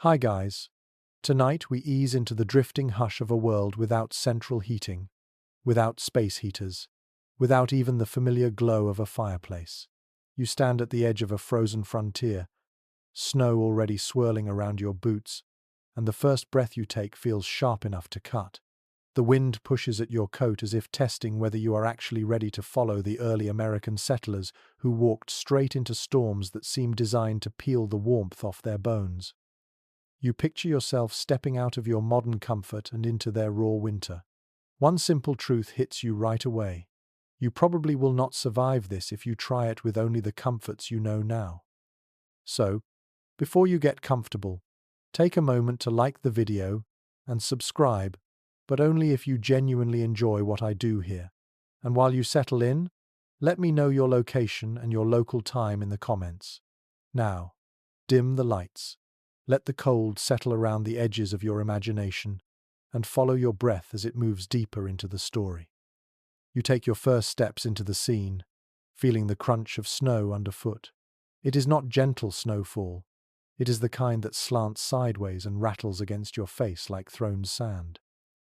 Hi guys. Tonight we ease into the drifting hush of a world without central heating, without space heaters, without even the familiar glow of a fireplace. You stand at the edge of a frozen frontier, snow already swirling around your boots, and the first breath you take feels sharp enough to cut. The wind pushes at your coat as if testing whether you are actually ready to follow the early American settlers who walked straight into storms that seemed designed to peel the warmth off their bones. You picture yourself stepping out of your modern comfort and into their raw winter. One simple truth hits you right away. You probably will not survive this if you try it with only the comforts you know now. So, before you get comfortable, take a moment to like the video and subscribe, but only if you genuinely enjoy what I do here. And while you settle in, let me know your location and your local time in the comments. Now, dim the lights. Let the cold settle around the edges of your imagination, and follow your breath as it moves deeper into the story. You take your first steps into the scene, feeling the crunch of snow underfoot. It is not gentle snowfall. It is the kind that slants sideways and rattles against your face like thrown sand.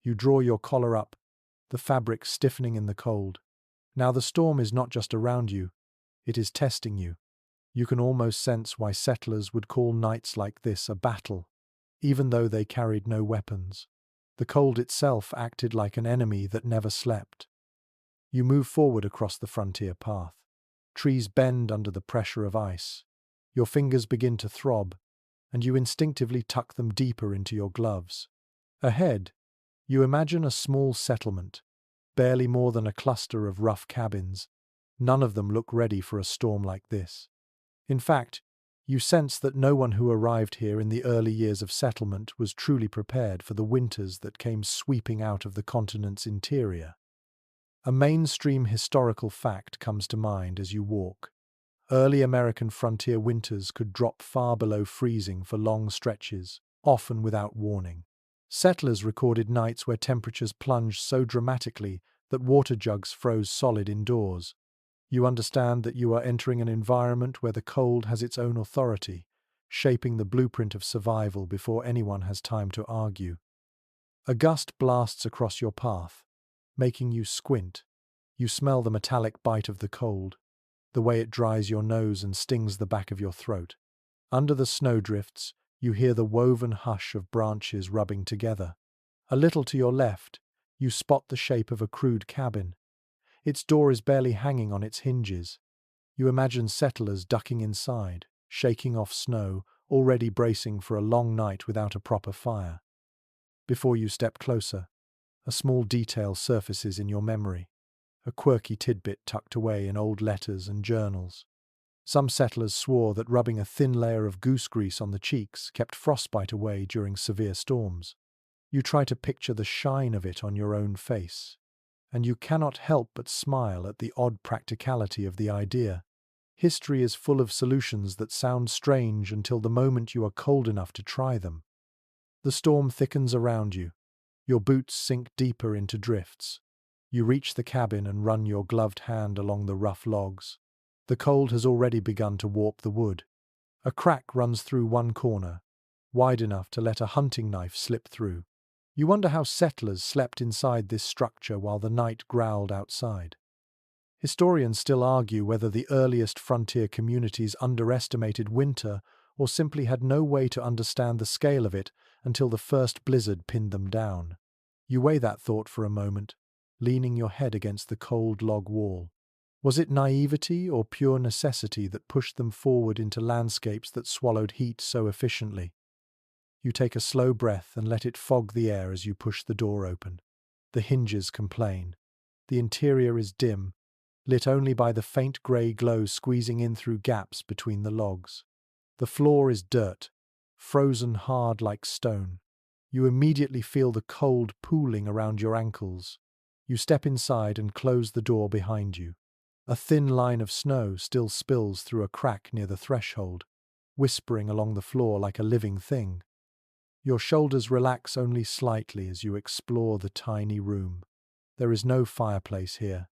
You draw your collar up, the fabric stiffening in the cold. Now the storm is not just around you, it is testing you. You can almost sense why settlers would call nights like this a battle, even though they carried no weapons. The cold itself acted like an enemy that never slept. You move forward across the frontier path. Trees bend under the pressure of ice. Your fingers begin to throb, and you instinctively tuck them deeper into your gloves. Ahead, you imagine a small settlement, barely more than a cluster of rough cabins. None of them look ready for a storm like this. In fact, you sense that no one who arrived here in the early years of settlement was truly prepared for the winters that came sweeping out of the continent's interior. A mainstream historical fact comes to mind as you walk. Early American frontier winters could drop far below freezing for long stretches, often without warning. Settlers recorded nights where temperatures plunged so dramatically that water jugs froze solid indoors. You understand that you are entering an environment where the cold has its own authority, shaping the blueprint of survival before anyone has time to argue. A gust blasts across your path, making you squint. You smell the metallic bite of the cold, the way it dries your nose and stings the back of your throat. Under the snowdrifts, you hear the woven hush of branches rubbing together. A little to your left, you spot the shape of a crude cabin. Its door is barely hanging on its hinges. You imagine settlers ducking inside, shaking off snow, already bracing for a long night without a proper fire. Before you step closer, a small detail surfaces in your memory, a quirky tidbit tucked away in old letters and journals. Some settlers swore that rubbing a thin layer of goose grease on the cheeks kept frostbite away during severe storms. You try to picture the shine of it on your own face, and you cannot help but smile at the odd practicality of the idea. History is full of solutions that sound strange until the moment you are cold enough to try them. The storm thickens around you. Your boots sink deeper into drifts. You reach the cabin and run your gloved hand along the rough logs. The cold has already begun to warp the wood. A crack runs through one corner, wide enough to let a hunting knife slip through. You wonder how settlers slept inside this structure while the night growled outside. Historians still argue whether the earliest frontier communities underestimated winter or simply had no way to understand the scale of it until the first blizzard pinned them down. You weigh that thought for a moment, leaning your head against the cold log wall. Was it naivety or pure necessity that pushed them forward into landscapes that swallowed heat so efficiently? You take a slow breath and let it fog the air as you push the door open. The hinges complain. The interior is dim, lit only by the faint grey glow squeezing in through gaps between the logs. The floor is dirt, frozen hard like stone. You immediately feel the cold pooling around your ankles. You step inside and close the door behind you. A thin line of snow still spills through a crack near the threshold, whispering along the floor like a living thing. Your shoulders relax only slightly as you explore the tiny room. There is no fireplace here,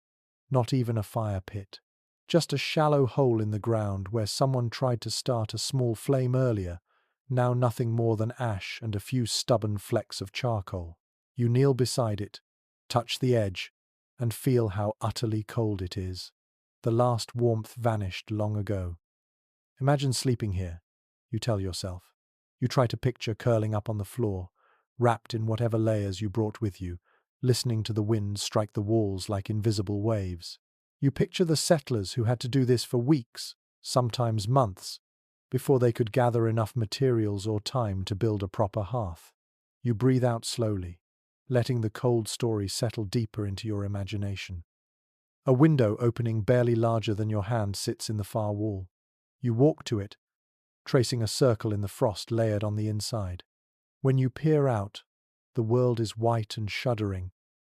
not even a fire pit. Just a shallow hole in the ground where someone tried to start a small flame earlier, now nothing more than ash and a few stubborn flecks of charcoal. You kneel beside it, touch the edge, and feel how utterly cold it is. The last warmth vanished long ago. Imagine sleeping here, you tell yourself. You try to picture curling up on the floor, wrapped in whatever layers you brought with you, listening to the wind strike the walls like invisible waves. You picture the settlers who had to do this for weeks, sometimes months, before they could gather enough materials or time to build a proper hearth. You breathe out slowly, letting the cold story settle deeper into your imagination. A window opening barely larger than your hand sits in the far wall. You walk to it, tracing a circle in the frost layered on the inside. When you peer out, the world is white and shuddering,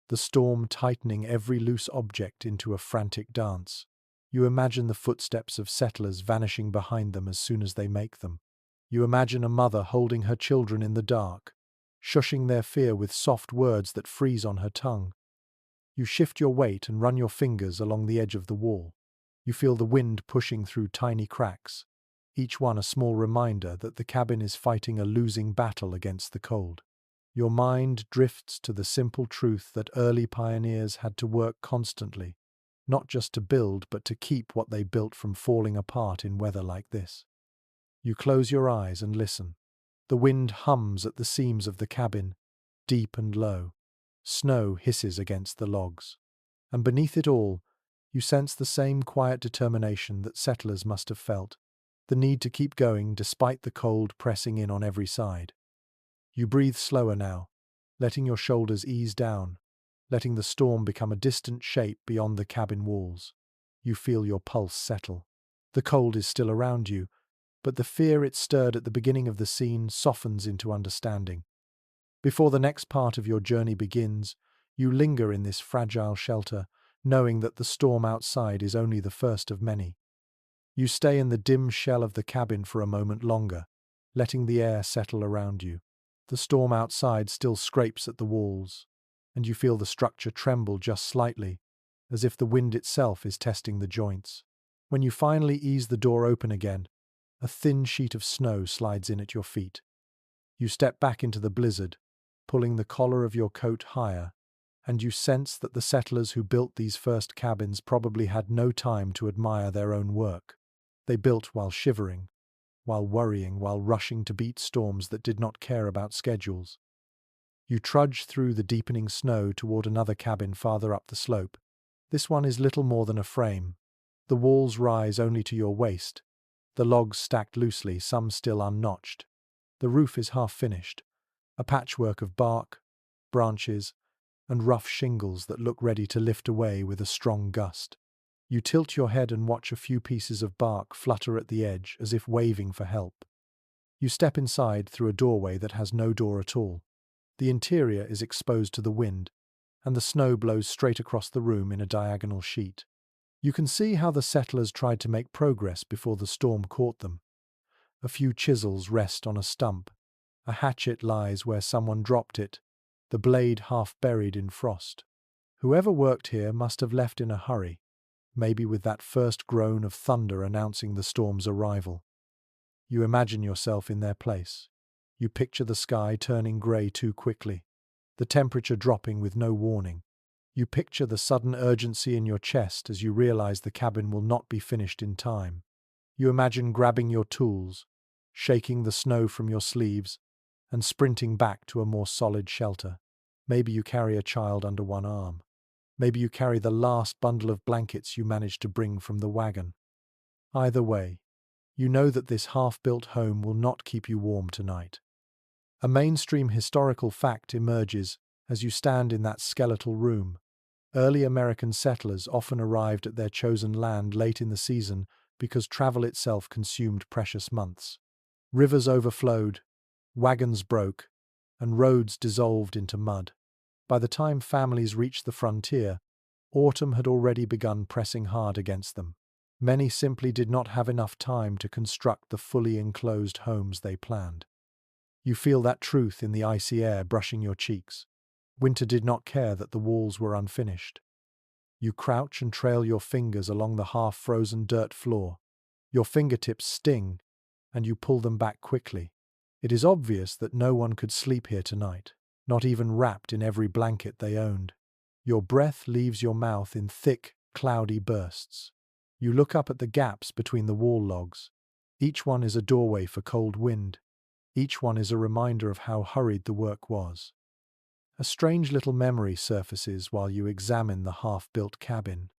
the storm tightening every loose object into a frantic dance. You imagine the footsteps of settlers vanishing behind them as soon as they make them. You imagine a mother holding her children in the dark, shushing their fear with soft words that freeze on her tongue. You shift your weight and run your fingers along the edge of the wall. You feel the wind pushing through tiny cracks, each one a small reminder that the cabin is fighting a losing battle against the cold. Your mind drifts to the simple truth that early pioneers had to work constantly, not just to build but to keep what they built from falling apart in weather like this. You close your eyes and listen. The wind hums at the seams of the cabin, deep and low. Snow hisses against the logs. And beneath it all, you sense the same quiet determination that settlers must have felt, the need to keep going despite the cold pressing in on every side. You breathe slower now, letting your shoulders ease down, letting the storm become a distant shape beyond the cabin walls. You feel your pulse settle. The cold is still around you, but the fear it stirred at the beginning of the scene softens into understanding. Before the next part of your journey begins, you linger in this fragile shelter, knowing that the storm outside is only the first of many. You stay in the dim shell of the cabin for a moment longer, letting the air settle around you. The storm outside still scrapes at the walls, and you feel the structure tremble just slightly, as if the wind itself is testing the joints. When you finally ease the door open again, a thin sheet of snow slides in at your feet. You step back into the blizzard, pulling the collar of your coat higher, and you sense that the settlers who built these first cabins probably had no time to admire their own work. They built while shivering, while worrying, while rushing to beat storms that did not care about schedules. You trudge through the deepening snow toward another cabin farther up the slope. This one is little more than a frame. The walls rise only to your waist, the logs stacked loosely, some still unnotched. The roof is half finished, a patchwork of bark, branches, and rough shingles that look ready to lift away with a strong gust. You tilt your head and watch a few pieces of bark flutter at the edge as if waving for help. You step inside through a doorway that has no door at all. The interior is exposed to the wind, and the snow blows straight across the room in a diagonal sheet. You can see how the settlers tried to make progress before the storm caught them. A few chisels rest on a stump. A hatchet lies where someone dropped it, the blade half buried in frost. Whoever worked here must have left in a hurry, maybe with that first groan of thunder announcing the storm's arrival. You imagine yourself in their place. You picture the sky turning grey too quickly, the temperature dropping with no warning. You picture the sudden urgency in your chest as you realize the cabin will not be finished in time. You imagine grabbing your tools, shaking the snow from your sleeves, and sprinting back to a more solid shelter. Maybe you carry a child under one arm. Maybe you carry the last bundle of blankets you managed to bring from the wagon. Either way, you know that this half-built home will not keep you warm tonight. A mainstream historical fact emerges as you stand in that skeletal room. Early American settlers often arrived at their chosen land late in the season because travel itself consumed precious months. Rivers overflowed, wagons broke, and roads dissolved into mud. By the time families reached the frontier, autumn had already begun pressing hard against them. Many simply did not have enough time to construct the fully enclosed homes they planned. You feel that truth in the icy air brushing your cheeks. Winter did not care that the walls were unfinished. You crouch and trail your fingers along the half-frozen dirt floor. Your fingertips sting, and you pull them back quickly. It is obvious that no one could sleep here tonight, not even wrapped in every blanket they owned. Your breath leaves your mouth in thick, cloudy bursts. You look up at the gaps between the wall logs. Each one is a doorway for cold wind. Each one is a reminder of how hurried the work was. A strange little memory surfaces while you examine the half-built cabin.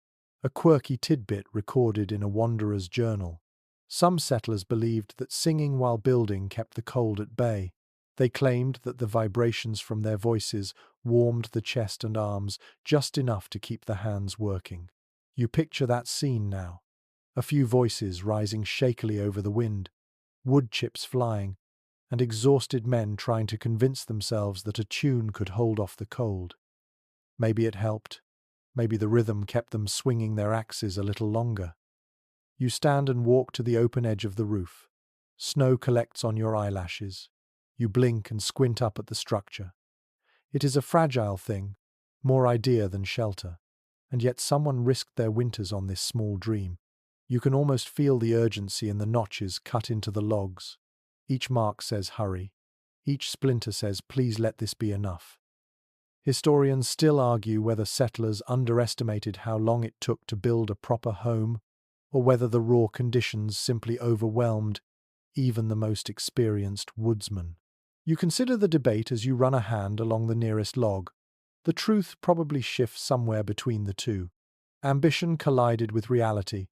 A quirky tidbit recorded in a wanderer's journal. Some settlers believed that singing while building kept the cold at bay. They claimed that the vibrations from their voices warmed the chest and arms just enough to keep the hands working. You picture that scene now. A few voices rising shakily over the wind, wood chips flying, and exhausted men trying to convince themselves that a tune could hold off the cold. Maybe it helped. Maybe the rhythm kept them swinging their axes a little longer. You stand and walk to the open edge of the roof. Snow collects on your eyelashes. You blink and squint up at the structure. It is a fragile thing, more idea than shelter, and yet someone risked their winters on this small dream. You can almost feel the urgency in the notches cut into the logs. Each mark says hurry. Each splinter says please let this be enough. Historians still argue whether settlers underestimated how long it took to build a proper home, or whether the raw conditions simply overwhelmed even the most experienced woodsman. You consider the debate as you run a hand along the nearest log. The truth probably shifts somewhere between the two. Ambition collided with reality,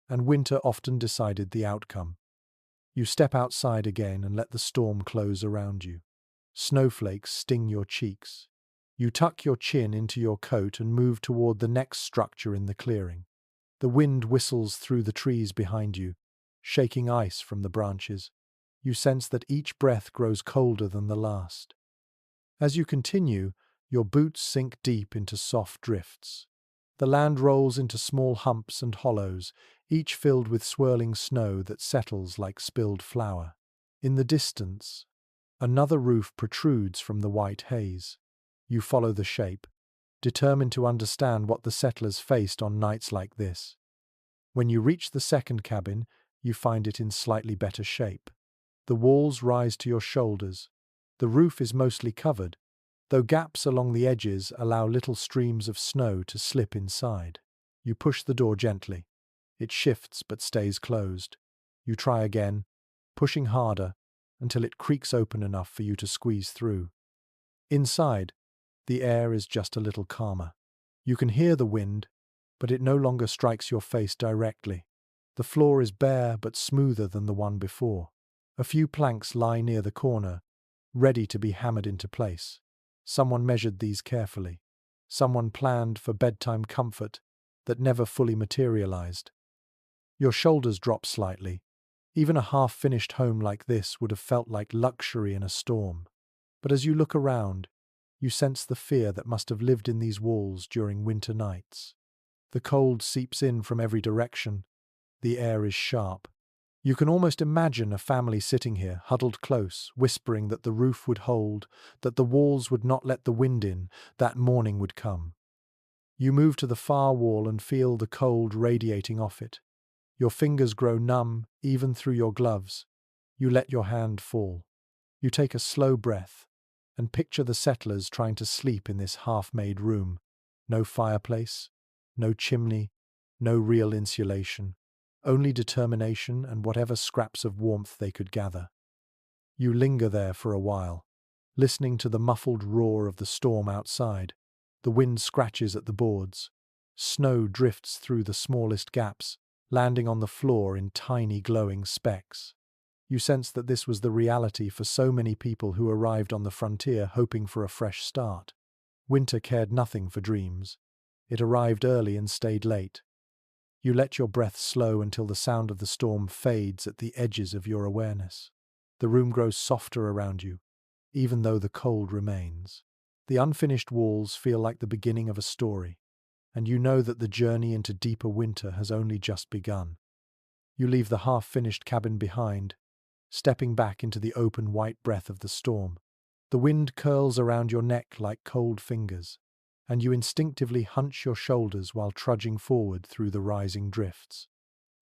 and winter often decided the outcome. You step outside again and let the storm close around you. Snowflakes sting your cheeks. You tuck your chin into your coat and move toward the next structure in the clearing. The wind whistles through the trees behind you, shaking ice from the branches. You sense that each breath grows colder than the last. As you continue, your boots sink deep into soft drifts. The land rolls into small humps and hollows, each filled with swirling snow that settles like spilled flour. In the distance, another roof protrudes from the white haze. You follow the shape, determined to understand what the settlers faced on nights like this. When you reach the second cabin, you find it in slightly better shape. The walls rise to your shoulders. The roof is mostly covered, though gaps along the edges allow little streams of snow to slip inside. You push the door gently. It shifts but stays closed. You try again, pushing harder, until it creaks open enough for you to squeeze through. Inside, the air is just a little calmer. You can hear the wind, but it no longer strikes your face directly. The floor is bare but smoother than the one before. A few planks lie near the corner, ready to be hammered into place. Someone measured these carefully. Someone planned for bedtime comfort that never fully materialized. Your shoulders drop slightly. Even a half-finished home like this would have felt like luxury in a storm. But as you look around, you sense the fear that must have lived in these walls during winter nights. The cold seeps in from every direction. The air is sharp. You can almost imagine a family sitting here, huddled close, whispering that the roof would hold, that the walls would not let the wind in, that morning would come. You move to the far wall and feel the cold radiating off it. Your fingers grow numb, even through your gloves. You let your hand fall. You take a slow breath and picture the settlers trying to sleep in this half-made room. No fireplace, no chimney, no real insulation. Only determination and whatever scraps of warmth they could gather. You linger there for a while, listening to the muffled roar of the storm outside. The wind scratches at the boards. Snow drifts through the smallest gaps, landing on the floor in tiny glowing specks. You sense that this was the reality for so many people who arrived on the frontier hoping for a fresh start. Winter cared nothing for dreams. It arrived early and stayed late. You let your breath slow until the sound of the storm fades at the edges of your awareness. The room grows softer around you, even though the cold remains. The unfinished walls feel like the beginning of a story, and you know that the journey into deeper winter has only just begun. You leave the half-finished cabin behind, stepping back into the open white breath of the storm. The wind curls around your neck like cold fingers, and you instinctively hunch your shoulders while trudging forward through the rising drifts.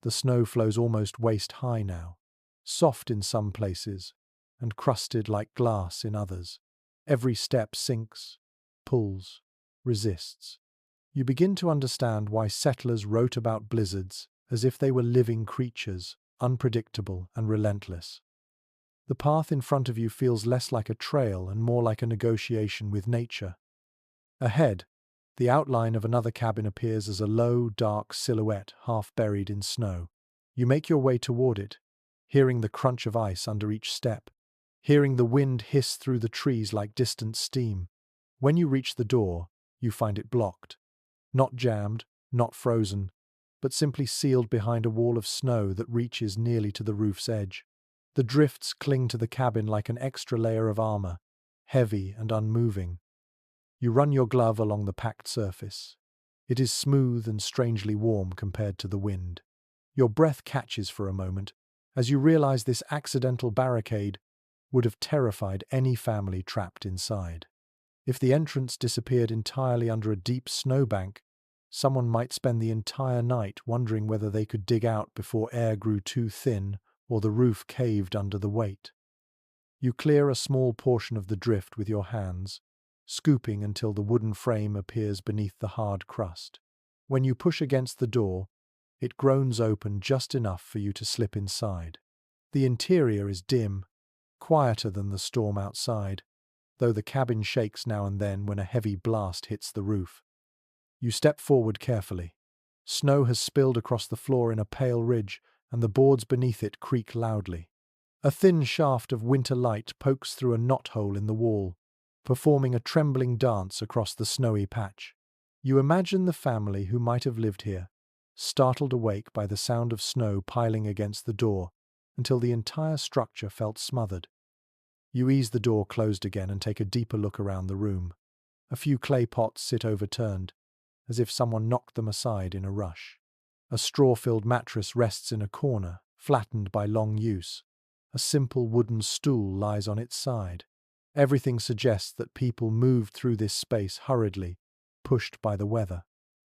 The snow flows almost waist-high now, soft in some places, and crusted like glass in others. Every step sinks, pulls, resists. You begin to understand why settlers wrote about blizzards as if they were living creatures, unpredictable and relentless. The path in front of you feels less like a trail and more like a negotiation with nature. Ahead, the outline of another cabin appears as a low, dark silhouette half buried in snow. You make your way toward it, hearing the crunch of ice under each step, hearing the wind hiss through the trees like distant steam. When you reach the door, you find it blocked. Not jammed, not frozen, but simply sealed behind a wall of snow that reaches nearly to the roof's edge. The drifts cling to the cabin like an extra layer of armor, heavy and unmoving. You run your glove along the packed surface. It is smooth and strangely warm compared to the wind. Your breath catches for a moment as you realize this accidental barricade would have terrified any family trapped inside. If the entrance disappeared entirely under a deep snowbank, someone might spend the entire night wondering whether they could dig out before air grew too thin or the roof caved under the weight. You clear a small portion of the drift with your hands, scooping until the wooden frame appears beneath the hard crust. When you push against the door, it groans open just enough for you to slip inside. The interior is dim, quieter than the storm outside, though the cabin shakes now and then when a heavy blast hits the roof. You step forward carefully. Snow has spilled across the floor in a pale ridge, and the boards beneath it creak loudly. A thin shaft of winter light pokes through a knothole in the wall, performing a trembling dance across the snowy patch. You imagine the family who might have lived here, startled awake by the sound of snow piling against the door, until the entire structure felt smothered. You ease the door closed again and take a deeper look around the room. A few clay pots sit overturned, as if someone knocked them aside in a rush. A straw-filled mattress rests in a corner, flattened by long use. A simple wooden stool lies on its side. Everything suggests that people moved through this space hurriedly, pushed by the weather.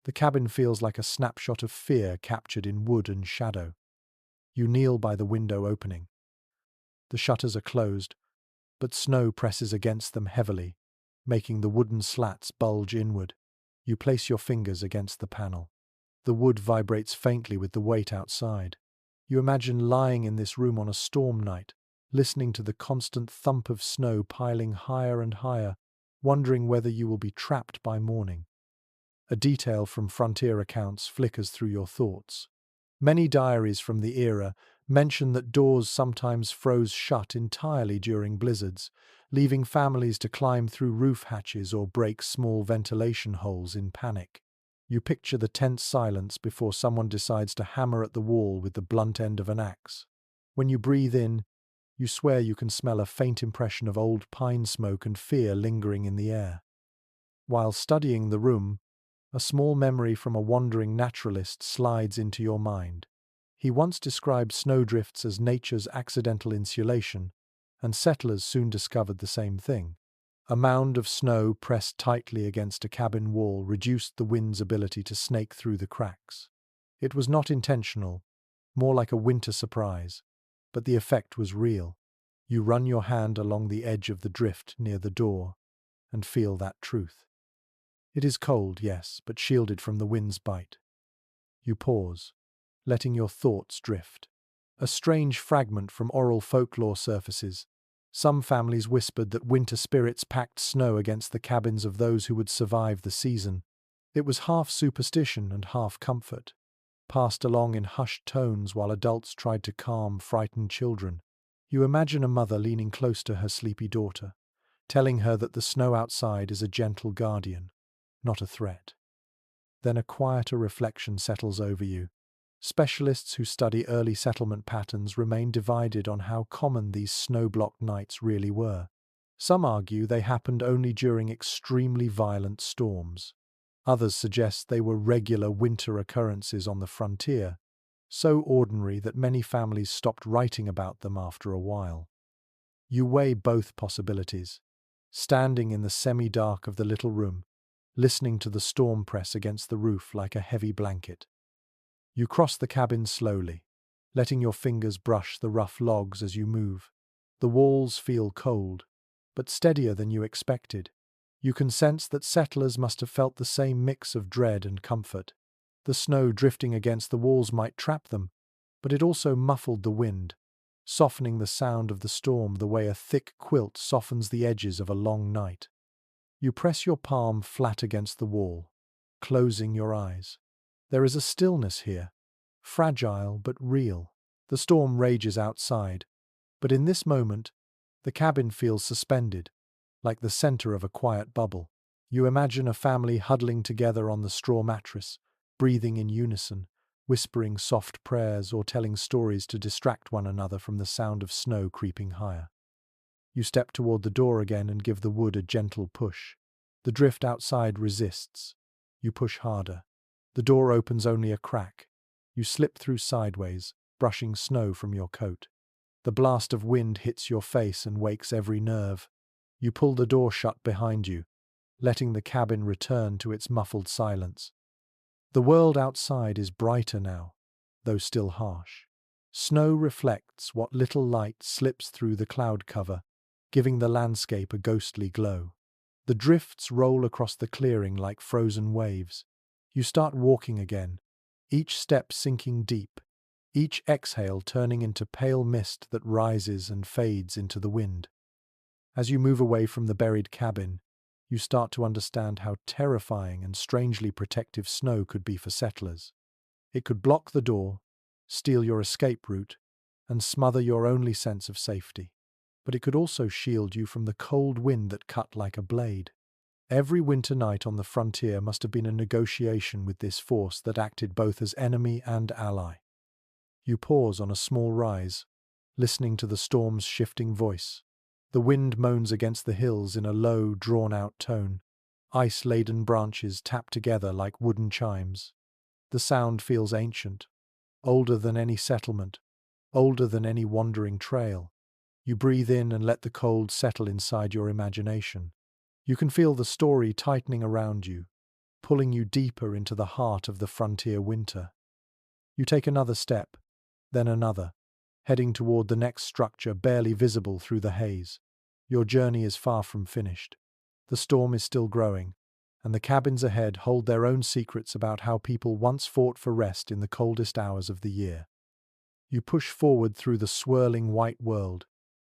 The cabin feels like a snapshot of fear captured in wood and shadow. You kneel by the window opening. The shutters are closed, but snow presses against them heavily, making the wooden slats bulge inward. You place your fingers against the panel. The wood vibrates faintly with the weight outside. You imagine lying in this room on a storm night, listening to the constant thump of snow piling higher and higher, wondering whether you will be trapped by morning. A detail from frontier accounts flickers through your thoughts. Many diaries from the era mention that doors sometimes froze shut entirely during blizzards, leaving families to climb through roof hatches or break small ventilation holes in panic. You picture the tense silence before someone decides to hammer at the wall with the blunt end of an axe. When you breathe in, you swear you can smell a faint impression of old pine smoke and fear lingering in the air. While studying the room, a small memory from a wandering naturalist slides into your mind. He once described snowdrifts as nature's accidental insulation, and settlers soon discovered the same thing. A mound of snow pressed tightly against a cabin wall reduced the wind's ability to snake through the cracks. It was not intentional, more like a winter surprise, but the effect was real. You run your hand along the edge of the drift near the door and feel that truth. It is cold, yes, but shielded from the wind's bite. You pause, letting your thoughts drift. A strange fragment from oral folklore surfaces. Some families whispered that winter spirits packed snow against the cabins of those who would survive the season. It was half superstition and half comfort, passed along in hushed tones while adults tried to calm frightened children. You imagine a mother leaning close to her sleepy daughter, telling her that the snow outside is a gentle guardian, not a threat. Then a quieter reflection settles over you. Specialists who study early settlement patterns remain divided on how common these snow-blocked nights really were. Some argue they happened only during extremely violent storms. Others suggest they were regular winter occurrences on the frontier, so ordinary that many families stopped writing about them after a while. You weigh both possibilities, standing in the semi-dark of the little room, listening to the storm press against the roof like a heavy blanket. You cross the cabin slowly, letting your fingers brush the rough logs as you move. The walls feel cold, but steadier than you expected. You can sense that settlers must have felt the same mix of dread and comfort. The snow drifting against the walls might trap them, but it also muffled the wind, softening the sound of the storm the way a thick quilt softens the edges of a long night. You press your palm flat against the wall, closing your eyes. There is a stillness here, fragile but real. The storm rages outside, but in this moment, the cabin feels suspended, like the center of a quiet bubble. You imagine a family huddling together on the straw mattress, breathing in unison, whispering soft prayers or telling stories to distract one another from the sound of snow creeping higher. You step toward the door again and give the wood a gentle push. The drift outside resists. You push harder. The door opens only a crack. You slip through sideways, brushing snow from your coat. The blast of wind hits your face and wakes every nerve. You pull the door shut behind you, letting the cabin return to its muffled silence. The world outside is brighter now, though still harsh. Snow reflects what little light slips through the cloud cover, giving the landscape a ghostly glow. The drifts roll across the clearing like frozen waves. You start walking again, each step sinking deep, each exhale turning into pale mist that rises and fades into the wind. As you move away from the buried cabin, you start to understand how terrifying and strangely protective snow could be for settlers. It could block the door, steal your escape route, and smother your only sense of safety. But it could also shield you from the cold wind that cut like a blade. Every winter night on the frontier must have been a negotiation with this force that acted both as enemy and ally. You pause on a small rise, listening to the storm's shifting voice. The wind moans against the hills in a low, drawn-out tone. Ice-laden branches tap together like wooden chimes. The sound feels ancient, older than any settlement, older than any wandering trail. You breathe in and let the cold settle inside your imagination. You can feel the story tightening around you, pulling you deeper into the heart of the frontier winter. You take another step, then another, heading toward the next structure barely visible through the haze. Your journey is far from finished. The storm is still growing, and the cabins ahead hold their own secrets about how people once fought for rest in the coldest hours of the year. You push forward through the swirling white world,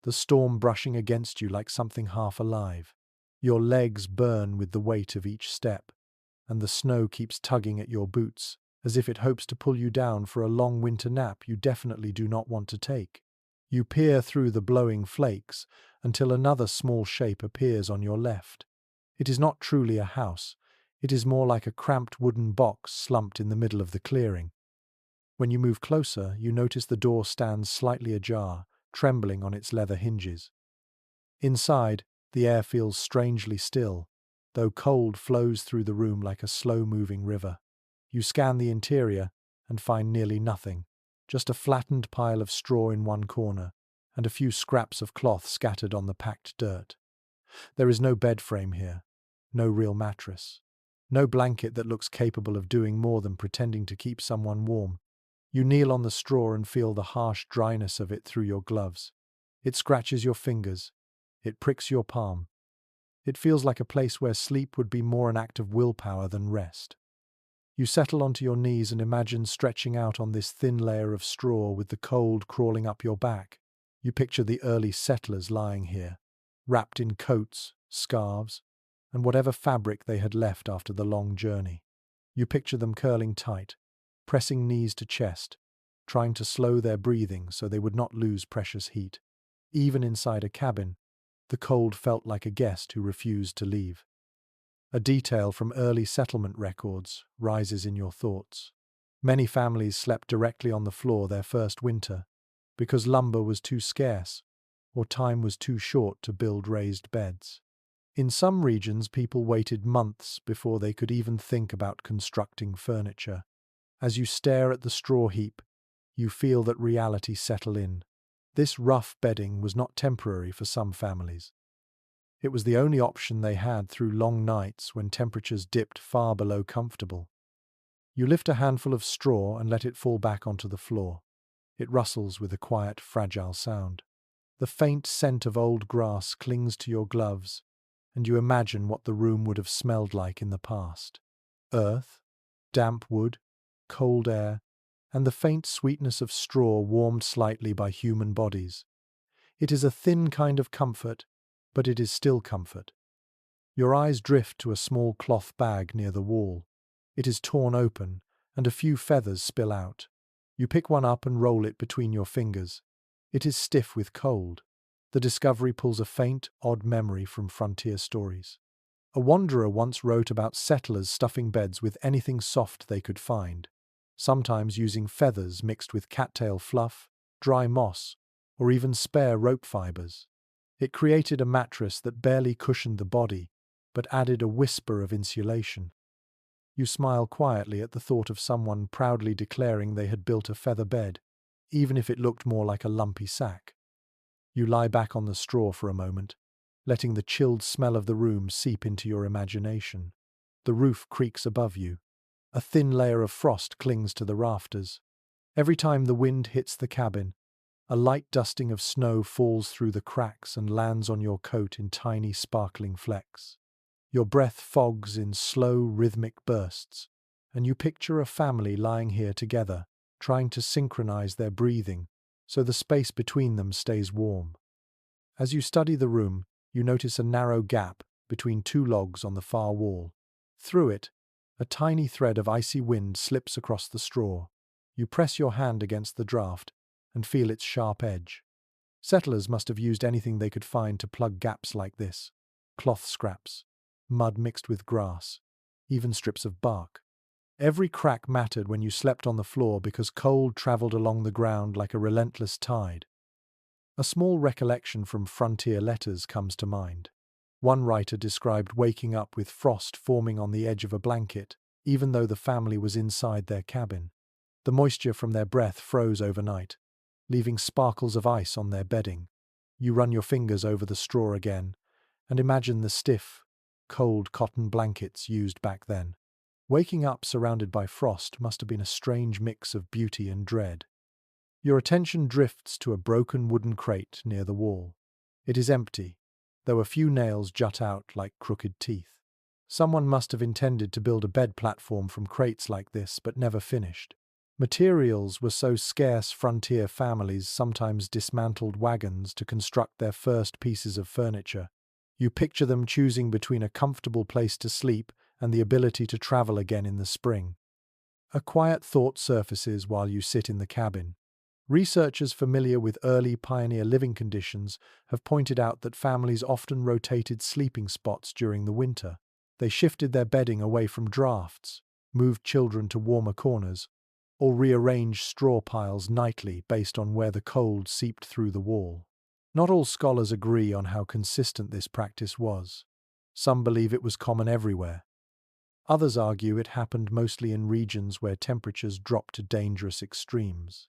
the storm brushing against you like something half alive. Your legs burn with the weight of each step, and the snow keeps tugging at your boots, as if it hopes to pull you down for a long winter nap you definitely do not want to take. You peer through the blowing flakes until another small shape appears on your left. It is not truly a house. It is more like a cramped wooden box slumped in the middle of the clearing. When you move closer, you notice the door stands slightly ajar, trembling on its leather hinges. Inside, the air feels strangely still, though cold flows through the room like a slow-moving river. You scan the interior and find nearly nothing, just a flattened pile of straw in one corner and a few scraps of cloth scattered on the packed dirt. There is no bed frame here, no real mattress, no blanket that looks capable of doing more than pretending to keep someone warm. You kneel on the straw and feel the harsh dryness of it through your gloves. It scratches your fingers. It pricks your palm. It feels like a place where sleep would be more an act of willpower than rest. You settle onto your knees and imagine stretching out on this thin layer of straw with the cold crawling up your back. You picture the early settlers lying here, wrapped in coats, scarves, and whatever fabric they had left after the long journey. You picture them curling tight, pressing knees to chest, trying to slow their breathing so they would not lose precious heat. Even inside a cabin, the cold felt like a guest who refused to leave. A detail from early settlement records rises in your thoughts. Many families slept directly on the floor their first winter because lumber was too scarce or time was too short to build raised beds. In some regions, people waited months before they could even think about constructing furniture. As you stare at the straw heap, you feel that reality settle in. This rough bedding was not temporary for some families. It was the only option they had through long nights when temperatures dipped far below comfortable. You lift a handful of straw and let it fall back onto the floor. It rustles with a quiet, fragile sound. The faint scent of old grass clings to your gloves, and you imagine what the room would have smelled like in the past. Earth, damp wood, cold air, and the faint sweetness of straw warmed slightly by human bodies. It is a thin kind of comfort, but it is still comfort. Your eyes drift to a small cloth bag near the wall. It is torn open, and a few feathers spill out. You pick one up and roll it between your fingers. It is stiff with cold. The discovery pulls a faint, odd memory from frontier stories. A wanderer once wrote about settlers stuffing beds with anything soft they could find, sometimes using feathers mixed with cattail fluff, dry moss, or even spare rope fibers. It created a mattress that barely cushioned the body, but added a whisper of insulation. You smile quietly at the thought of someone proudly declaring they had built a feather bed, even if it looked more like a lumpy sack. You lie back on the straw for a moment, letting the chilled smell of the room seep into your imagination. The roof creaks above you. A thin layer of frost clings to the rafters. Every time the wind hits the cabin, a light dusting of snow falls through the cracks and lands on your coat in tiny sparkling flecks. Your breath fogs in slow, rhythmic bursts, and you picture a family lying here together, trying to synchronize their breathing so the space between them stays warm. As you study the room, you notice a narrow gap between two logs on the far wall. Through it, a tiny thread of icy wind slips across the straw. You press your hand against the draft and feel its sharp edge. Settlers must have used anything they could find to plug gaps like this. Cloth scraps, mud mixed with grass, even strips of bark. Every crack mattered when you slept on the floor because cold traveled along the ground like a relentless tide. A small recollection from frontier letters comes to mind. One writer described waking up with frost forming on the edge of a blanket, even though the family was inside their cabin. The moisture from their breath froze overnight, leaving sparkles of ice on their bedding. You run your fingers over the straw again, and imagine the stiff, cold cotton blankets used back then. Waking up surrounded by frost must have been a strange mix of beauty and dread. Your attention drifts to a broken wooden crate near the wall. It is empty, though a few nails jut out like crooked teeth. Someone must have intended to build a bed platform from crates like this, but never finished. Materials were so scarce frontier families sometimes dismantled wagons to construct their first pieces of furniture. You picture them choosing between a comfortable place to sleep and the ability to travel again in the spring. A quiet thought surfaces while you sit in the cabin. Researchers familiar with early pioneer living conditions have pointed out that families often rotated sleeping spots during the winter. They shifted their bedding away from drafts, moved children to warmer corners, or rearranged straw piles nightly based on where the cold seeped through the wall. Not all scholars agree on how consistent this practice was. Some believe it was common everywhere. Others argue it happened mostly in regions where temperatures dropped to dangerous extremes.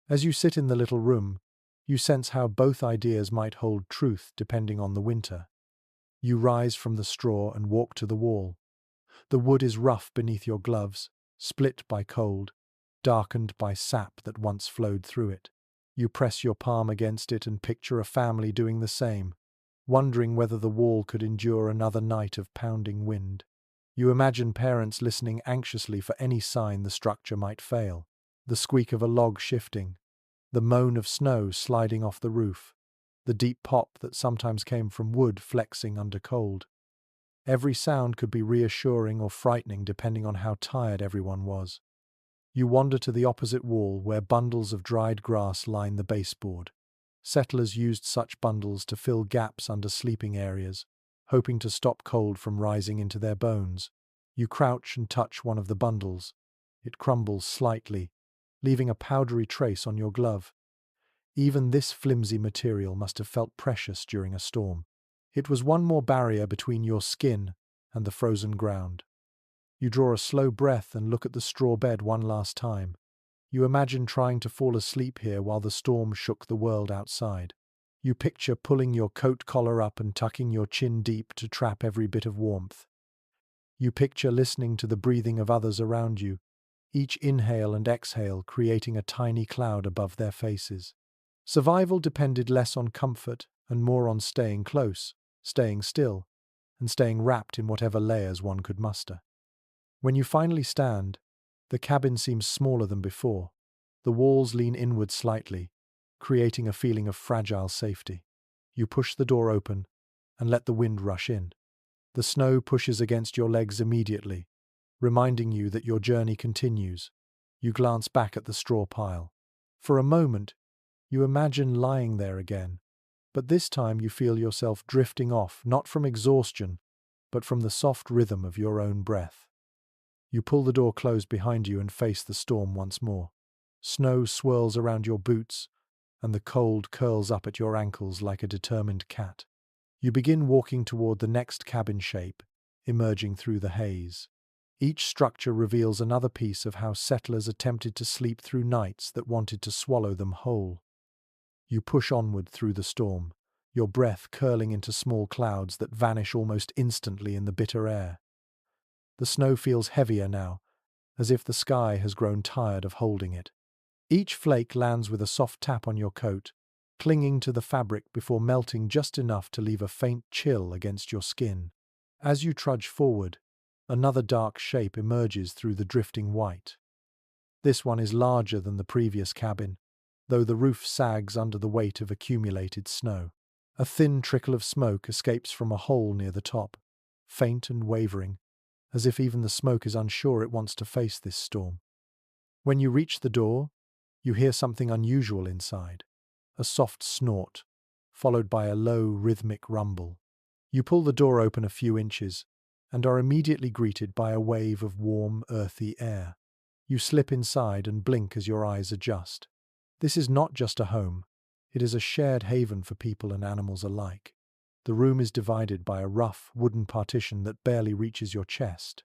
As you sit in the little room, you sense how both ideas might hold truth depending on the winter. You rise from the straw and walk to the wall. The wood is rough beneath your gloves, split by cold, darkened by sap that once flowed through it. You press your palm against it and picture a family doing the same, wondering whether the wall could endure another night of pounding wind. You imagine parents listening anxiously for any sign the structure might fail. The squeak of a log shifting, the moan of snow sliding off the roof, the deep pop that sometimes came from wood flexing under cold. Every sound could be reassuring or frightening depending on how tired everyone was. You wander to the opposite wall where bundles of dried grass line the baseboard. Settlers used such bundles to fill gaps under sleeping areas, hoping to stop cold from rising into their bones. You crouch and touch one of the bundles. It crumbles slightly, leaving a powdery trace on your glove. Even this flimsy material must have felt precious during a storm. It was one more barrier between your skin and the frozen ground. You draw a slow breath and look at the straw bed one last time. You imagine trying to fall asleep here while the storm shook the world outside. You picture pulling your coat collar up and tucking your chin deep to trap every bit of warmth. You picture listening to the breathing of others around you, each inhale and exhale creating a tiny cloud above their faces. Survival depended less on comfort and more on staying close, staying still, and staying wrapped in whatever layers one could muster. When you finally stand, the cabin seems smaller than before. The walls lean inward slightly, creating a feeling of fragile safety. You push the door open and let the wind rush in. The snow pushes against your legs immediately, reminding you that your journey continues. You glance back at the straw pile. For a moment, you imagine lying there again, but this time you feel yourself drifting off, not from exhaustion, but from the soft rhythm of your own breath. You pull the door closed behind you and face the storm once more. Snow swirls around your boots, and the cold curls up at your ankles like a determined cat. You begin walking toward the next cabin shape, emerging through the haze. Each structure reveals another piece of how settlers attempted to sleep through nights that wanted to swallow them whole. You push onward through the storm, your breath curling into small clouds that vanish almost instantly in the bitter air. The snow feels heavier now, as if the sky has grown tired of holding it. Each flake lands with a soft tap on your coat, clinging to the fabric before melting just enough to leave a faint chill against your skin. As you trudge forward, another dark shape emerges through the drifting white. This one is larger than the previous cabin, though the roof sags under the weight of accumulated snow. A thin trickle of smoke escapes from a hole near the top, faint and wavering, as if even the smoke is unsure it wants to face this storm. When you reach the door, you hear something unusual inside, a soft snort, followed by a low, rhythmic rumble. You pull the door open a few inches and are immediately greeted by a wave of warm, earthy air. You slip inside and blink as your eyes adjust. This is not just a home, it is a shared haven for people and animals alike. The room is divided by a rough, wooden partition that barely reaches your chest.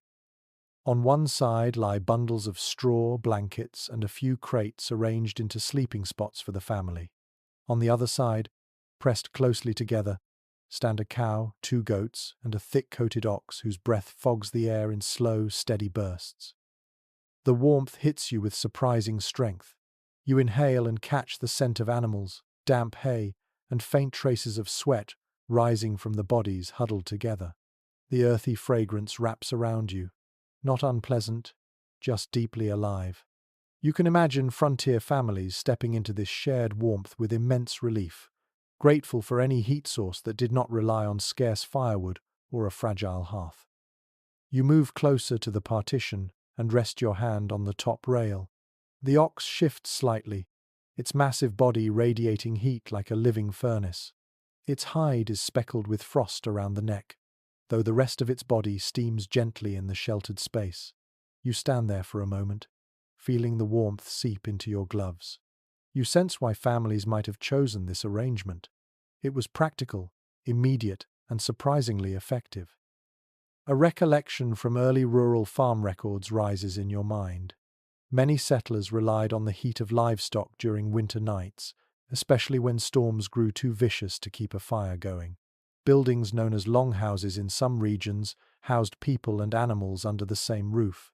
On one side lie bundles of straw, blankets, and a few crates arranged into sleeping spots for the family. On the other side, pressed closely together, stand a cow, 2 goats, and a thick-coated ox whose breath fogs the air in slow, steady bursts. The warmth hits you with surprising strength. You inhale and catch the scent of animals, damp hay, and faint traces of sweat rising from the bodies huddled together. The earthy fragrance wraps around you, not unpleasant, just deeply alive. You can imagine frontier families stepping into this shared warmth with immense relief, grateful for any heat source that did not rely on scarce firewood or a fragile hearth. You move closer to the partition and rest your hand on the top rail. The ox shifts slightly, its massive body radiating heat like a living furnace. Its hide is speckled with frost around the neck, though the rest of its body steams gently in the sheltered space. You stand there for a moment, feeling the warmth seep into your gloves. You sense why families might have chosen this arrangement. It was practical, immediate, and surprisingly effective. A recollection from early rural farm records rises in your mind. Many settlers relied on the heat of livestock during winter nights, especially when storms grew too vicious to keep a fire going. Buildings known as longhouses in some regions housed people and animals under the same roof,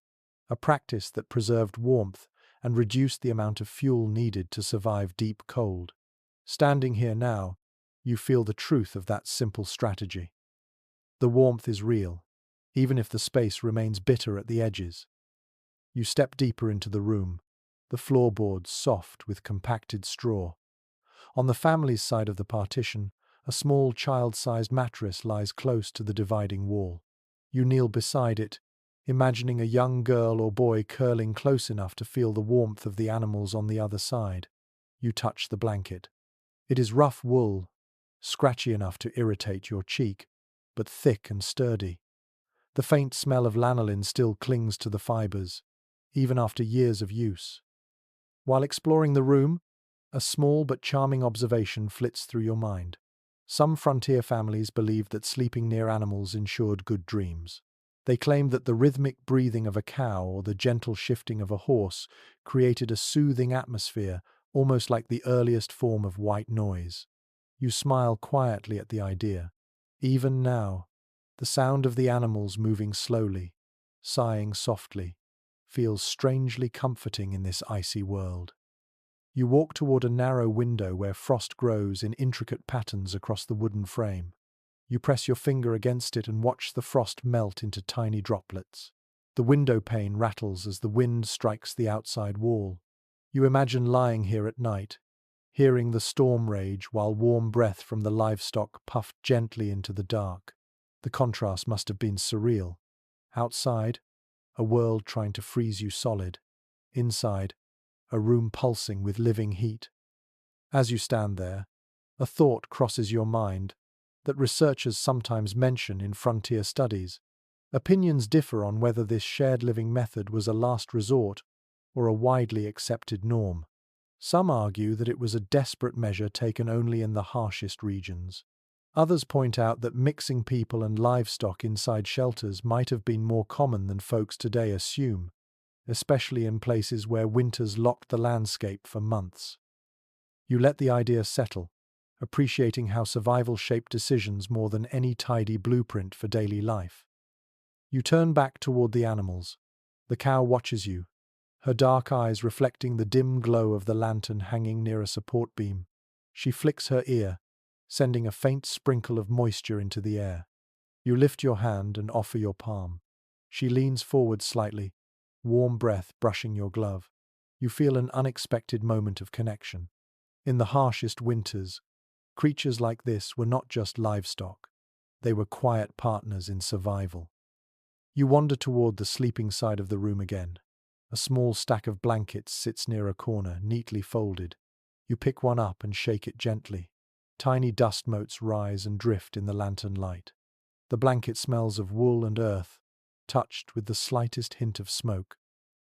a practice that preserved warmth and reduced the amount of fuel needed to survive deep cold. Standing here now, you feel the truth of that simple strategy. The warmth is real, even if the space remains bitter at the edges. You step deeper into the room, the floorboards soft with compacted straw. On the family's side of the partition, a small child-sized mattress lies close to the dividing wall. You kneel beside it, imagining a young girl or boy curling close enough to feel the warmth of the animals on the other side. You touch the blanket. It is rough wool, scratchy enough to irritate your cheek, but thick and sturdy. The faint smell of lanolin still clings to the fibers, even after years of use. While exploring the room, a small but charming observation flits through your mind. Some frontier families believed that sleeping near animals ensured good dreams. They claimed that the rhythmic breathing of a cow or the gentle shifting of a horse created a soothing atmosphere, almost like the earliest form of white noise. You smile quietly at the idea. Even now, the sound of the animals moving slowly, sighing softly, feels strangely comforting in this icy world. You walk toward a narrow window where frost grows in intricate patterns across the wooden frame. You press your finger against it and watch the frost melt into tiny droplets. The window pane rattles as the wind strikes the outside wall. You imagine lying here at night, hearing the storm rage while warm breath from the livestock puffed gently into the dark. The contrast must have been surreal. Outside, a world trying to freeze you solid. Inside, a room pulsing with living heat. As you stand there, a thought crosses your mind that researchers sometimes mention in frontier studies. Opinions differ on whether this shared living method was a last resort or a widely accepted norm. Some argue that it was a desperate measure taken only in the harshest regions. Others point out that mixing people and livestock inside shelters might have been more common than folks today assume, especially in places where winters locked the landscape for months. You let the idea settle, appreciating how survival shaped decisions more than any tidy blueprint for daily life. You turn back toward the animals. The cow watches you, her dark eyes reflecting the dim glow of the lantern hanging near a support beam. She flicks her ear, sending a faint sprinkle of moisture into the air. You lift your hand and offer your palm. She leans forward slightly, warm breath brushing your glove. You feel an unexpected moment of connection. In the harshest winters, creatures like this were not just livestock. They were quiet partners in survival. You wander toward the sleeping side of the room again. A small stack of blankets sits near a corner, neatly folded. You pick one up and shake it gently. Tiny dust motes rise and drift in the lantern light. The blanket smells of wool and earth, touched with the slightest hint of smoke.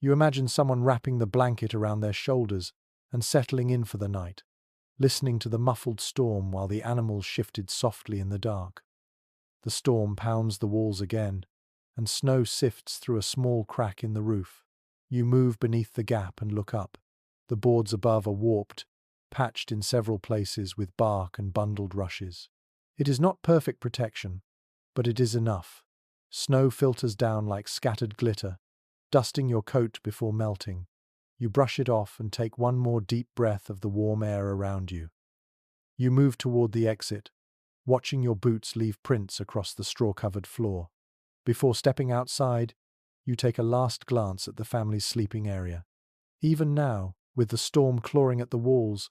You imagine someone wrapping the blanket around their shoulders and settling in for the night, listening to the muffled storm while the animals shifted softly in the dark. The storm pounds the walls again, and snow sifts through a small crack in the roof. You move beneath the gap and look up. The boards above are warped, patched in several places with bark and bundled rushes. It is not perfect protection, but it is enough. Snow filters down like scattered glitter, dusting your coat before melting. You brush it off and take one more deep breath of the warm air around you. You move toward the exit, watching your boots leave prints across the straw-covered floor. Before stepping outside, you take a last glance at the family's sleeping area. Even now, with the storm clawing at the walls,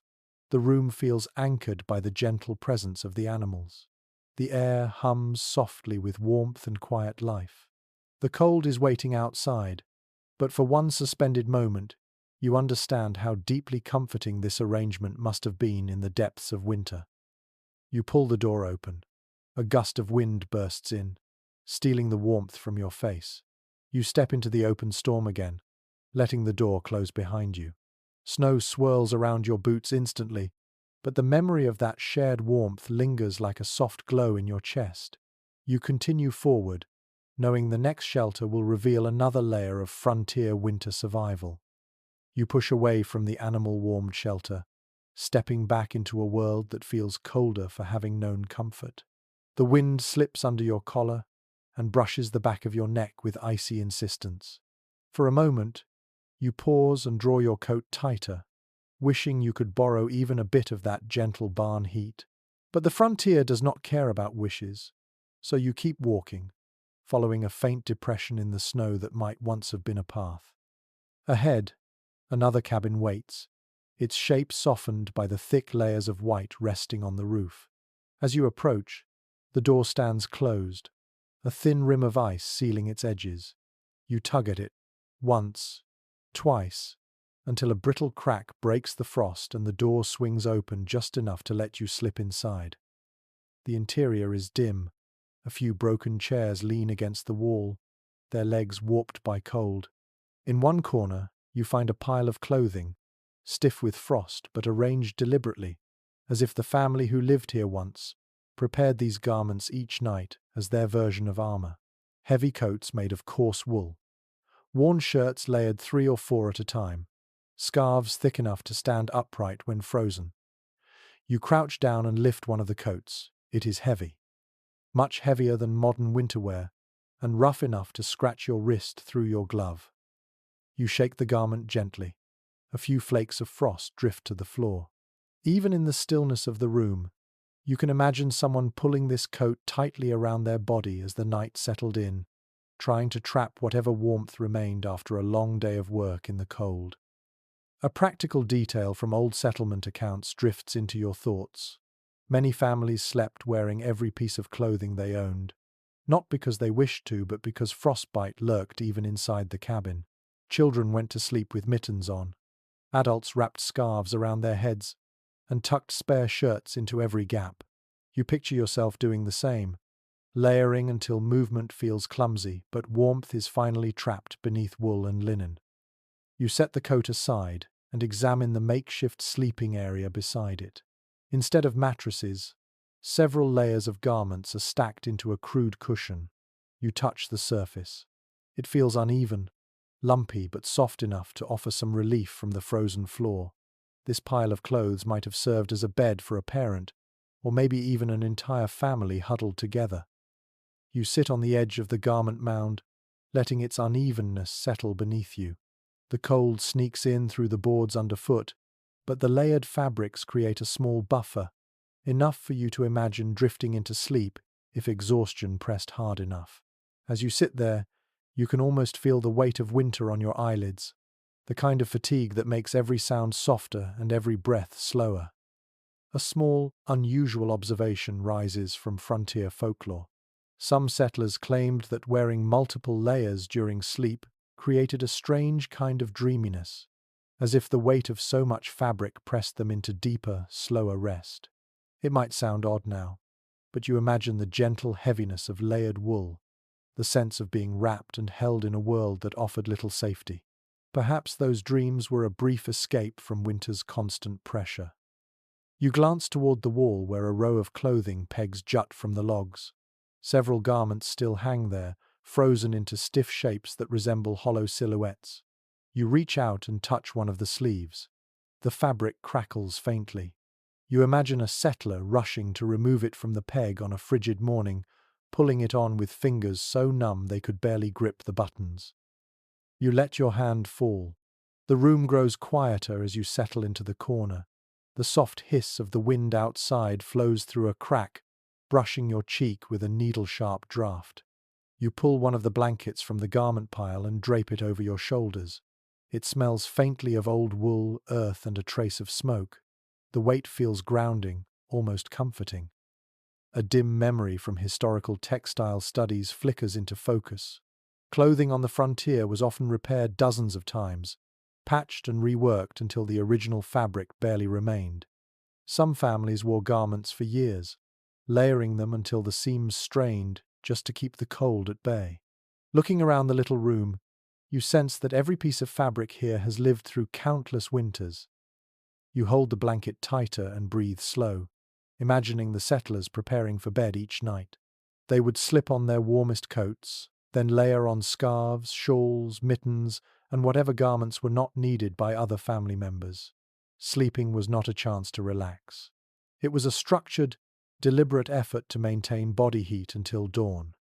the room feels anchored by the gentle presence of the animals. The air hums softly with warmth and quiet life. The cold is waiting outside, but for one suspended moment, you understand how deeply comforting this arrangement must have been in the depths of winter. You pull the door open. A gust of wind bursts in, stealing the warmth from your face. You step into the open storm again, letting the door close behind you. Snow swirls around your boots instantly, but the memory of that shared warmth lingers like a soft glow in your chest. You continue forward, knowing the next shelter will reveal another layer of frontier winter survival. You push away from the animal-warmed shelter, stepping back into a world that feels colder for having known comfort. The wind slips under your collar and brushes the back of your neck with icy insistence. For a moment, you pause and draw your coat tighter, wishing you could borrow even a bit of that gentle barn heat. But the frontier does not care about wishes, so you keep walking, following a faint depression in the snow that might once have been a path. Ahead, another cabin waits, its shape softened by the thick layers of white resting on the roof. As you approach, the door stands closed, a thin rim of ice sealing its edges. You tug at it, once, twice, until a brittle crack breaks the frost and the door swings open just enough to let you slip inside. The interior is dim. A few broken chairs lean against the wall, their legs warped by cold. In one corner, you find a pile of clothing, stiff with frost but arranged deliberately, as if the family who lived here once prepared these garments each night as their version of armor. Heavy coats made of coarse wool, worn shirts layered 3 or 4 at a time, scarves thick enough to stand upright when frozen. You crouch down and lift one of the coats. It is heavy, much heavier than modern winter wear, and rough enough to scratch your wrist through your glove. You shake the garment gently. A few flakes of frost drift to the floor. Even in the stillness of the room, you can imagine someone pulling this coat tightly around their body as the night settled in, trying to trap whatever warmth remained after a long day of work in the cold. A practical detail from old settlement accounts drifts into your thoughts. Many families slept wearing every piece of clothing they owned, not because they wished to, but because frostbite lurked even inside the cabin. Children went to sleep with mittens on. Adults wrapped scarves around their heads and tucked spare shirts into every gap. You picture yourself doing the same, layering until movement feels clumsy, but warmth is finally trapped beneath wool and linen. You set the coat aside and examine the makeshift sleeping area beside it. Instead of mattresses, several layers of garments are stacked into a crude cushion. You touch the surface. It feels uneven, lumpy but soft enough to offer some relief from the frozen floor. This pile of clothes might have served as a bed for a parent, or maybe even an entire family huddled together. You sit on the edge of the garment mound, letting its unevenness settle beneath you. The cold sneaks in through the boards underfoot, but the layered fabrics create a small buffer, enough for you to imagine drifting into sleep if exhaustion pressed hard enough. As you sit there, you can almost feel the weight of winter on your eyelids, the kind of fatigue that makes every sound softer and every breath slower. A small, unusual observation rises from frontier folklore. Some settlers claimed that wearing multiple layers during sleep created a strange kind of dreaminess, as if the weight of so much fabric pressed them into deeper, slower rest. It might sound odd now, but you imagine the gentle heaviness of layered wool, the sense of being wrapped and held in a world that offered little safety. Perhaps those dreams were a brief escape from winter's constant pressure. You glance toward the wall where a row of clothing pegs jut from the logs. Several garments still hang there, frozen into stiff shapes that resemble hollow silhouettes. You reach out and touch one of the sleeves. The fabric crackles faintly. You imagine a settler rushing to remove it from the peg on a frigid morning, pulling it on with fingers so numb they could barely grip the buttons. You let your hand fall. The room grows quieter as you settle into the corner. The soft hiss of the wind outside flows through a crack, brushing your cheek with a needle-sharp draft. You pull one of the blankets from the garment pile and drape it over your shoulders. It smells faintly of old wool, earth, and a trace of smoke. The weight feels grounding, almost comforting. A dim memory from historical textile studies flickers into focus. Clothing on the frontier was often repaired dozens of times, patched and reworked until the original fabric barely remained. Some families wore garments for years, layering them until the seams strained just to keep the cold at bay. Looking around the little room, you sense that every piece of fabric here has lived through countless winters. You hold the blanket tighter and breathe slow, imagining the settlers preparing for bed each night. They would slip on their warmest coats, then layer on scarves, shawls, mittens, and whatever garments were not needed by other family members. Sleeping was not a chance to relax. It was a structured, deliberate effort to maintain body heat until dawn.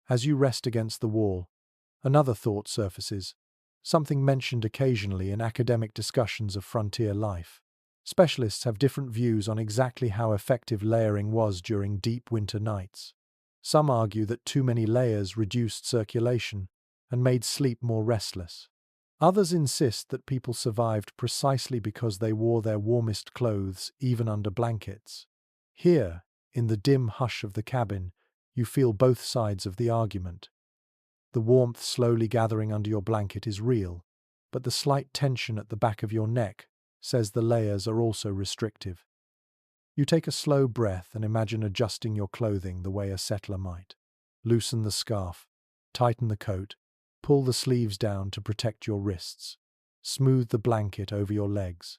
As you rest against the wall, another thought surfaces, something mentioned occasionally in academic discussions of frontier life. Specialists have different views on exactly how effective layering was during deep winter nights. Some argue that too many layers reduced circulation and made sleep more restless. Others insist that people survived precisely because they wore their warmest clothes even under blankets. Here, in the dim hush of the cabin, you feel both sides of the argument. The warmth slowly gathering under your blanket is real, but the slight tension at the back of your neck says the layers are also restrictive. You take a slow breath and imagine adjusting your clothing the way a settler might. Loosen the scarf, tighten the coat, pull the sleeves down to protect your wrists, smooth the blanket over your legs.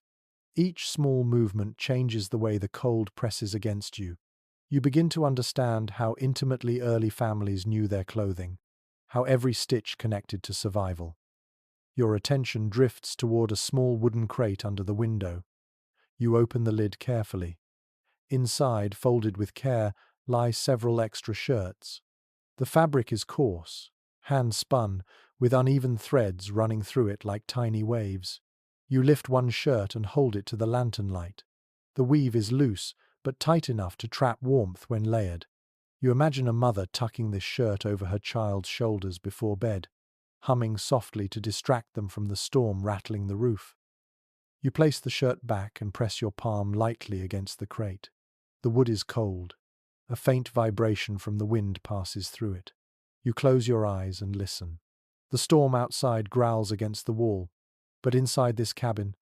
Each small movement changes the way the cold presses against you. You begin to understand how intimately early families knew their clothing, how every stitch connected to survival. Your attention drifts toward a small wooden crate under the window. You open the lid carefully. Inside, folded with care, lie several extra shirts. The fabric is coarse, hand-spun, with uneven threads running through it like tiny waves. You lift one shirt and hold it to the lantern light. The weave is loose, but tight enough to trap warmth when layered. You imagine a mother tucking this shirt over her child's shoulders before bed, humming softly to distract them from the storm rattling the roof. You place the shirt back and press your palm lightly against the crate. The wood is cold. A faint vibration from the wind passes through it. You close your eyes and listen. The storm outside growls against the wall, but inside this cabin,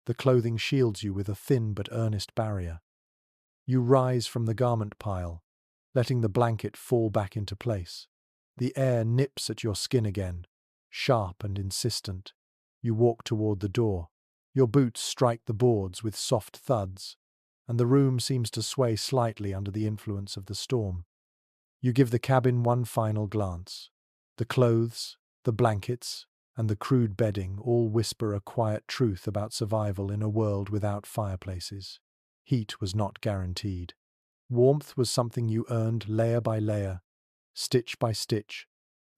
the clothing shields you with a thin but earnest barrier. You rise from the garment pile, letting the blanket fall back into place. The air nips at your skin again, sharp and insistent. You walk toward the door. Your boots strike the boards with soft thuds, and the room seems to sway slightly under the influence of the storm. You give the cabin one final glance. The clothes, the blankets, and the crude bedding all whisper a quiet truth about survival in a world without fireplaces. Heat was not guaranteed. Warmth was something you earned layer by layer, stitch by stitch,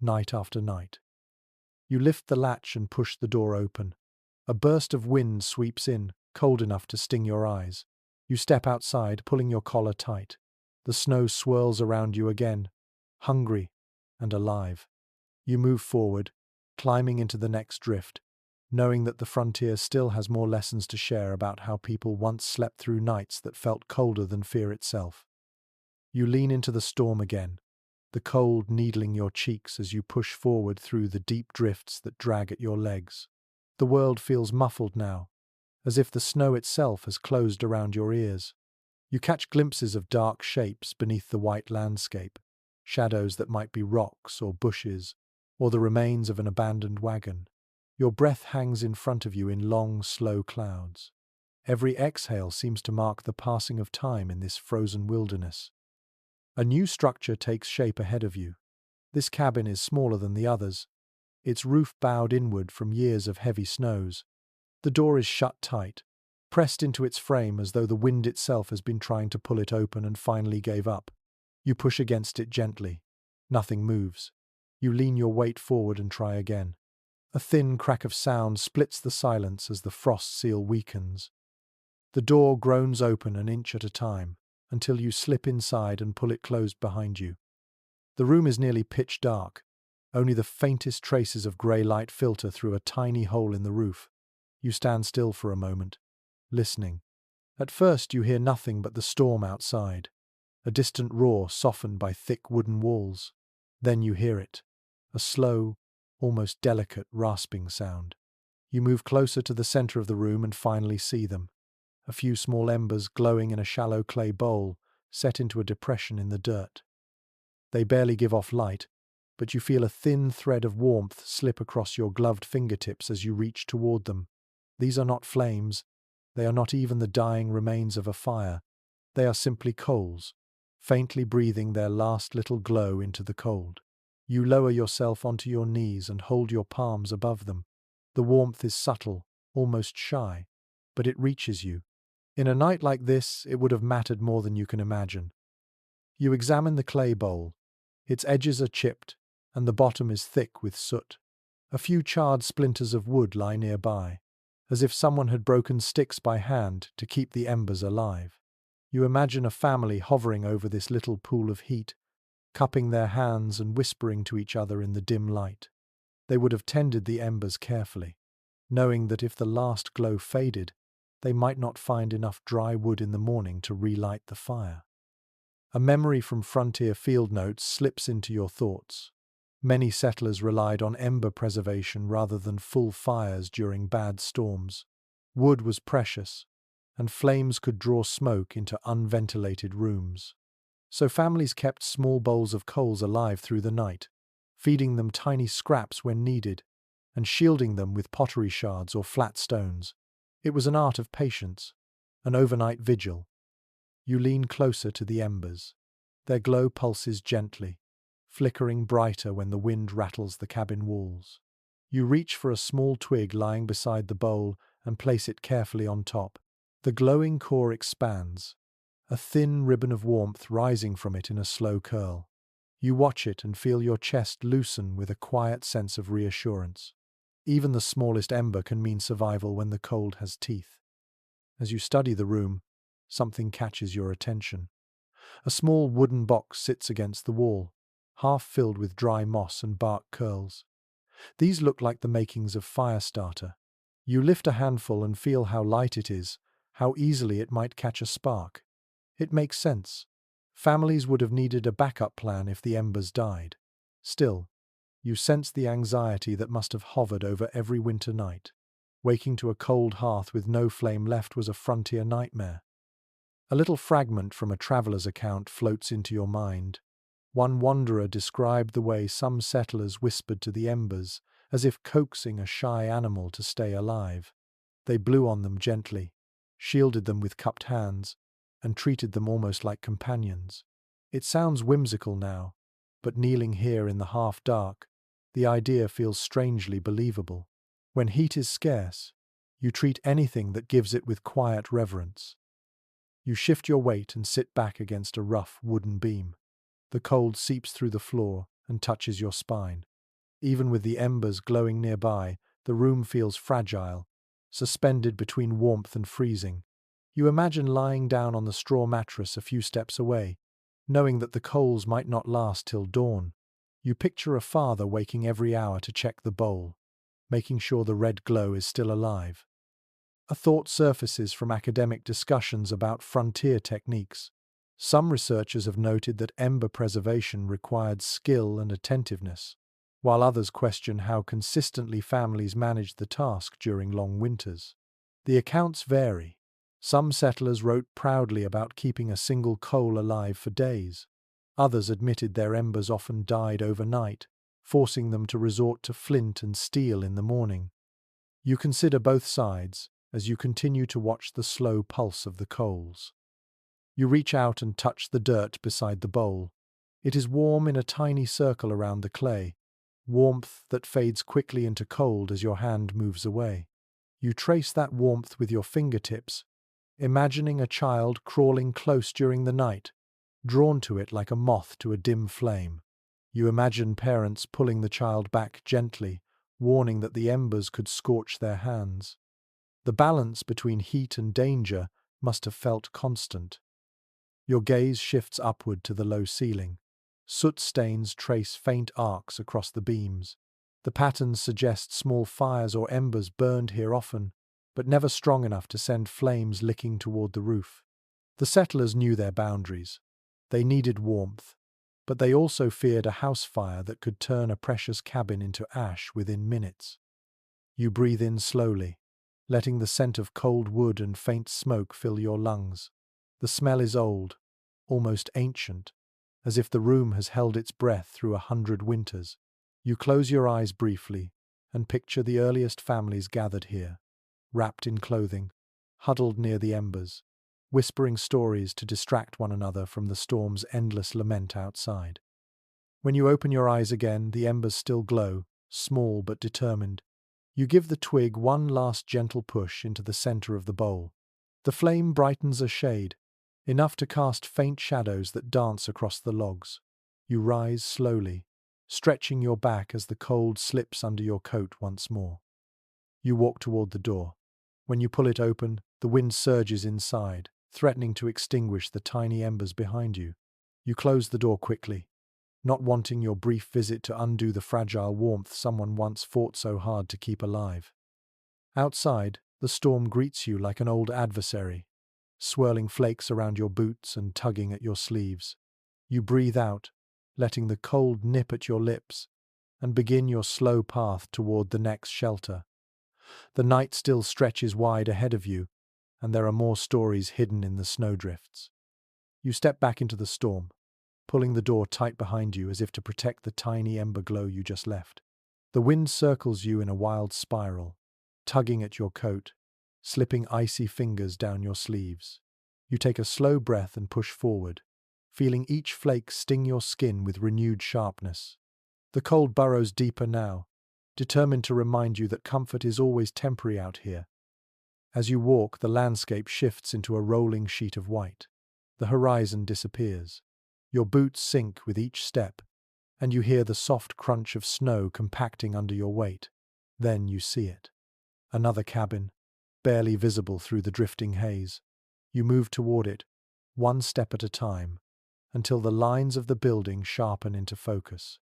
night after night. You lift the latch and push the door open. A burst of wind sweeps in, cold enough to sting your eyes. You step outside, pulling your collar tight. The snow swirls around you again, hungry and alive. You move forward, climbing into the next drift, knowing that the frontier still has more lessons to share about how people once slept through nights that felt colder than fear itself. You lean into the storm again, the cold needling your cheeks as you push forward through the deep drifts that drag at your legs. The world feels muffled now, as if the snow itself has closed around your ears. You catch glimpses of dark shapes beneath the white landscape, shadows that might be rocks or bushes, or the remains of an abandoned wagon. Your breath hangs in front of you in long, slow clouds. Every exhale seems to mark the passing of time in this frozen wilderness. A new structure takes shape ahead of you. This cabin is smaller than the others, its roof bowed inward from years of heavy snows. The door is shut tight, pressed into its frame as though the wind itself has been trying to pull it open and finally gave up. You push against it gently. Nothing moves. You lean your weight forward and try again. A thin crack of sound splits the silence as the frost seal weakens. The door groans open an inch at a time, until you slip inside and pull it closed behind you. The room is nearly pitch dark. Only the faintest traces of grey light filter through a tiny hole in the roof. You stand still for a moment, listening. At first you hear nothing but the storm outside, a distant roar softened by thick wooden walls. Then you hear it, a slow, almost delicate rasping sound. You move closer to the center of the room and finally see them. A few small embers glowing in a shallow clay bowl, set into a depression in the dirt. They barely give off light, but you feel a thin thread of warmth slip across your gloved fingertips as you reach toward them. These are not flames. They are not even the dying remains of a fire. They are simply coals, faintly breathing their last little glow into the cold. You lower yourself onto your knees and hold your palms above them. The warmth is subtle, almost shy, but it reaches you. In a night like this, it would have mattered more than you can imagine. You examine the clay bowl. Its edges are chipped, and the bottom is thick with soot. A few charred splinters of wood lie nearby, as if someone had broken sticks by hand to keep the embers alive. You imagine a family hovering over this little pool of heat, cupping their hands and whispering to each other in the dim light. They would have tended the embers carefully, knowing that if the last glow faded, they might not find enough dry wood in the morning to relight the fire. A memory from frontier field notes slips into your thoughts. Many settlers relied on ember preservation rather than full fires during bad storms. Wood was precious, and flames could draw smoke into unventilated rooms. So families kept small bowls of coals alive through the night, feeding them tiny scraps when needed, and shielding them with pottery shards or flat stones. It was an art of patience, an overnight vigil. You lean closer to the embers. Their glow pulses gently, flickering brighter when the wind rattles the cabin walls. You reach for a small twig lying beside the bowl and place it carefully on top. The glowing core expands, a thin ribbon of warmth rising from it in a slow curl. You watch it and feel your chest loosen with a quiet sense of reassurance. Even the smallest ember can mean survival when the cold has teeth. As you study the room, something catches your attention. A small wooden box sits against the wall, half filled with dry moss and bark curls. These look like the makings of fire starter. You lift a handful and feel how light it is, how easily it might catch a spark. It makes sense. Families would have needed a backup plan if the embers died. Still, you sense the anxiety that must have hovered over every winter night. Waking to a cold hearth with no flame left was a frontier nightmare. A little fragment from a traveller's account floats into your mind. One wanderer described the way some settlers whispered to the embers, as if coaxing a shy animal to stay alive. They blew on them gently, shielded them with cupped hands, and treated them almost like companions. It sounds whimsical now, but kneeling here in the half-dark, the idea feels strangely believable. When heat is scarce, you treat anything that gives it with quiet reverence. You shift your weight and sit back against a rough wooden beam. The cold seeps through the floor and touches your spine. Even with the embers glowing nearby, the room feels fragile, suspended between warmth and freezing. You imagine lying down on the straw mattress a few steps away, knowing that the coals might not last till dawn. You picture a father waking every hour to check the bowl, making sure the red glow is still alive. A thought surfaces from academic discussions about frontier techniques. Some researchers have noted that ember preservation required skill and attentiveness, while others question how consistently families managed the task during long winters. The accounts vary. Some settlers wrote proudly about keeping a single coal alive for days. Others admitted their embers often died overnight, forcing them to resort to flint and steel in the morning. You consider both sides as you continue to watch the slow pulse of the coals. You reach out and touch the dirt beside the bowl. It is warm in a tiny circle around the clay, warmth that fades quickly into cold as your hand moves away. You trace that warmth with your fingertips, imagining a child crawling close during the night, drawn to it like a moth to a dim flame. You imagine parents pulling the child back gently, warning that the embers could scorch their hands. The balance between heat and danger must have felt constant. Your gaze shifts upward to the low ceiling. Soot stains trace faint arcs across the beams. The patterns suggest small fires or embers burned here often, but never strong enough to send flames licking toward the roof. The settlers knew their boundaries. They needed warmth, but they also feared a house fire that could turn a precious cabin into ash within minutes. You breathe in slowly, letting the scent of cold wood and faint smoke fill your lungs. The smell is old, almost ancient, as if the room has held its breath through 100 winters. You close your eyes briefly and picture the earliest families gathered here, wrapped in clothing, huddled near the embers, whispering stories to distract one another from the storm's endless lament outside. When you open your eyes again, the embers still glow, small but determined. You give the twig one last gentle push into the center of the bowl. The flame brightens a shade, enough to cast faint shadows that dance across the logs. You rise slowly, stretching your back as the cold slips under your coat once more. You walk toward the door. When you pull it open, the wind surges inside, threatening to extinguish the tiny embers behind you. You close the door quickly, not wanting your brief visit to undo the fragile warmth someone once fought so hard to keep alive. Outside, the storm greets you like an old adversary, swirling flakes around your boots and tugging at your sleeves. You breathe out, letting the cold nip at your lips, and begin your slow path toward the next shelter. The night still stretches wide ahead of you, and there are more stories hidden in the snowdrifts. You step back into the storm, pulling the door tight behind you as if to protect the tiny ember glow you just left. The wind circles you in a wild spiral, tugging at your coat, slipping icy fingers down your sleeves. You take a slow breath and push forward, feeling each flake sting your skin with renewed sharpness. The cold burrows deeper now, determined to remind you that comfort is always temporary out here. As you walk, the landscape shifts into a rolling sheet of white. The horizon disappears. Your boots sink with each step, and you hear the soft crunch of snow compacting under your weight. Then you see it. Another cabin, barely visible through the drifting haze. You move toward it, one step at a time, until the lines of the building sharpen into focus.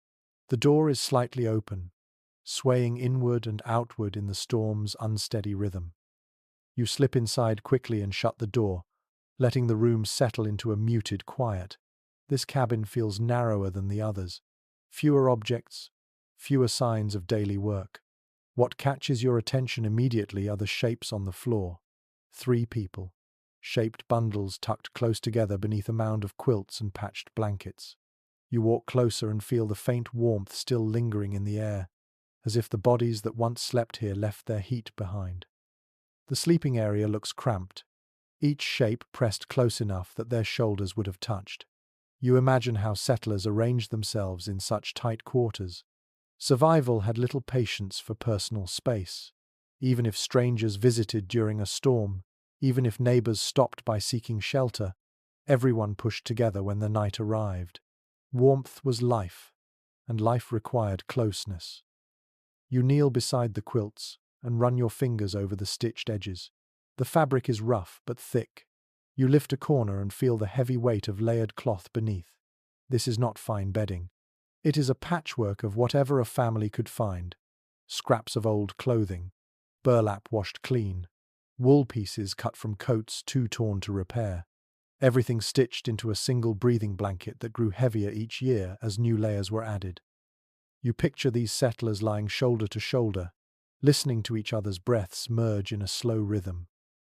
The door is slightly open, swaying inward and outward in the storm's unsteady rhythm. You slip inside quickly and shut the door, letting the room settle into a muted quiet. This cabin feels narrower than the others. Fewer objects, fewer signs of daily work. What catches your attention immediately are the shapes on the floor. 3 people, shaped bundles tucked close together beneath a mound of quilts and patched blankets. You walk closer and feel the faint warmth still lingering in the air, as if the bodies that once slept here left their heat behind. The sleeping area looks cramped, each shape pressed close enough that their shoulders would have touched. You imagine how settlers arranged themselves in such tight quarters. Survival had little patience for personal space. Even if strangers visited during a storm, even if neighbors stopped by seeking shelter, everyone pushed together when the night arrived. Warmth was life, and life required closeness. You kneel beside the quilts and run your fingers over the stitched edges. The fabric is rough but thick. You lift a corner and feel the heavy weight of layered cloth beneath. This is not fine bedding. It is a patchwork of whatever a family could find. Scraps of old clothing, burlap washed clean, wool pieces cut from coats too torn to repair. Everything stitched into a single breathing blanket that grew heavier each year as new layers were added. You picture these settlers lying shoulder to shoulder, listening to each other's breaths merge in a slow rhythm.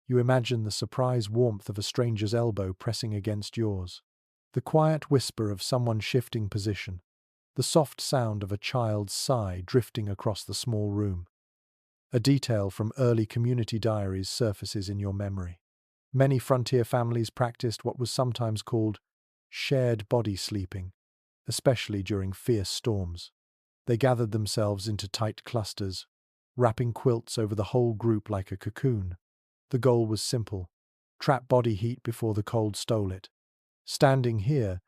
You imagine the surprise warmth of a stranger's elbow pressing against yours, the quiet whisper of someone shifting position, the soft sound of a child's sigh drifting across the small room. A detail from early community diaries surfaces in your memory. Many frontier families practiced what was sometimes called shared body sleeping, especially during fierce storms. They gathered themselves into tight clusters, wrapping quilts over the whole group like a cocoon. The goal was simple: trap body heat before the cold stole it. Standing here,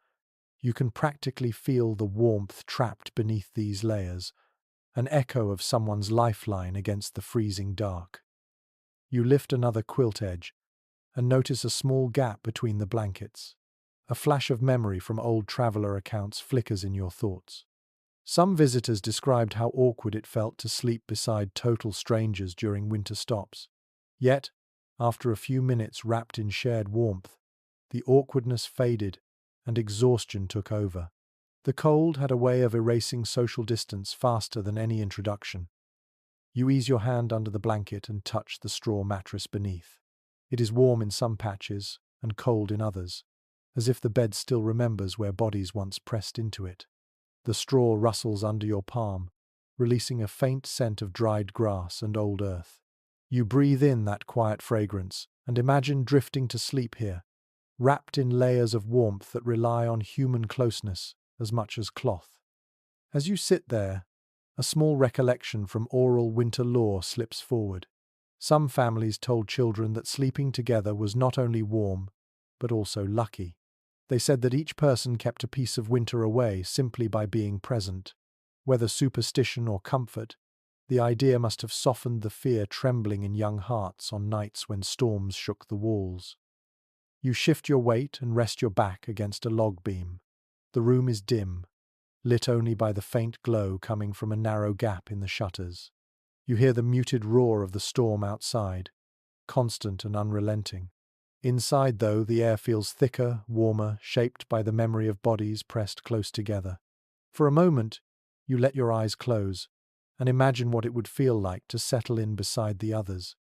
you can practically feel the warmth trapped beneath these layers, an echo of someone's lifeline against the freezing dark. You lift another quilt edge and notice a small gap between the blankets. A flash of memory from old traveler accounts flickers in your thoughts. Some visitors described how awkward it felt to sleep beside total strangers during winter stops. Yet, after a few minutes wrapped in shared warmth, the awkwardness faded and exhaustion took over. The cold had a way of erasing social distance faster than any introduction. You ease your hand under the blanket and touch the straw mattress beneath. It is warm in some patches and cold in others, as if the bed still remembers where bodies once pressed into it. The straw rustles under your palm, releasing a faint scent of dried grass and old earth. You breathe in that quiet fragrance and imagine drifting to sleep here, wrapped in layers of warmth that rely on human closeness as much as cloth. As you sit there, a small recollection from oral winter lore slips forward. Some families told children that sleeping together was not only warm, but also lucky. They said that each person kept a piece of winter away simply by being present. Whether superstition or comfort, the idea must have softened the fear trembling in young hearts on nights when storms shook the walls. You shift your weight and rest your back against a log beam. The room is dim, lit only by the faint glow coming from a narrow gap in the shutters. You hear the muted roar of the storm outside, constant and unrelenting. Inside, though, the air feels thicker, warmer, shaped by the memory of bodies pressed close together. For a moment, you let your eyes close and imagine what it would feel like to settle in beside the others,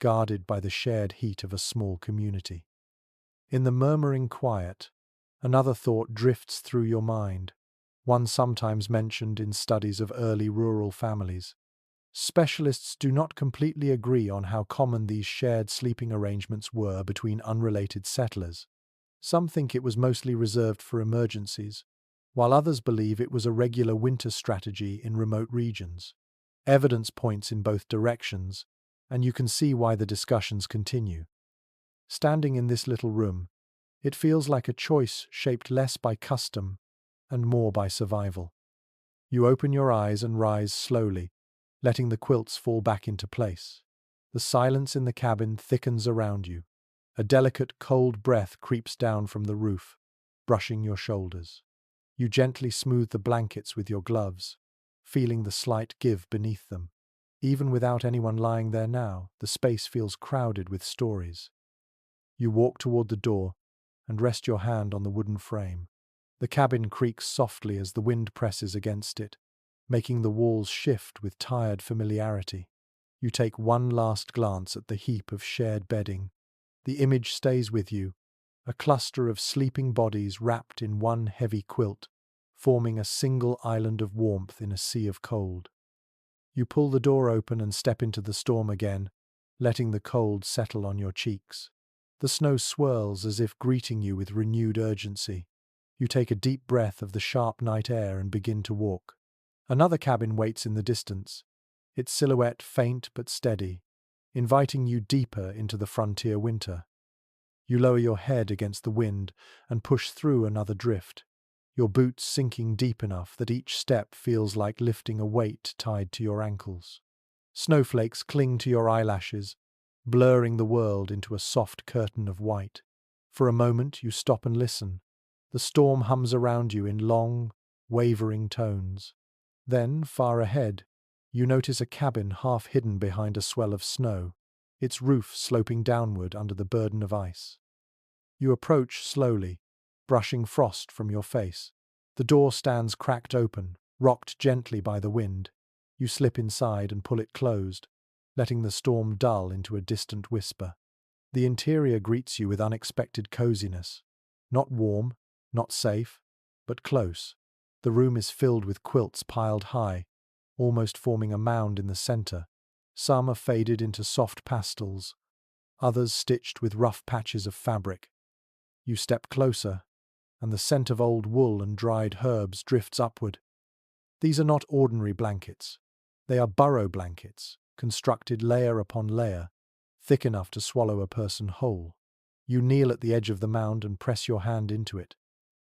guarded by the shared heat of a small community. In the murmuring quiet, another thought drifts through your mind, one sometimes mentioned in studies of early rural families. Specialists do not completely agree on how common these shared sleeping arrangements were between unrelated settlers. Some think it was mostly reserved for emergencies, while others believe it was a regular winter strategy in remote regions. Evidence points in both directions, and you can see why the discussions continue. Standing in this little room, it feels like a choice shaped less by custom and more by survival. You open your eyes and rise slowly, letting the quilts fall back into place. The silence in the cabin thickens around you. A delicate, cold breath creeps down from the roof, brushing your shoulders. You gently smooth the blankets with your gloves, feeling the slight give beneath them. Even without anyone lying there now, the space feels crowded with stories. You walk toward the door and rest your hand on the wooden frame. The cabin creaks softly as the wind presses against it, making the walls shift with tired familiarity. You take one last glance at the heap of shared bedding. The image stays with you, a cluster of sleeping bodies wrapped in one heavy quilt, forming a single island of warmth in a sea of cold. You pull the door open and step into the storm again, letting the cold settle on your cheeks. The snow swirls as if greeting you with renewed urgency. You take a deep breath of the sharp night air and begin to walk. Another cabin waits in the distance, its silhouette faint but steady, inviting you deeper into the frontier winter. You lower your head against the wind and push through another drift, your boots sinking deep enough that each step feels like lifting a weight tied to your ankles. Snowflakes cling to your eyelashes, blurring the world into a soft curtain of white. For a moment you stop and listen. The storm hums around you in long, wavering tones. Then, far ahead, you notice a cabin half hidden behind a swell of snow, its roof sloping downward under the burden of ice. You approach slowly, brushing frost from your face. The door stands cracked open, rocked gently by the wind. You slip inside and pull it closed, letting the storm dull into a distant whisper. The interior greets you with unexpected coziness. Not warm, not safe, but close. The room is filled with quilts piled high, almost forming a mound in the center. Some are faded into soft pastels, others stitched with rough patches of fabric. You step closer, and the scent of old wool and dried herbs drifts upward. These are not ordinary blankets. They are burrow blankets, constructed layer upon layer, thick enough to swallow a person whole. You kneel at the edge of the mound and press your hand into it.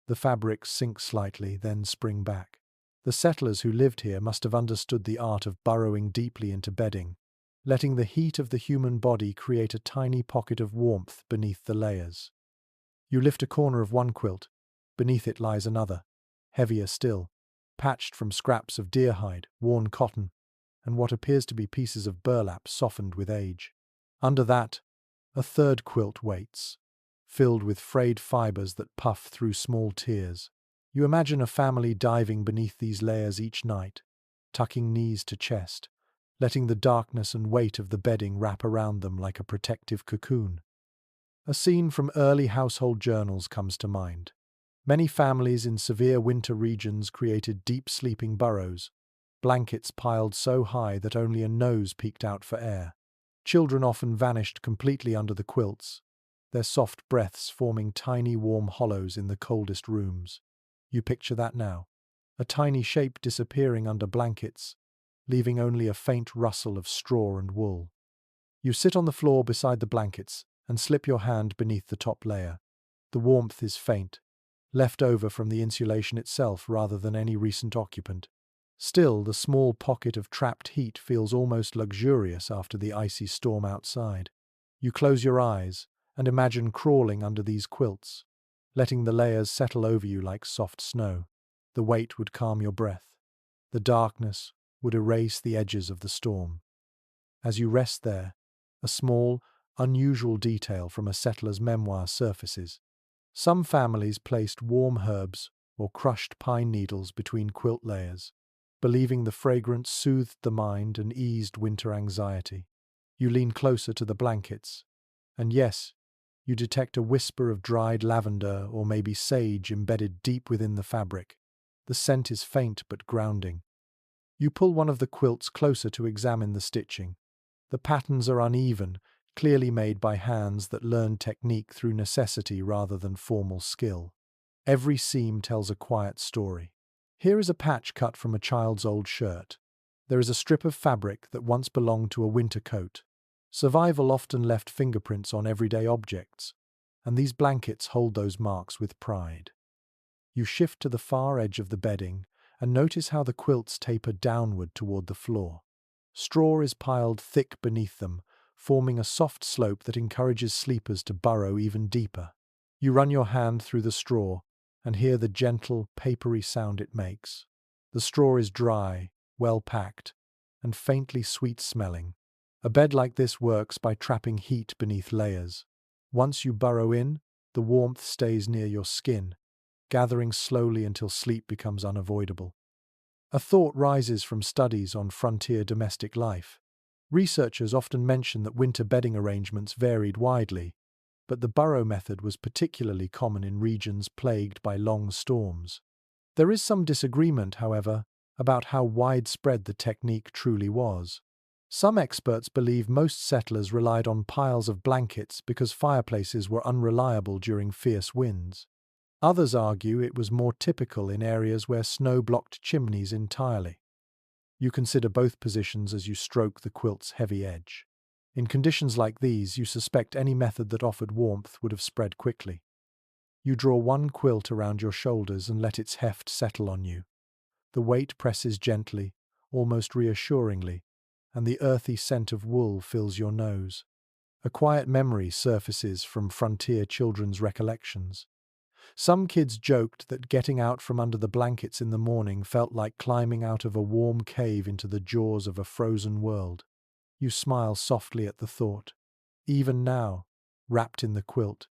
The fabrics sink slightly, then spring back. The settlers who lived here must have understood the art of burrowing deeply into bedding, letting the heat of the human body create a tiny pocket of warmth beneath the layers. You lift a corner of one quilt. Beneath it lies another, heavier still, patched from scraps of deer hide, worn cotton, and what appears to be pieces of burlap softened with age. Under that, a third quilt waits, filled with frayed fibers that puff through small tears. You imagine a family diving beneath these layers each night, tucking knees to chest, letting the darkness and weight of the bedding wrap around them like a protective cocoon. A scene from early household journals comes to mind. Many families in severe winter regions created deep sleeping burrows, blankets piled so high that only a nose peeked out for air. Children often vanished completely under the quilts, their soft breaths forming tiny warm hollows in the coldest rooms. You picture that now, a tiny shape disappearing under blankets, leaving only a faint rustle of straw and wool. You sit on the floor beside the blankets and slip your hand beneath the top layer. The warmth is faint, left over from the insulation itself rather than any recent occupant. Still, the small pocket of trapped heat feels almost luxurious after the icy storm outside. You close your eyes and imagine crawling under these quilts, letting the layers settle over you like soft snow. The weight would calm your breath. The darkness would erase the edges of the storm. As you rest there, a small, unusual detail from a settler's memoir surfaces. Some families placed warm herbs or crushed pine needles between quilt layers, believing the fragrance soothed the mind and eased winter anxiety. You lean closer to the blankets, and yes, you detect a whisper of dried lavender or maybe sage embedded deep within the fabric. The scent is faint but grounding. You pull one of the quilts closer to examine the stitching. The patterns are uneven, clearly made by hands that learned technique through necessity rather than formal skill. Every seam tells a quiet story. Here is a patch cut from a child's old shirt. There is a strip of fabric that once belonged to a winter coat. Survival often left fingerprints on everyday objects, and these blankets hold those marks with pride. You shift to the far edge of the bedding and notice how the quilts taper downward toward the floor. Straw is piled thick beneath them, forming a soft slope that encourages sleepers to burrow even deeper. You run your hand through the straw and hear the gentle, papery sound it makes. The straw is dry, well packed, and faintly sweet-smelling. A bed like this works by trapping heat beneath layers. Once you burrow in, the warmth stays near your skin, gathering slowly until sleep becomes unavoidable. A thought rises from studies on frontier domestic life. Researchers often mention that winter bedding arrangements varied widely, but the burrow method was particularly common in regions plagued by long storms. There is some disagreement, however, about how widespread the technique truly was. Some experts believe most settlers relied on piles of blankets because fireplaces were unreliable during fierce winds. Others argue it was more typical in areas where snow blocked chimneys entirely. You consider both positions as you stroke the quilt's heavy edge. In conditions like these, you suspect any method that offered warmth would have spread quickly. You draw one quilt around your shoulders and let its heft settle on you. The weight presses gently, almost reassuringly, and the earthy scent of wool fills your nose. A quiet memory surfaces from frontier children's recollections. Some kids joked that getting out from under the blankets in the morning felt like climbing out of a warm cave into the jaws of a frozen world. You smile softly at the thought. Even now, wrapped in the quilt,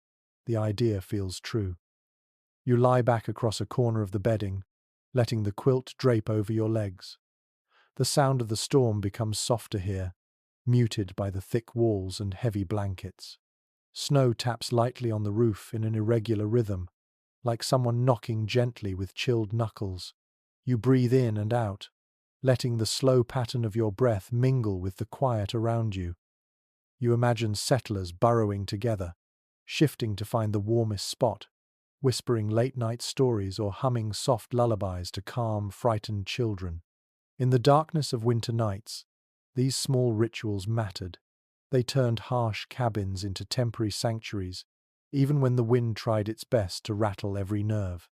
the idea feels true. You lie back across a corner of the bedding, letting the quilt drape over your legs. The sound of the storm becomes softer here, muted by the thick walls and heavy blankets. Snow taps lightly on the roof in an irregular rhythm, like someone knocking gently with chilled knuckles. You breathe in and out, letting the slow pattern of your breath mingle with the quiet around you. You imagine settlers burrowing together, shifting to find the warmest spot, whispering late-night stories or humming soft lullabies to calm, frightened children. In the darkness of winter nights, these small rituals mattered. They turned harsh cabins into temporary sanctuaries, even when the wind tried its best to rattle every nerve.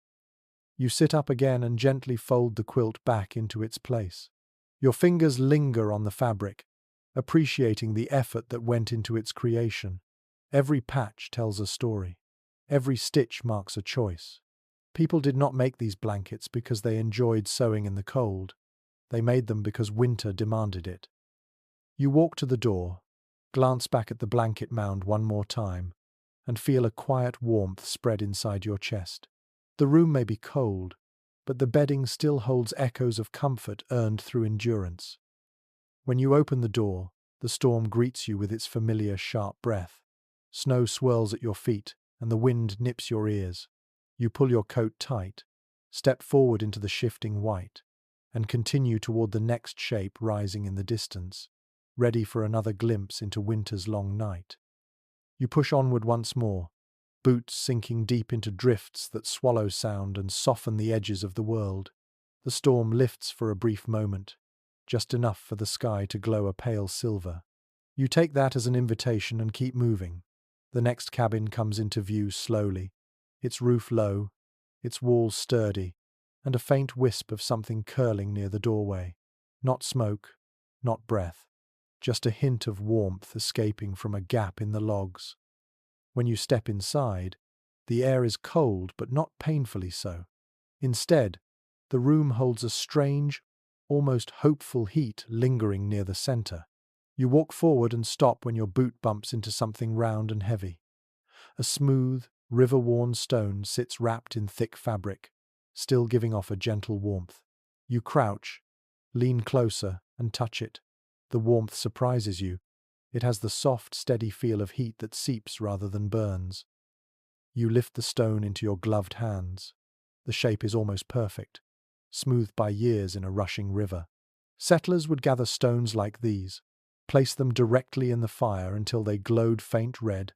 You sit up again and gently fold the quilt back into its place. Your fingers linger on the fabric, appreciating the effort that went into its creation. Every patch tells a story. Every stitch marks a choice. People did not make these blankets because they enjoyed sewing in the cold. They made them because winter demanded it. You walk to the door, glance back at the blanket mound one more time, and feel a quiet warmth spread inside your chest. The room may be cold, but the bedding still holds echoes of comfort earned through endurance. When you open the door, the storm greets you with its familiar sharp breath. Snow swirls at your feet, and the wind nips your ears. You pull your coat tight, step forward into the shifting white, and continue toward the next shape rising in the distance, ready for another glimpse into winter's long night. You push onward once more, boots sinking deep into drifts that swallow sound and soften the edges of the world. The storm lifts for a brief moment, just enough for the sky to glow a pale silver. You take that as an invitation and keep moving. The next cabin comes into view slowly, its roof low, its walls sturdy, and a faint wisp of something curling near the doorway. Not smoke, not breath, just a hint of warmth escaping from a gap in the logs. When you step inside, the air is cold but not painfully so. Instead, the room holds a strange, almost hopeful heat lingering near the center. You walk forward and stop when your boot bumps into something round and heavy. A smooth, river-worn stone sits wrapped in thick fabric, still giving off a gentle warmth. You crouch, lean closer, and touch it. The warmth surprises you. It has the soft, steady feel of heat that seeps rather than burns. You lift the stone into your gloved hands. The shape is almost perfect, smoothed by years in a rushing river. Settlers would gather stones like these, place them directly in the fire until they glowed faint red,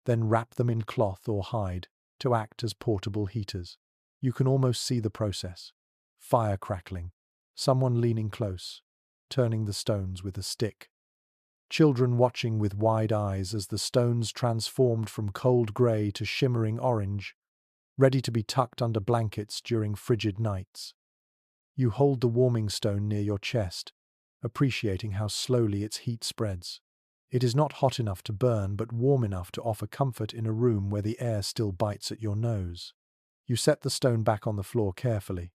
then wrap them in cloth or hide to act as portable heaters. You can almost see the process. Fire crackling, someone leaning close, turning the stones with a stick. Children watching with wide eyes as the stones transformed from cold grey to shimmering orange, ready to be tucked under blankets during frigid nights. You hold the warming stone near your chest, appreciating how slowly its heat spreads. It is not hot enough to burn, but warm enough to offer comfort in a room where the air still bites at your nose. You set the stone back on the floor carefully,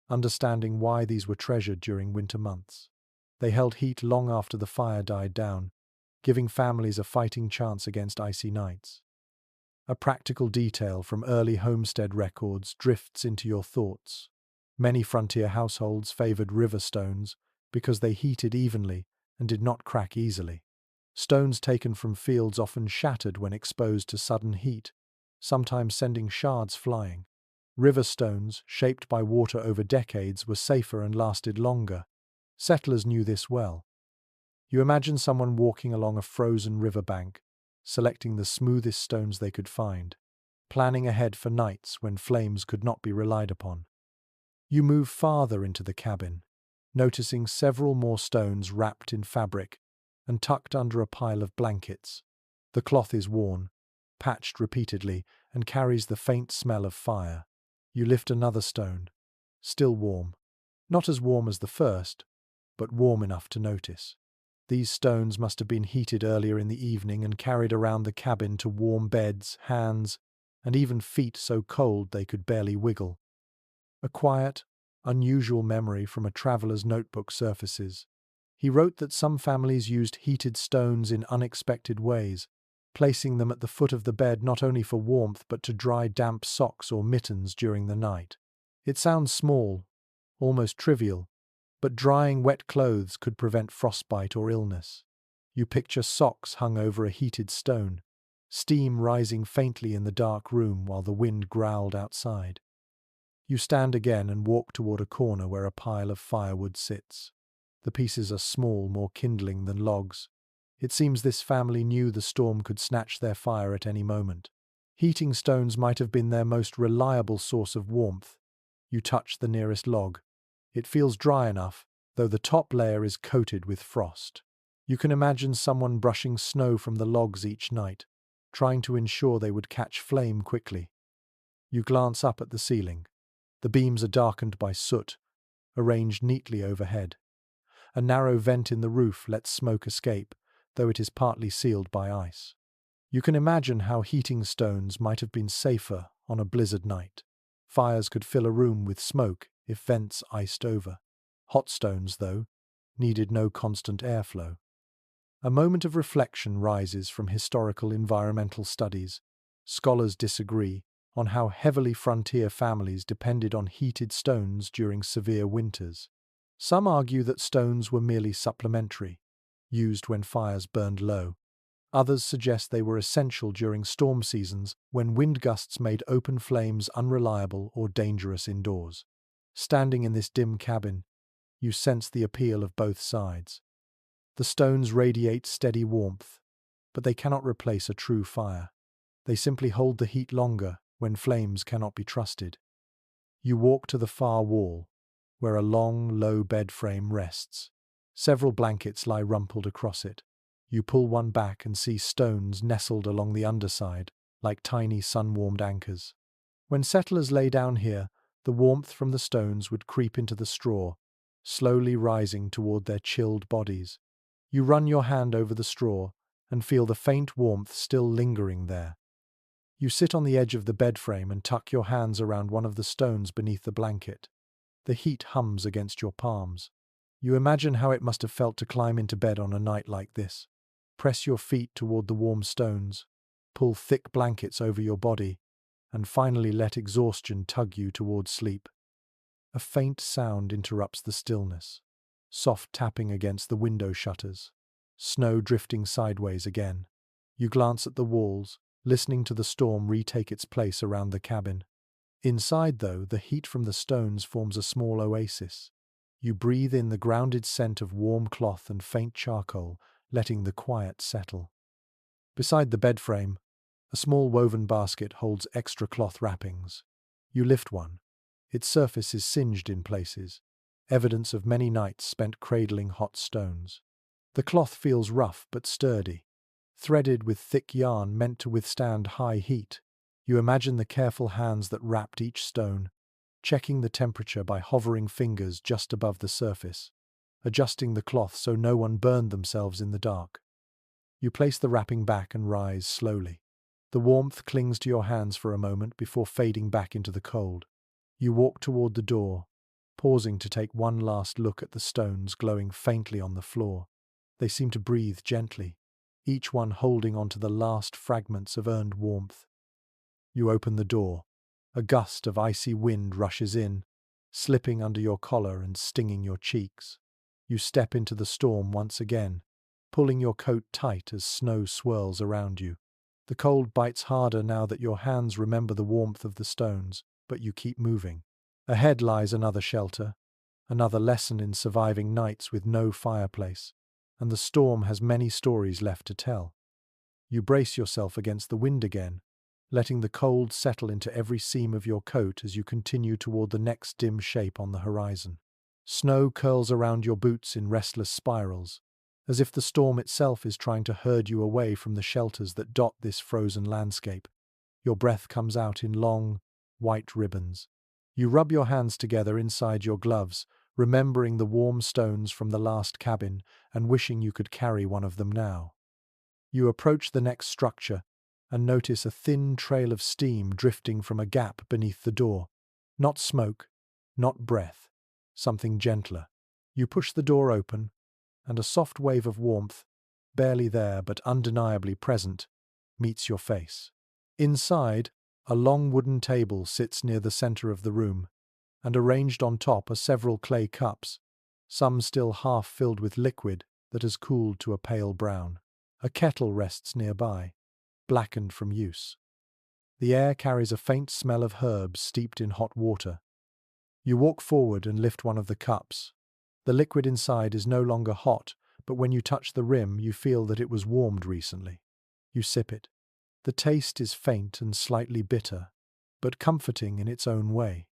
understanding why these were treasured during winter months. They held heat long after the fire died down, giving families a fighting chance against icy nights. A practical detail from early homestead records drifts into your thoughts. Many frontier households favored river stones because they heated evenly and did not crack easily. Stones taken from fields often shattered when exposed to sudden heat, sometimes sending shards flying. River stones, shaped by water over decades, were safer and lasted longer. Settlers knew this well. You imagine someone walking along a frozen riverbank, selecting the smoothest stones they could find, planning ahead for nights when flames could not be relied upon. You move farther into the cabin, noticing several more stones wrapped in fabric and tucked under a pile of blankets. The cloth is worn, patched repeatedly, and carries the faint smell of fire. You lift another stone, still warm. Not as warm as the first, but warm enough to notice. These stones must have been heated earlier in the evening and carried around the cabin to warm beds, hands, and even feet so cold they could barely wiggle. A quiet, unusual memory from a traveler's notebook surfaces. He wrote that some families used heated stones in unexpected ways, placing them at the foot of the bed not only for warmth but to dry damp socks or mittens during the night. It sounds small, almost trivial, but drying wet clothes could prevent frostbite or illness. You picture socks hung over a heated stone, steam rising faintly in the dark room while the wind growled outside. You stand again and walk toward a corner where a pile of firewood sits. The pieces are small, more kindling than logs. It seems this family knew the storm could snatch their fire at any moment. Heating stones might have been their most reliable source of warmth. You touch the nearest log. It feels dry enough, though the top layer is coated with frost. You can imagine someone brushing snow from the logs each night, trying to ensure they would catch flame quickly. You glance up at the ceiling. The beams are darkened by soot, arranged neatly overhead. A narrow vent in the roof lets smoke escape, though it is partly sealed by ice. You can imagine how heating stones might have been safer on a blizzard night. Fires could fill a room with smoke if vents iced over. Hot stones, though, needed no constant airflow. A moment of reflection rises from historical environmental studies. Scholars disagree on how heavily frontier families depended on heated stones during severe winters. Some argue that stones were merely supplementary, used when fires burned low. Others suggest they were essential during storm seasons when wind gusts made open flames unreliable or dangerous indoors. Standing in this dim cabin, you sense the appeal of both sides. The stones radiate steady warmth, but they cannot replace a true fire. They simply hold the heat longer when flames cannot be trusted. You walk to the far wall, where a long, low bed frame rests. Several blankets lie rumpled across it. You pull one back and see stones nestled along the underside, like tiny sun-warmed anchors. When settlers lay down here, the warmth from the stones would creep into the straw, slowly rising toward their chilled bodies. You run your hand over the straw and feel the faint warmth still lingering there. You sit on the edge of the bed frame and tuck your hands around one of the stones beneath the blanket. The heat hums against your palms. You imagine how it must have felt to climb into bed on a night like this. Press your feet toward the warm stones, pull thick blankets over your body, and finally let exhaustion tug you toward sleep. A faint sound interrupts the stillness. Soft tapping against the window shutters. Snow drifting sideways again. You glance at the walls, listening to the storm retake its place around the cabin. Inside, though, the heat from the stones forms a small oasis. You breathe in the grounded scent of warm cloth and faint charcoal, letting the quiet settle. Beside the bed frame, a small woven basket holds extra cloth wrappings. You lift one. Its surface is singed in places, evidence of many nights spent cradling hot stones. The cloth feels rough but sturdy, threaded with thick yarn meant to withstand high heat. You imagine the careful hands that wrapped each stone, checking the temperature by hovering fingers just above the surface. adjusting the cloth so no one burned themselves in the dark. You place the wrapping back and rise slowly. The warmth clings to your hands for a moment before fading back into the cold. You walk toward the door, pausing to take one last look at the stones glowing faintly on the floor. They seem to breathe gently, each one holding onto the last fragments of earned warmth. You open the door. A gust of icy wind rushes in, slipping under your collar and stinging your cheeks. You step into the storm once again, pulling your coat tight as snow swirls around you. The cold bites harder now that your hands remember the warmth of the stones, but you keep moving. Ahead lies another shelter, another lesson in surviving nights with no fireplace, and the storm has many stories left to tell. You brace yourself against the wind again, letting the cold settle into every seam of your coat as you continue toward the next dim shape on the horizon. Snow curls around your boots in restless spirals, as if the storm itself is trying to herd you away from the shelters that dot this frozen landscape. Your breath comes out in long, white ribbons. You rub your hands together inside your gloves, remembering the warm stones from the last cabin and wishing you could carry one of them now. You approach the next structure and notice a thin trail of steam drifting from a gap beneath the door. Not smoke, not breath, something gentler. You push the door open, and a soft wave of warmth, barely there but undeniably present, meets your face. Inside, a long wooden table sits near the center of the room, and arranged on top are several clay cups, some still half filled with liquid that has cooled to a pale brown. A kettle rests nearby, blackened from use. The air carries a faint smell of herbs steeped in hot water. You walk forward and lift one of the cups. The liquid inside is no longer hot, but when you touch the rim, you feel that it was warmed recently. You sip it. The taste is faint and slightly bitter, but comforting in its own way.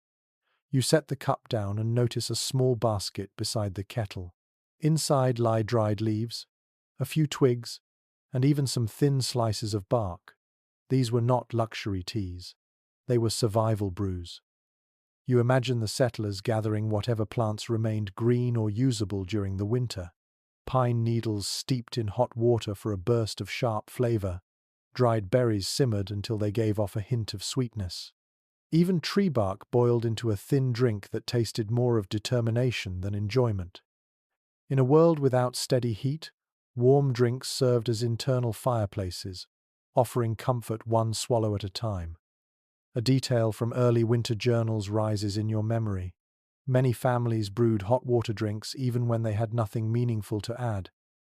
You set the cup down and notice a small basket beside the kettle. Inside lie dried leaves, a few twigs, and even some thin slices of bark. These were not luxury teas. They were survival brews. You imagine the settlers gathering whatever plants remained green or usable during the winter. Pine needles steeped in hot water for a burst of sharp flavor. Dried berries simmered until they gave off a hint of sweetness. Even tree bark boiled into a thin drink that tasted more of determination than enjoyment. In a world without steady heat, warm drinks served as internal fireplaces, offering comfort one swallow at a time. A detail from early winter journals rises in your memory. Many families brewed hot water drinks even when they had nothing meaningful to add,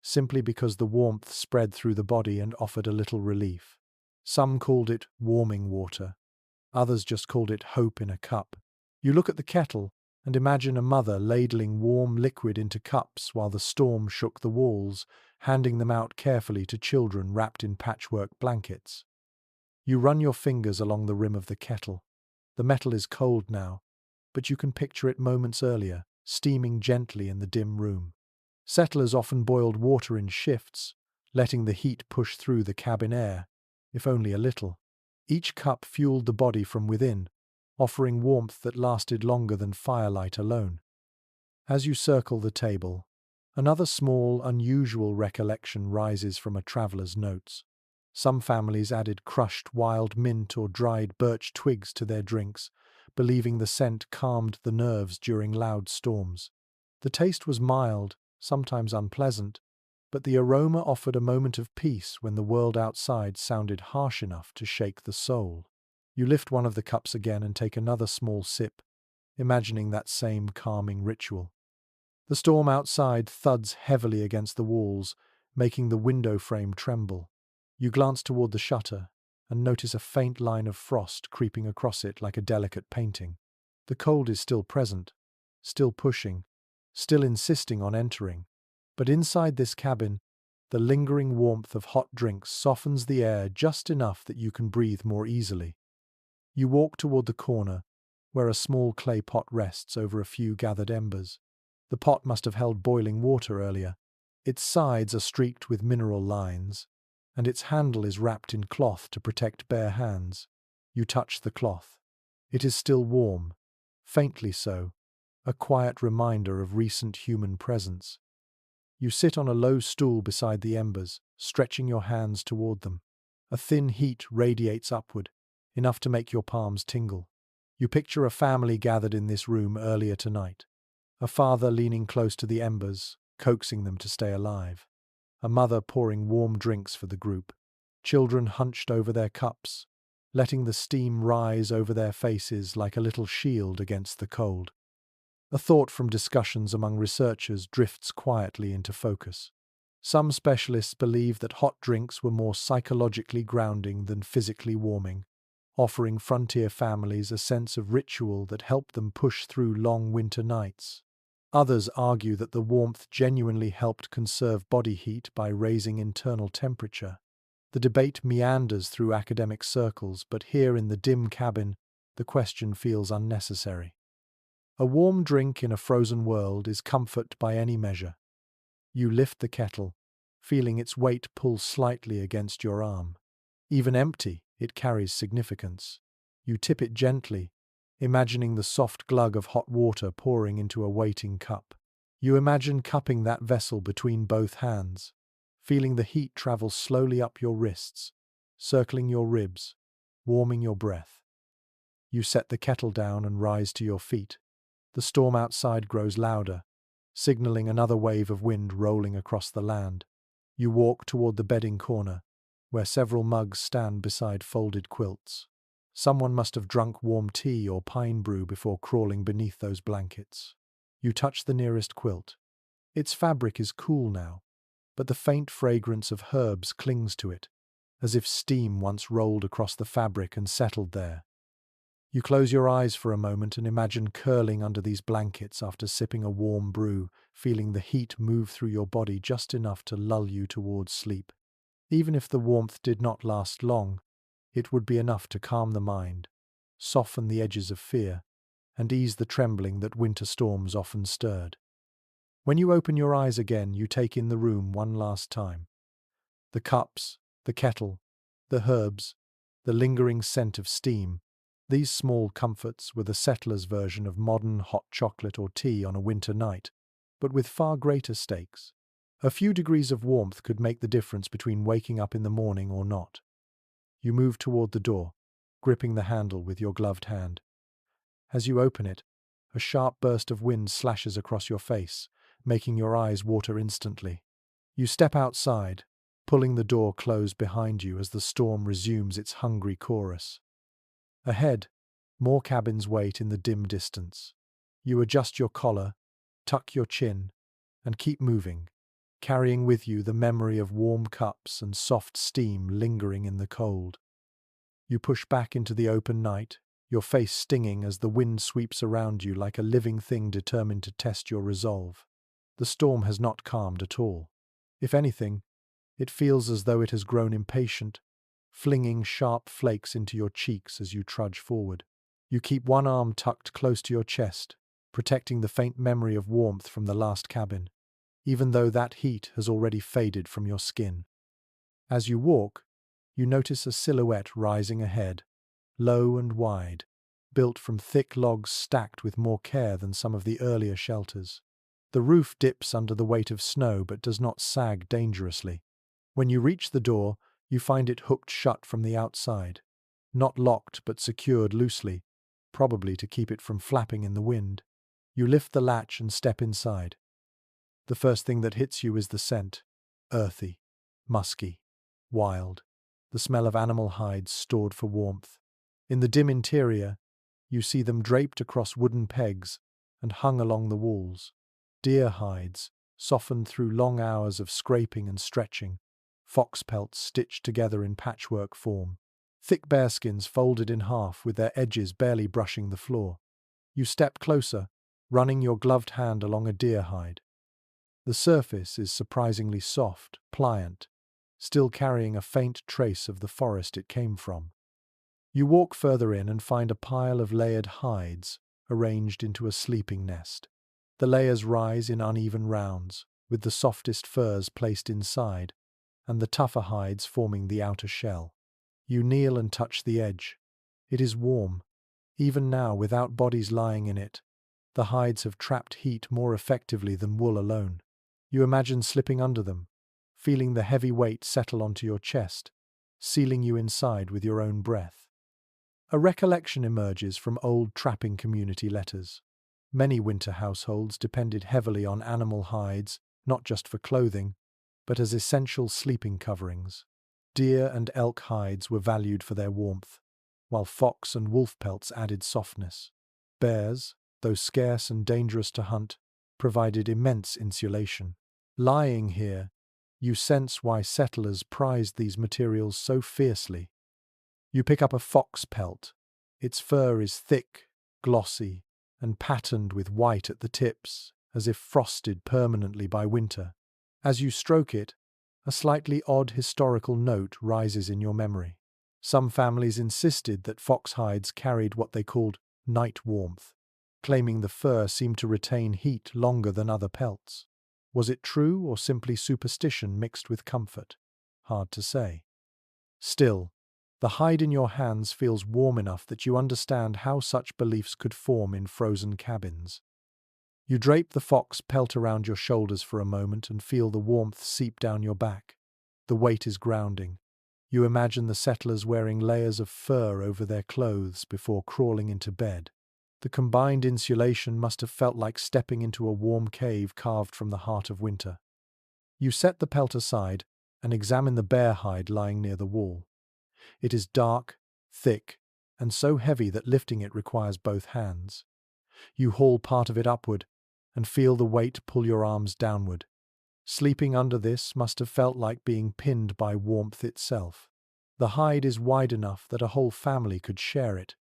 simply because the warmth spread through the body and offered a little relief. Some called it warming water. Others just called it hope in a cup. You look at the kettle and imagine a mother ladling warm liquid into cups while the storm shook the walls, handing them out carefully to children wrapped in patchwork blankets. You run your fingers along the rim of the kettle. The metal is cold now, but you can picture it moments earlier, steaming gently in the dim room. Settlers often boiled water in shifts, letting the heat push through the cabin air, if only a little. Each cup fueled the body from within, offering warmth that lasted longer than firelight alone. As you circle the table, another small, unusual recollection rises from a traveler's notes. Some families added crushed wild mint or dried birch twigs to their drinks, believing the scent calmed the nerves during loud storms. The taste was mild, sometimes unpleasant, but the aroma offered a moment of peace when the world outside sounded harsh enough to shake the soul. You lift one of the cups again and take another small sip, imagining that same calming ritual. The storm outside thuds heavily against the walls, making the window frame tremble. You glance toward the shutter and notice a faint line of frost creeping across it like a delicate painting. The cold is still present, still pushing, still insisting on entering. But inside this cabin, the lingering warmth of hot drinks softens the air just enough that you can breathe more easily. You walk toward the corner, where a small clay pot rests over a few gathered embers. The pot must have held boiling water earlier. Its sides are streaked with mineral lines, and its handle is wrapped in cloth to protect bare hands. You touch the cloth. It is still warm, faintly so, a quiet reminder of recent human presence. You sit on a low stool beside the embers, stretching your hands toward them. A thin heat radiates upward, enough to make your palms tingle. You picture a family gathered in this room earlier tonight. A father leaning close to the embers, coaxing them to stay alive. A mother pouring warm drinks for the group. Children hunched over their cups, letting the steam rise over their faces like a little shield against the cold. A thought from discussions among researchers drifts quietly into focus. Some specialists believe that hot drinks were more psychologically grounding than physically warming, offering frontier families a sense of ritual that helped them push through long winter nights. Others argue that the warmth genuinely helped conserve body heat by raising internal temperature. The debate meanders through academic circles, but here in the dim cabin, the question feels unnecessary. A warm drink in a frozen world is comfort by any measure. You lift the kettle, feeling its weight pull slightly against your arm. Even empty, it carries significance. You tip it gently, imagining the soft glug of hot water pouring into a waiting cup. You imagine cupping that vessel between both hands, feeling the heat travel slowly up your wrists, circling your ribs, warming your breath. You set the kettle down and rise to your feet. The storm outside grows louder, signaling another wave of wind rolling across the land. You walk toward the bedding corner, where several mugs stand beside folded quilts. Someone must have drunk warm tea or pine brew before crawling beneath those blankets. You touch the nearest quilt. Its fabric is cool now, but the faint fragrance of herbs clings to it, as if steam once rolled across the fabric and settled there. You close your eyes for a moment and imagine curling under these blankets after sipping a warm brew, feeling the heat move through your body just enough to lull you towards sleep. Even if the warmth did not last long, it would be enough to calm the mind, soften the edges of fear, and ease the trembling that winter storms often stirred. When you open your eyes again, you take in the room one last time. The cups, the kettle, the herbs, the lingering scent of steam. These small comforts were the settler's version of modern hot chocolate or tea on a winter night, but with far greater stakes. A few degrees of warmth could make the difference between waking up in the morning or not. You move toward the door, gripping the handle with your gloved hand. As you open it, a sharp burst of wind slashes across your face, making your eyes water instantly. You step outside, pulling the door closed behind you as the storm resumes its hungry chorus. Ahead, more cabins wait in the dim distance. You adjust your collar, tuck your chin, and keep moving, carrying with you the memory of warm cups and soft steam lingering in the cold. You push back into the open night, your face stinging as the wind sweeps around you like a living thing determined to test your resolve. The storm has not calmed at all. If anything, it feels as though it has grown impatient, flinging sharp flakes into your cheeks as you trudge forward. You keep one arm tucked close to your chest, protecting the faint memory of warmth from the last cabin, even though that heat has already faded from your skin. As you walk, you notice a silhouette rising ahead, low and wide, built from thick logs stacked with more care than some of the earlier shelters. The roof dips under the weight of snow but does not sag dangerously. When you reach the door, you find it hooked shut from the outside, not locked but secured loosely, probably to keep it from flapping in the wind. You lift the latch and step inside. The first thing that hits you is the scent, earthy, musky, wild, the smell of animal hides stored for warmth. In the dim interior, you see them draped across wooden pegs and hung along the walls. Deer hides, softened through long hours of scraping and stretching, fox pelts stitched together in patchwork form, thick bearskins folded in half with their edges barely brushing the floor. You step closer, running your gloved hand along a deer hide. The surface is surprisingly soft, pliant, still carrying a faint trace of the forest it came from. You walk further in and find a pile of layered hides arranged into a sleeping nest. The layers rise in uneven rounds, with the softest furs placed inside, and the tougher hides forming the outer shell. You kneel and touch the edge. It is warm, even now without bodies lying in it. The hides have trapped heat more effectively than wool alone. You imagine slipping under them, feeling the heavy weight settle onto your chest, sealing you inside with your own breath. A recollection emerges from old trapping community letters. Many winter households depended heavily on animal hides, not just for clothing, but as essential sleeping coverings. Deer and elk hides were valued for their warmth, while fox and wolf pelts added softness. Bears, though scarce and dangerous to hunt, provided immense insulation. Lying here, you sense why settlers prized these materials so fiercely. You pick up a fox pelt. Its fur is thick, glossy, and patterned with white at the tips, as if frosted permanently by winter. As you stroke it, a slightly odd historical note rises in your memory. Some families insisted that fox hides carried what they called night warmth, claiming the fur seemed to retain heat longer than other pelts. Was it true or simply superstition mixed with comfort? Hard to say. Still, the hide in your hands feels warm enough that you understand how such beliefs could form in frozen cabins. You drape the fox pelt around your shoulders for a moment and feel the warmth seep down your back. The weight is grounding. You imagine the settlers wearing layers of fur over their clothes before crawling into bed. The combined insulation must have felt like stepping into a warm cave carved from the heart of winter. You set the pelt aside and examine the bear hide lying near the wall. It is dark, thick, and so heavy that lifting it requires both hands. You haul part of it upward and feel the weight pull your arms downward. Sleeping under this must have felt like being pinned by warmth itself. The hide is wide enough that a whole family could share it,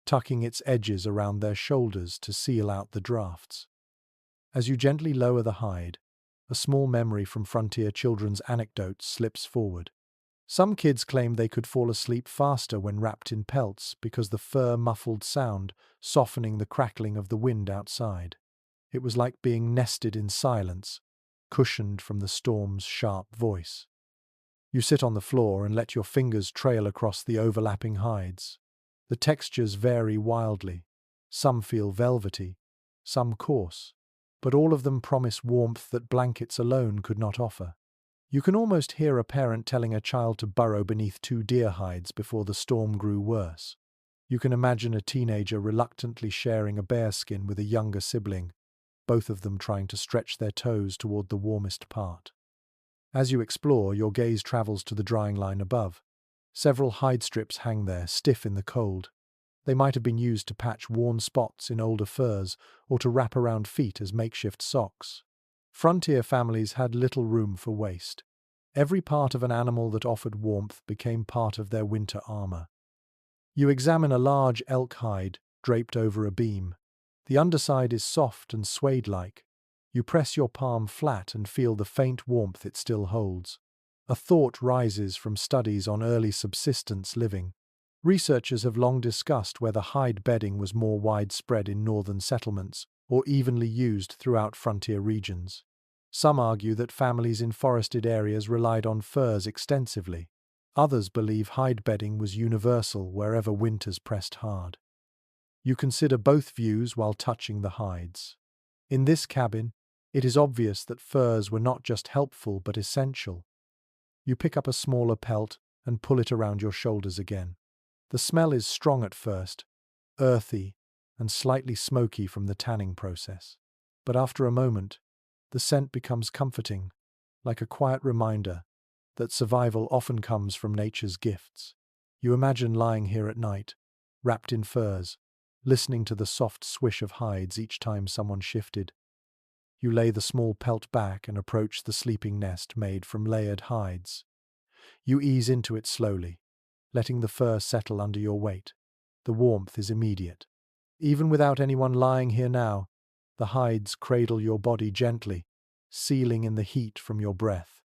tucking its edges around their shoulders to seal out the drafts. As you gently lower the hide, a small memory from frontier children's anecdotes slips forward. Some kids claimed they could fall asleep faster when wrapped in pelts because the fur muffled sound, softening the crackling of the wind outside. It was like being nested in silence, cushioned from the storm's sharp voice. You sit on the floor and let your fingers trail across the overlapping hides. The textures vary wildly. Some feel velvety, some coarse, but all of them promise warmth that blankets alone could not offer. You can almost hear a parent telling a child to burrow beneath two deer hides before the storm grew worse. You can imagine a teenager reluctantly sharing a bearskin with a younger sibling, both of them trying to stretch their toes toward the warmest part. As you explore, your gaze travels to the drying line above. Several hide strips hang there, stiff in the cold. They might have been used to patch worn spots in older furs or to wrap around feet as makeshift socks. Frontier families had little room for waste. Every part of an animal that offered warmth became part of their winter armor. You examine a large elk hide draped over a beam. The underside is soft and suede-like. You press your palm flat and feel the faint warmth it still holds. A thought rises from studies on early subsistence living. Researchers have long discussed whether hide bedding was more widespread in northern settlements or evenly used throughout frontier regions. Some argue that families in forested areas relied on furs extensively. Others believe hide bedding was universal wherever winters pressed hard. You consider both views while touching the hides. In this cabin, it is obvious that furs were not just helpful but essential. You pick up a smaller pelt and pull it around your shoulders again. The smell is strong at first, earthy, and slightly smoky from the tanning process. But after a moment, the scent becomes comforting, like a quiet reminder that survival often comes from nature's gifts. You imagine lying here at night, wrapped in furs, listening to the soft swish of hides each time someone shifted. You lay the small pelt back and approach the sleeping nest made from layered hides. You ease into it slowly, letting the fur settle under your weight. The warmth is immediate. Even without anyone lying here now, the hides cradle your body gently, sealing in the heat from your breath.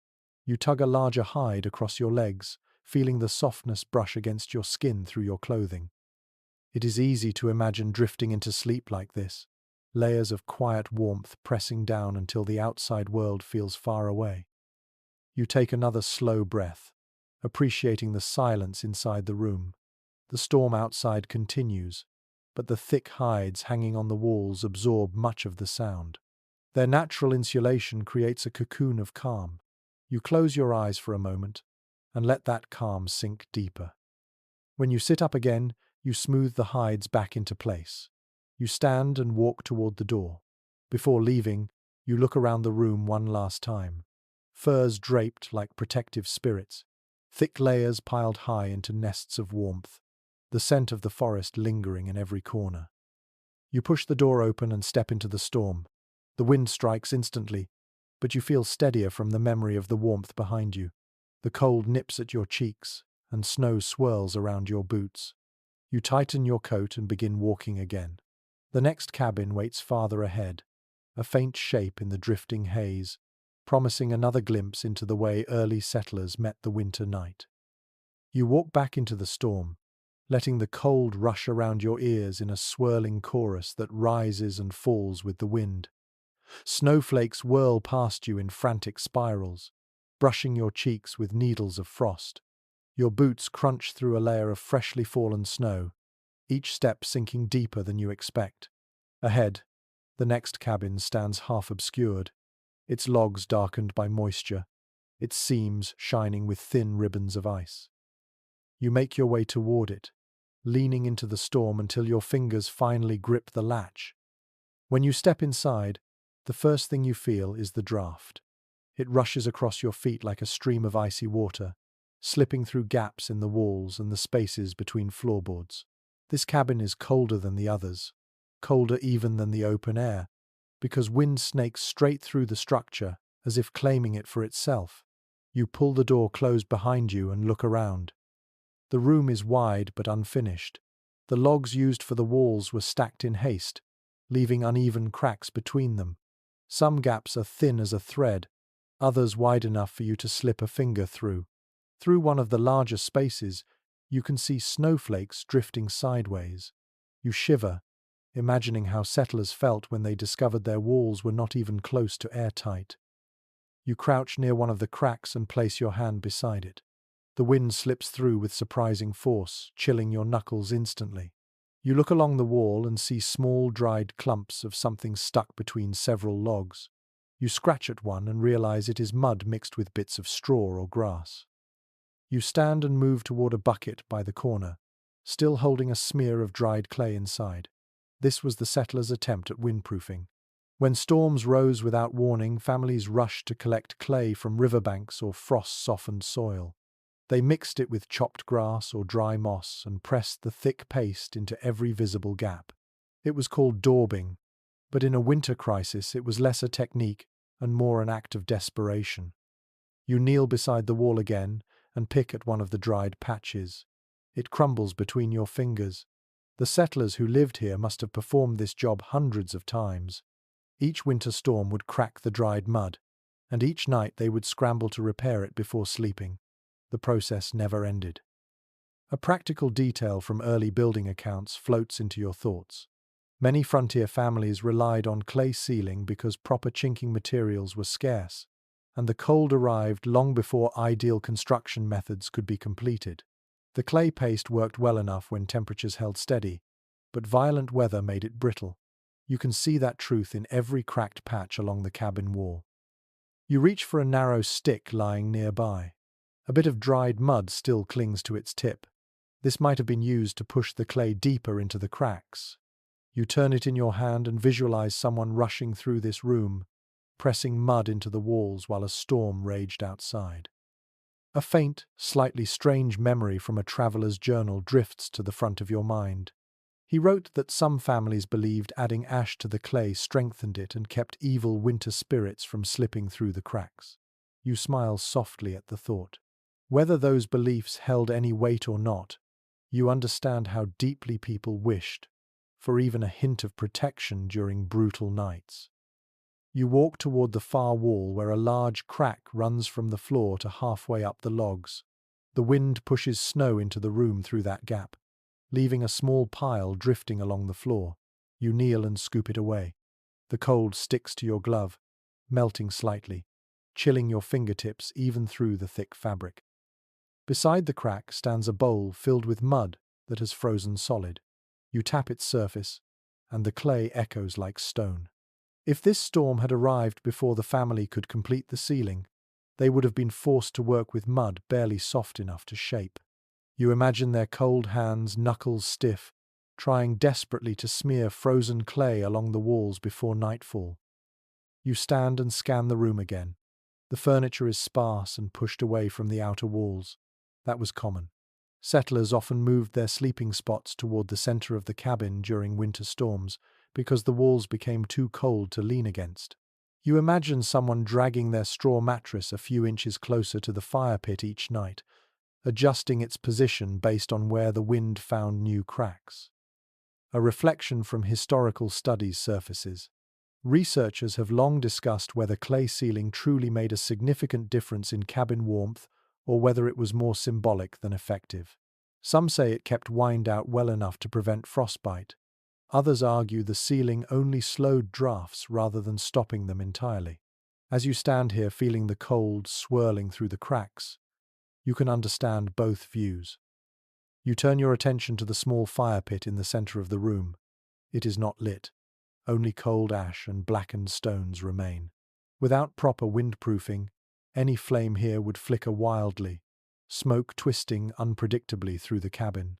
You tug a larger hide across your legs, feeling the softness brush against your skin through your clothing. It is easy to imagine drifting into sleep like this, layers of quiet warmth pressing down until the outside world feels far away. You take another slow breath, appreciating the silence inside the room. The storm outside continues, but the thick hides hanging on the walls absorb much of the sound. Their natural insulation creates a cocoon of calm. You close your eyes for a moment and let that calm sink deeper. When you sit up again, you smooth the hides back into place. You stand and walk toward the door. Before leaving, you look around the room one last time. Furs draped like protective spirits, thick layers piled high into nests of warmth, the scent of the forest lingering in every corner. You push the door open and step into the storm. The wind strikes instantly, but you feel steadier from the memory of the warmth behind you. The cold nips at your cheeks, and snow swirls around your boots. You tighten your coat and begin walking again. The next cabin waits farther ahead, a faint shape in the drifting haze, promising another glimpse into the way early settlers met the winter night. You walk back into the storm, letting the cold rush around your ears in a swirling chorus that rises and falls with the wind. Snowflakes whirl past you in frantic spirals, brushing your cheeks with needles of frost. Your boots crunch through a layer of freshly fallen snow, each step sinking deeper than you expect. Ahead, the next cabin stands half obscured, its logs darkened by moisture, its seams shining with thin ribbons of ice. You make your way toward it, leaning into the storm until your fingers finally grip the latch. When you step inside, the first thing you feel is the draft. It rushes across your feet like a stream of icy water, slipping through gaps in the walls and the spaces between floorboards. This cabin is colder than the others, colder even than the open air, because wind snakes straight through the structure as if claiming it for itself. You pull the door closed behind you and look around. The room is wide but unfinished. The logs used for the walls were stacked in haste, leaving uneven cracks between them. Some gaps are thin as a thread, others wide enough for you to slip a finger through. Through one of the larger spaces, you can see snowflakes drifting sideways. You shiver, imagining how settlers felt when they discovered their walls were not even close to airtight. You crouch near one of the cracks and place your hand beside it. The wind slips through with surprising force, chilling your knuckles instantly. You look along the wall and see small, dried clumps of something stuck between several logs. You scratch at one and realize it is mud mixed with bits of straw or grass. You stand and move toward a bucket by the corner, still holding a smear of dried clay inside. This was the settlers' attempt at windproofing. When storms rose without warning, families rushed to collect clay from riverbanks or frost-softened soil. They mixed it with chopped grass or dry moss and pressed the thick paste into every visible gap. It was called daubing, but in a winter crisis it was less a technique and more an act of desperation. You kneel beside the wall again and pick at one of the dried patches. It crumbles between your fingers. The settlers who lived here must have performed this job hundreds of times. Each winter storm would crack the dried mud, and each night they would scramble to repair it before sleeping. The process never ended. A practical detail from early building accounts floats into your thoughts. Many frontier families relied on clay ceiling because proper chinking materials were scarce, and the cold arrived long before ideal construction methods could be completed. The clay paste worked well enough when temperatures held steady, but violent weather made it brittle. You can see that truth in every cracked patch along the cabin wall. You reach for a narrow stick lying nearby. A bit of dried mud still clings to its tip. This might have been used to push the clay deeper into the cracks. You turn it in your hand and visualize someone rushing through this room, pressing mud into the walls while a storm raged outside. A faint, slightly strange memory from a traveler's journal drifts to the front of your mind. He wrote that some families believed adding ash to the clay strengthened it and kept evil winter spirits from slipping through the cracks. You smile softly at the thought. Whether those beliefs held any weight or not, you understand how deeply people wished for even a hint of protection during brutal nights. You walk toward the far wall where a large crack runs from the floor to halfway up the logs. The wind pushes snow into the room through that gap, leaving a small pile drifting along the floor. You kneel and scoop it away. The cold sticks to your glove, melting slightly, chilling your fingertips even through the thick fabric. Beside the crack stands a bowl filled with mud that has frozen solid. You tap its surface, and the clay echoes like stone. If this storm had arrived before the family could complete the ceiling, they would have been forced to work with mud barely soft enough to shape. You imagine their cold hands, knuckles stiff, trying desperately to smear frozen clay along the walls before nightfall. You stand and scan the room again. The furniture is sparse and pushed away from the outer walls. That was common. Settlers often moved their sleeping spots toward the center of the cabin during winter storms because the walls became too cold to lean against. You imagine someone dragging their straw mattress a few inches closer to the fire pit each night, adjusting its position based on where the wind found new cracks. A reflection from historical studies surfaces. Researchers have long discussed whether clay ceiling truly made a significant difference in cabin warmth or whether it was more symbolic than effective. Some say it kept wind out well enough to prevent frostbite. Others argue the ceiling only slowed drafts rather than stopping them entirely. As you stand here feeling the cold swirling through the cracks, you can understand both views. You turn your attention to the small fire pit in the center of the room. It is not lit. Only cold ash and blackened stones remain. Without proper windproofing, any flame here would flicker wildly, smoke twisting unpredictably through the cabin.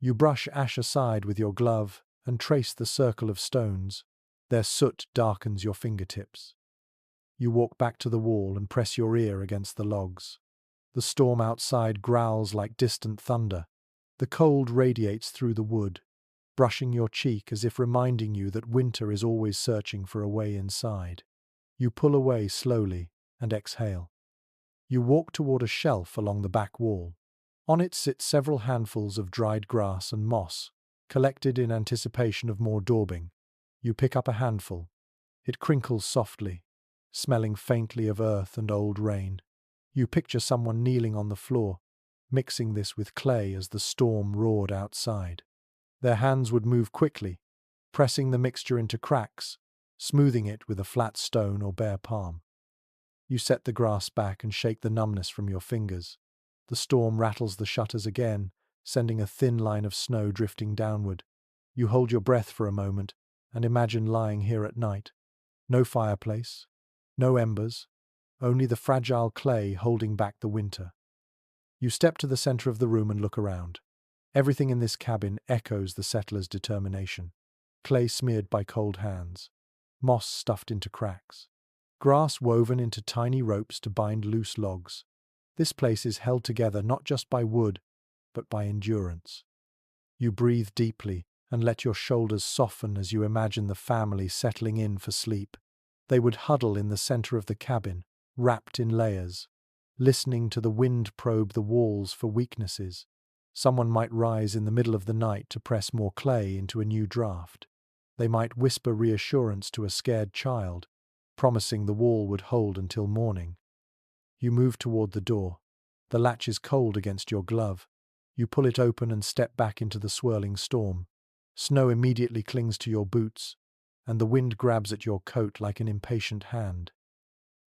You brush ash aside with your glove and trace the circle of stones. Their soot darkens your fingertips. You walk back to the wall and press your ear against the logs. The storm outside growls like distant thunder. The cold radiates through the wood, brushing your cheek as if reminding you that winter is always searching for a way inside. You pull away slowly and exhale. You walk toward a shelf along the back wall. On it sit several handfuls of dried grass and moss, collected in anticipation of more daubing. You pick up a handful. It crinkles softly, smelling faintly of earth and old rain. You picture someone kneeling on the floor, mixing this with clay as the storm roared outside. Their hands would move quickly, pressing the mixture into cracks, smoothing it with a flat stone or bare palm. You set the grass back and shake the numbness from your fingers. The storm rattles the shutters again, sending a thin line of snow drifting downward. You hold your breath for a moment and imagine lying here at night. No fireplace, no embers, only the fragile clay holding back the winter. You step to the center of the room and look around. Everything in this cabin echoes the settler's determination. Clay smeared by cold hands, moss stuffed into cracks, grass woven into tiny ropes to bind loose logs. This place is held together not just by wood, but by endurance. You breathe deeply and let your shoulders soften as you imagine the family settling in for sleep. They would huddle in the center of the cabin, wrapped in layers, listening to the wind probe the walls for weaknesses. Someone might rise in the middle of the night to press more clay into a new draft. They might whisper reassurance to a scared child, promising the wall would hold until morning. You move toward the door. The latch is cold against your glove. You pull it open and step back into the swirling storm. Snow immediately clings to your boots, and the wind grabs at your coat like an impatient hand.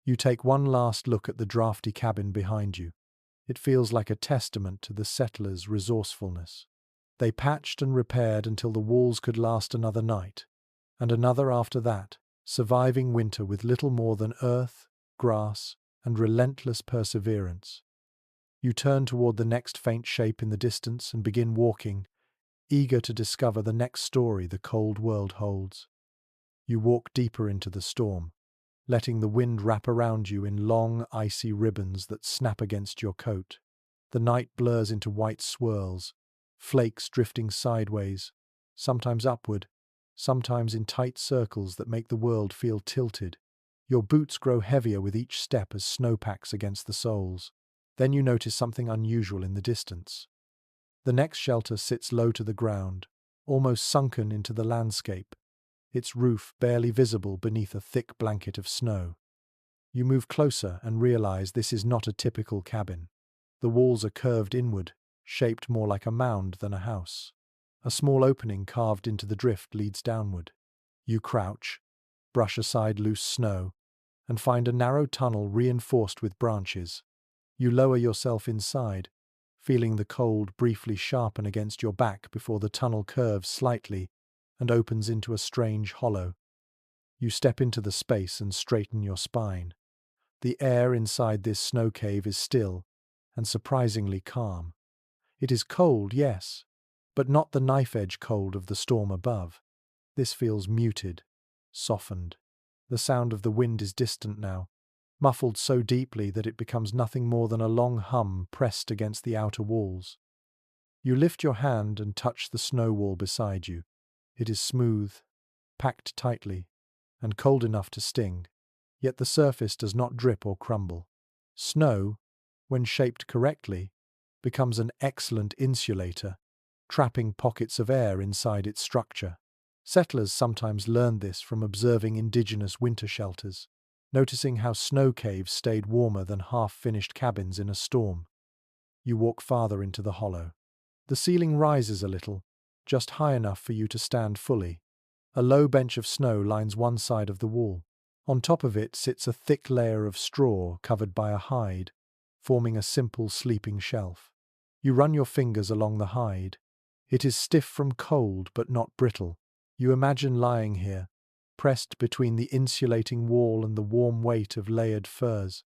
You take one last look at the drafty cabin behind you. It feels like a testament to the settlers' resourcefulness. They patched and repaired until the walls could last another night, and another after that, surviving winter with little more than earth, grass, and relentless perseverance. You turn toward the next faint shape in the distance and begin walking, eager to discover the next story the cold world holds. You walk deeper into the storm, letting the wind wrap around you in long, icy ribbons that snap against your coat. The night blurs into white swirls, flakes drifting sideways, sometimes upward, sometimes in tight circles that make the world feel tilted. Your boots grow heavier with each step as snow packs against the soles. Then you notice something unusual in the distance. The next shelter sits low to the ground, almost sunken into the landscape, its roof barely visible beneath a thick blanket of snow. You move closer and realize this is not a typical cabin. The walls are curved inward, shaped more like a mound than a house. A small opening carved into the drift leads downward. You crouch, brush aside loose snow, and find a narrow tunnel reinforced with branches. You lower yourself inside, feeling the cold briefly sharpen against your back before the tunnel curves slightly and opens into a strange hollow. You step into the space and straighten your spine. The air inside this snow cave is still and surprisingly calm. It is cold, yes, but not the knife-edge cold of the storm above. This feels muted, softened. The sound of the wind is distant now, muffled so deeply that it becomes nothing more than a long hum pressed against the outer walls. You lift your hand and touch the snow wall beside you. It is smooth, packed tightly, and cold enough to sting, yet the surface does not drip or crumble. Snow, when shaped correctly, becomes an excellent insulator, trapping pockets of air inside its structure. Settlers sometimes learned this from observing indigenous winter shelters, noticing how snow caves stayed warmer than half-finished cabins in a storm. You walk farther into the hollow. The ceiling rises a little, just high enough for you to stand fully. A low bench of snow lines one side of the wall. On top of it sits a thick layer of straw covered by a hide, forming a simple sleeping shelf. You run your fingers along the hide. It is stiff from cold but not brittle. You imagine lying here, pressed between the insulating wall and the warm weight of layered furs.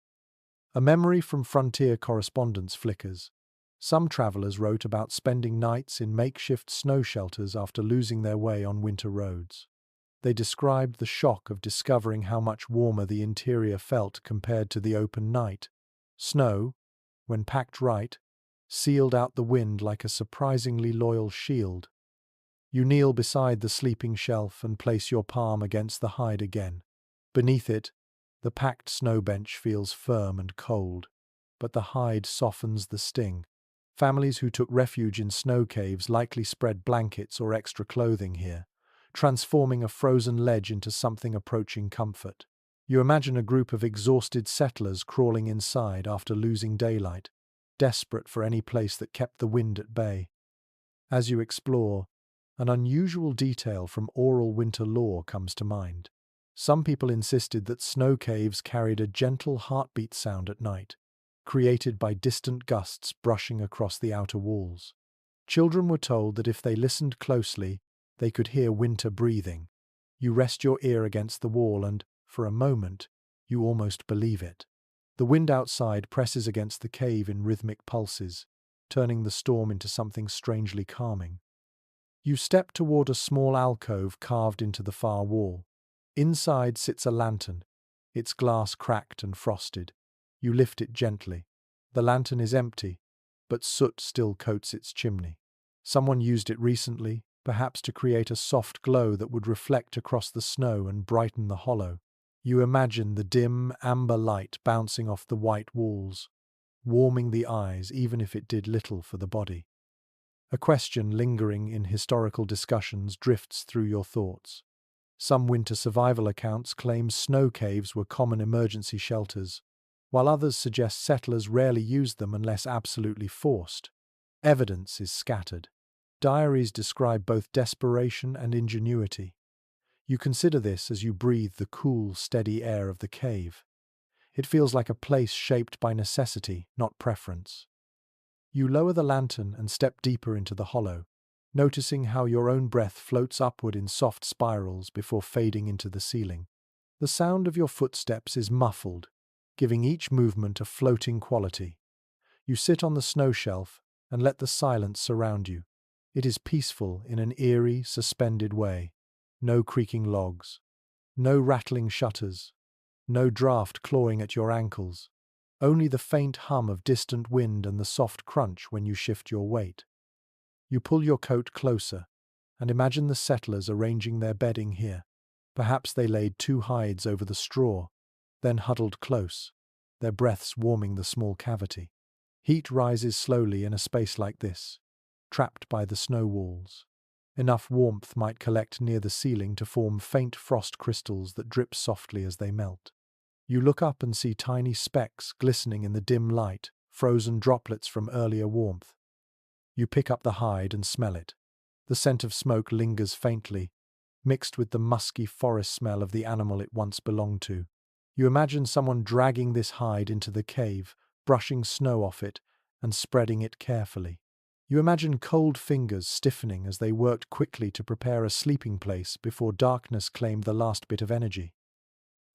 A memory from frontier correspondence flickers. Some travelers wrote about spending nights in makeshift snow shelters after losing their way on winter roads. They described the shock of discovering how much warmer the interior felt compared to the open night. Snow, when packed right, sealed out the wind like a surprisingly loyal shield. You kneel beside the sleeping shelf and place your palm against the hide again. Beneath it, the packed snow bench feels firm and cold, but the hide softens the sting. Families who took refuge in snow caves likely spread blankets or extra clothing here, transforming a frozen ledge into something approaching comfort. You imagine a group of exhausted settlers crawling inside after losing daylight, desperate for any place that kept the wind at bay. As you explore, an unusual detail from oral winter lore comes to mind. Some people insisted that snow caves carried a gentle heartbeat sound at night, created by distant gusts brushing across the outer walls. Children were told that if they listened closely, they could hear winter breathing. You rest your ear against the wall and, for a moment, you almost believe it. The wind outside presses against the cave in rhythmic pulses, turning the storm into something strangely calming. You step toward a small alcove carved into the far wall. Inside sits a lantern, its glass cracked and frosted. You lift it gently. The lantern is empty, but soot still coats its chimney. Someone used it recently, perhaps to create a soft glow that would reflect across the snow and brighten the hollow. You imagine the dim, amber light bouncing off the white walls, warming the eyes even if it did little for the body. A question lingering in historical discussions drifts through your thoughts. Some winter survival accounts claim snow caves were common emergency shelters, while others suggest settlers rarely used them unless absolutely forced. Evidence is scattered. Diaries describe both desperation and ingenuity. You consider this as you breathe the cool, steady air of the cave. It feels like a place shaped by necessity, not preference. You lower the lantern and step deeper into the hollow, noticing how your own breath floats upward in soft spirals before fading into the ceiling. The sound of your footsteps is muffled, giving each movement a floating quality. You sit on the snow shelf and let the silence surround you. It is peaceful in an eerie, suspended way. No creaking logs, no rattling shutters, no draft clawing at your ankles. Only the faint hum of distant wind and the soft crunch when you shift your weight. You pull your coat closer and imagine the settlers arranging their bedding here. Perhaps they laid two hides over the straw, then huddled close, their breaths warming the small cavity. Heat rises slowly in a space like this, trapped by the snow walls. Enough warmth might collect near the ceiling to form faint frost crystals that drip softly as they melt. You look up and see tiny specks glistening in the dim light, frozen droplets from earlier warmth. You pick up the hide and smell it. The scent of smoke lingers faintly, mixed with the musky forest smell of the animal it once belonged to. You imagine someone dragging this hide into the cave, brushing snow off it, and spreading it carefully. You imagine cold fingers stiffening as they worked quickly to prepare a sleeping place before darkness claimed the last bit of energy.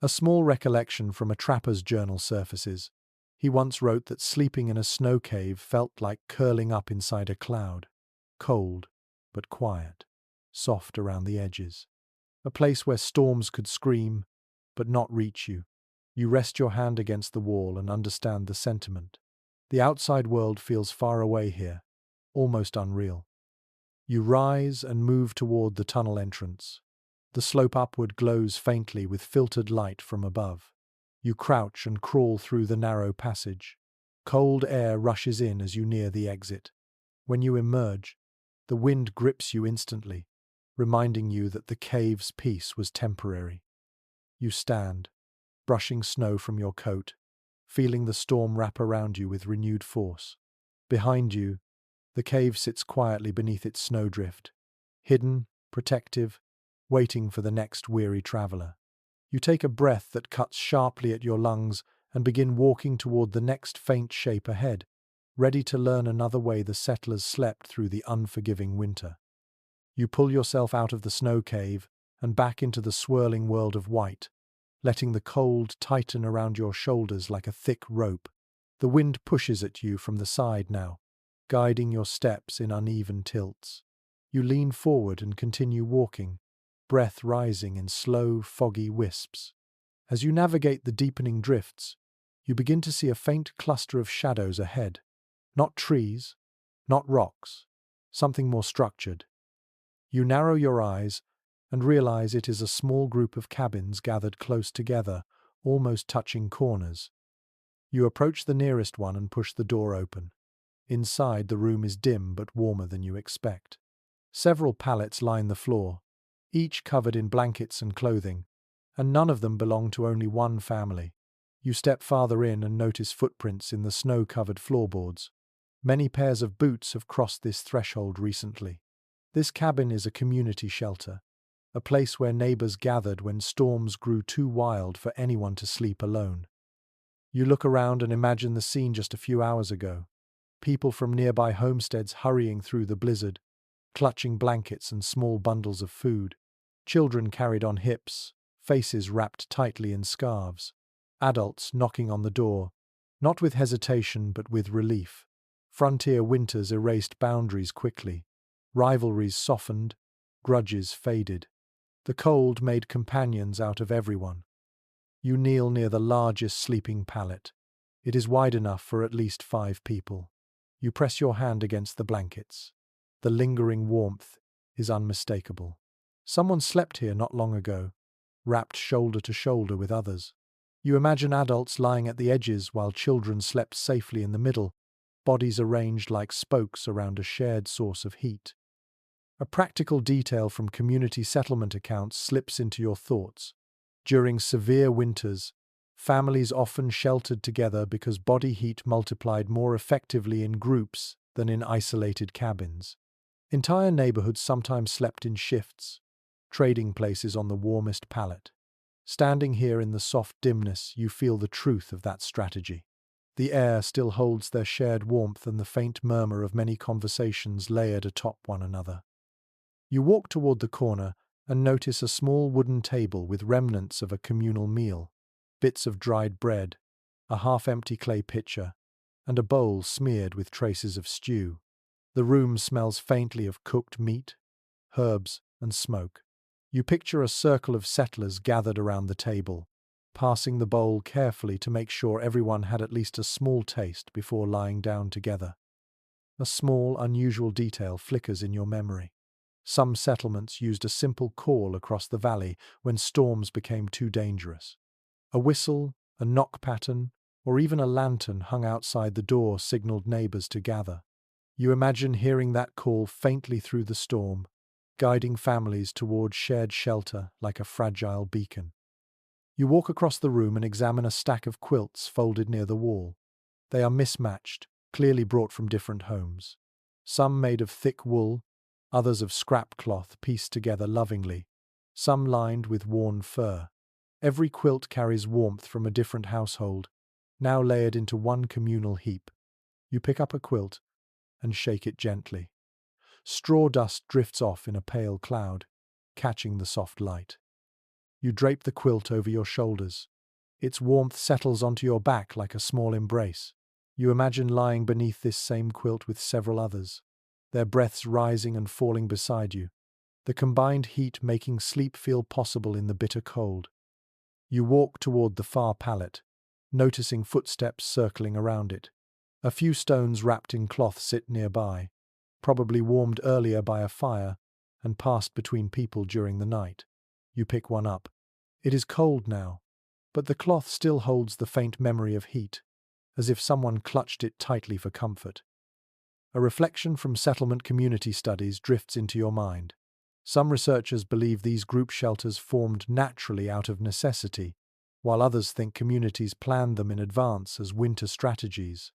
A small recollection from a trapper's journal surfaces. He once wrote that sleeping in a snow cave felt like curling up inside a cloud, cold but quiet, soft around the edges. A place where storms could scream but not reach you. You rest your hand against the wall and understand the sentiment. The outside world feels far away here, almost unreal. You rise and move toward the tunnel entrance. The slope upward glows faintly with filtered light from above. You crouch and crawl through the narrow passage. Cold air rushes in as you near the exit. When you emerge, the wind grips you instantly, reminding you that the cave's peace was temporary. You stand, brushing snow from your coat, feeling the storm wrap around you with renewed force. Behind you, the cave sits quietly beneath its snowdrift, hidden, protective, waiting for the next weary traveler. You take a breath that cuts sharply at your lungs and begin walking toward the next faint shape ahead, ready to learn another way the settlers slept through the unforgiving winter. You pull yourself out of the snow cave and back into the swirling world of white, letting the cold tighten around your shoulders like a thick rope. The wind pushes at you from the side now, guiding your steps in uneven tilts. You lean forward and continue walking, breath rising in slow, foggy wisps. As you navigate the deepening drifts, you begin to see a faint cluster of shadows ahead. Not trees, not rocks, something more structured. You narrow your eyes and realize it is a small group of cabins gathered close together, almost touching corners. You approach the nearest one and push the door open. Inside, the room is dim but warmer than you expect. Several pallets line the floor, each covered in blankets and clothing, and none of them belong to only one family. You step farther in and notice footprints in the snow-covered floorboards. Many pairs of boots have crossed this threshold recently. This cabin is a community shelter, a place where neighbors gathered when storms grew too wild for anyone to sleep alone. You look around and imagine the scene just a few hours ago. People from nearby homesteads hurrying through the blizzard, clutching blankets and small bundles of food. Children carried on hips, faces wrapped tightly in scarves. Adults knocking on the door, not with hesitation but with relief. Frontier winters erased boundaries quickly. Rivalries softened, grudges faded. The cold made companions out of everyone. You kneel near the largest sleeping pallet. It is wide enough for at least 5 people. You press your hand against the blankets. The lingering warmth is unmistakable. Someone slept here not long ago, wrapped shoulder to shoulder with others. You imagine adults lying at the edges while children slept safely in the middle, bodies arranged like spokes around a shared source of heat. A practical detail from community settlement accounts slips into your thoughts. During severe winters, families often sheltered together because body heat multiplied more effectively in groups than in isolated cabins. Entire neighborhoods sometimes slept in shifts, trading places on the warmest pallet. Standing here in the soft dimness, you feel the truth of that strategy. The air still holds their shared warmth and the faint murmur of many conversations layered atop one another. You walk toward the corner and notice a small wooden table with remnants of a communal meal, bits of dried bread, a half-empty clay pitcher, and a bowl smeared with traces of stew. The room smells faintly of cooked meat, herbs, and smoke. You picture a circle of settlers gathered around the table, passing the bowl carefully to make sure everyone had at least a small taste before lying down together. A small, unusual detail flickers in your memory. Some settlements used a simple call across the valley when storms became too dangerous. A whistle, a knock pattern, or even a lantern hung outside the door signaled neighbors to gather. You imagine hearing that call faintly through the storm, guiding families toward shared shelter like a fragile beacon. You walk across the room and examine a stack of quilts folded near the wall. They are mismatched, clearly brought from different homes. Some made of thick wool, others of scrap cloth pieced together lovingly, some lined with worn fur. Every quilt carries warmth from a different household, now layered into one communal heap. You pick up a quilt and shake it gently. Straw dust drifts off in a pale cloud, catching the soft light. You drape the quilt over your shoulders. Its warmth settles onto your back like a small embrace. You imagine lying beneath this same quilt with several others, their breaths rising and falling beside you, the combined heat making sleep feel possible in the bitter cold. You walk toward the far pallet, noticing footsteps circling around it. A few stones wrapped in cloth sit nearby, probably warmed earlier by a fire and passed between people during the night. You pick one up. It is cold now, but the cloth still holds the faint memory of heat, as if someone clutched it tightly for comfort. A reflection from settlement community studies drifts into your mind. Some researchers believe these group shelters formed naturally out of necessity, while others think communities planned them in advance as winter strategies.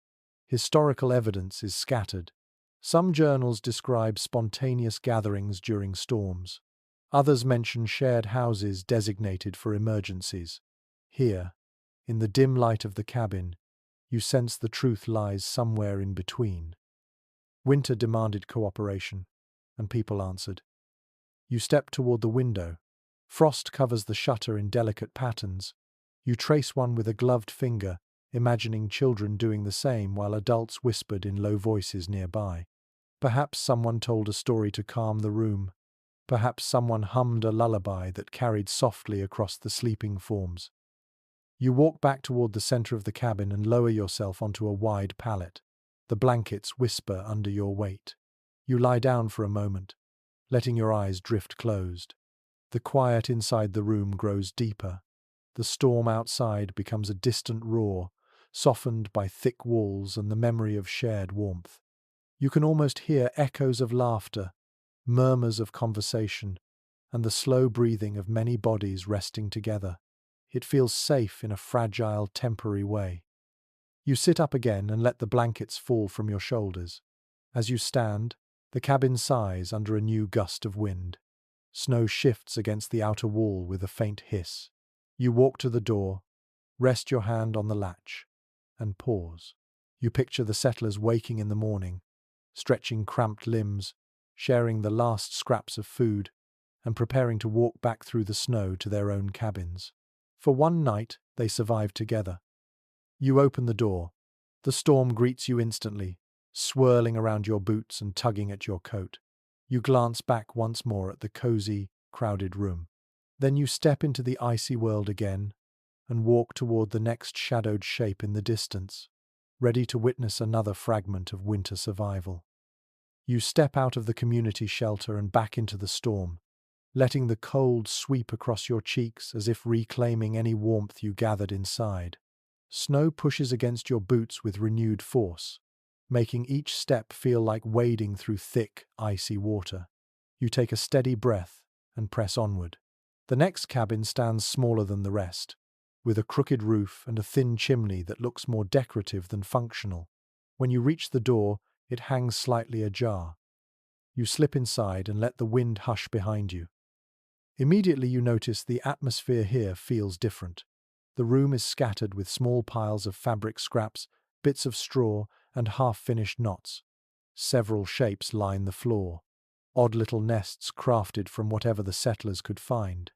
Historical evidence is scattered. Some journals describe spontaneous gatherings during storms. Others mention shared houses designated for emergencies. Here, in the dim light of the cabin, you sense the truth lies somewhere in between. Winter demanded cooperation, and people answered. You step toward the window. Frost covers the shutter in delicate patterns. You trace one with a gloved finger, imagining children doing the same while adults whispered in low voices nearby. Perhaps someone told a story to calm the room. Perhaps someone hummed a lullaby that carried softly across the sleeping forms. You walk back toward the center of the cabin and lower yourself onto a wide pallet. The blankets whisper under your weight. You lie down for a moment, letting your eyes drift closed. The quiet inside the room grows deeper. The storm outside becomes a distant roar, softened by thick walls and the memory of shared warmth. You can almost hear echoes of laughter, murmurs of conversation, and the slow breathing of many bodies resting together. It feels safe in a fragile, temporary way. You sit up again and let the blankets fall from your shoulders. As you stand, the cabin sighs under a new gust of wind. Snow shifts against the outer wall with a faint hiss. You walk to the door, rest your hand on the latch, and pause. You picture the settlers waking in the morning, stretching cramped limbs, sharing the last scraps of food, and preparing to walk back through the snow to their own cabins. For one night, they survived together. You open the door. The storm greets you instantly, swirling around your boots and tugging at your coat. You glance back once more at the cozy, crowded room. Then you step into the icy world again and walk toward the next shadowed shape in the distance, ready to witness another fragment of winter survival. You step out of the community shelter and back into the storm, letting the cold sweep across your cheeks as if reclaiming any warmth you gathered inside. Snow pushes against your boots with renewed force, making each step feel like wading through thick, icy water. You take a steady breath and press onward. The next cabin stands smaller than the rest, with a crooked roof and a thin chimney that looks more decorative than functional. When you reach the door, it hangs slightly ajar. You slip inside and let the wind hush behind you. Immediately you notice the atmosphere here feels different. The room is scattered with small piles of fabric scraps, bits of straw, and half-finished knots. Several shapes line the floor, odd little nests crafted from whatever the settlers could find.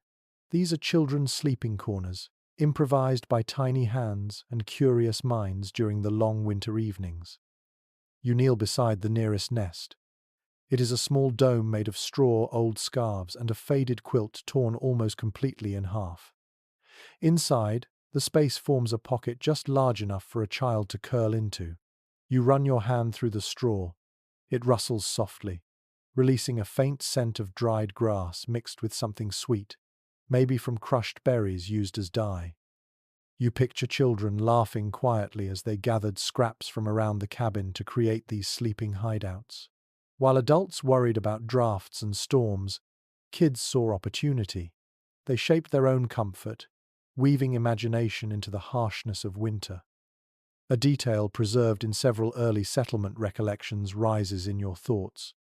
These are children's sleeping corners, improvised by tiny hands and curious minds during the long winter evenings. You kneel beside the nearest nest. It is a small dome made of straw, old scarves, and a faded quilt torn almost completely in half. Inside, the space forms a pocket just large enough for a child to curl into. You run your hand through the straw. It rustles softly, releasing a faint scent of dried grass mixed with something sweet, maybe from crushed berries used as dye. You picture children laughing quietly as they gathered scraps from around the cabin to create these sleeping hideouts. While adults worried about drafts and storms, kids saw opportunity. They shaped their own comfort, weaving imagination into the harshness of winter. A detail preserved in several early settlement recollections rises in your thoughts.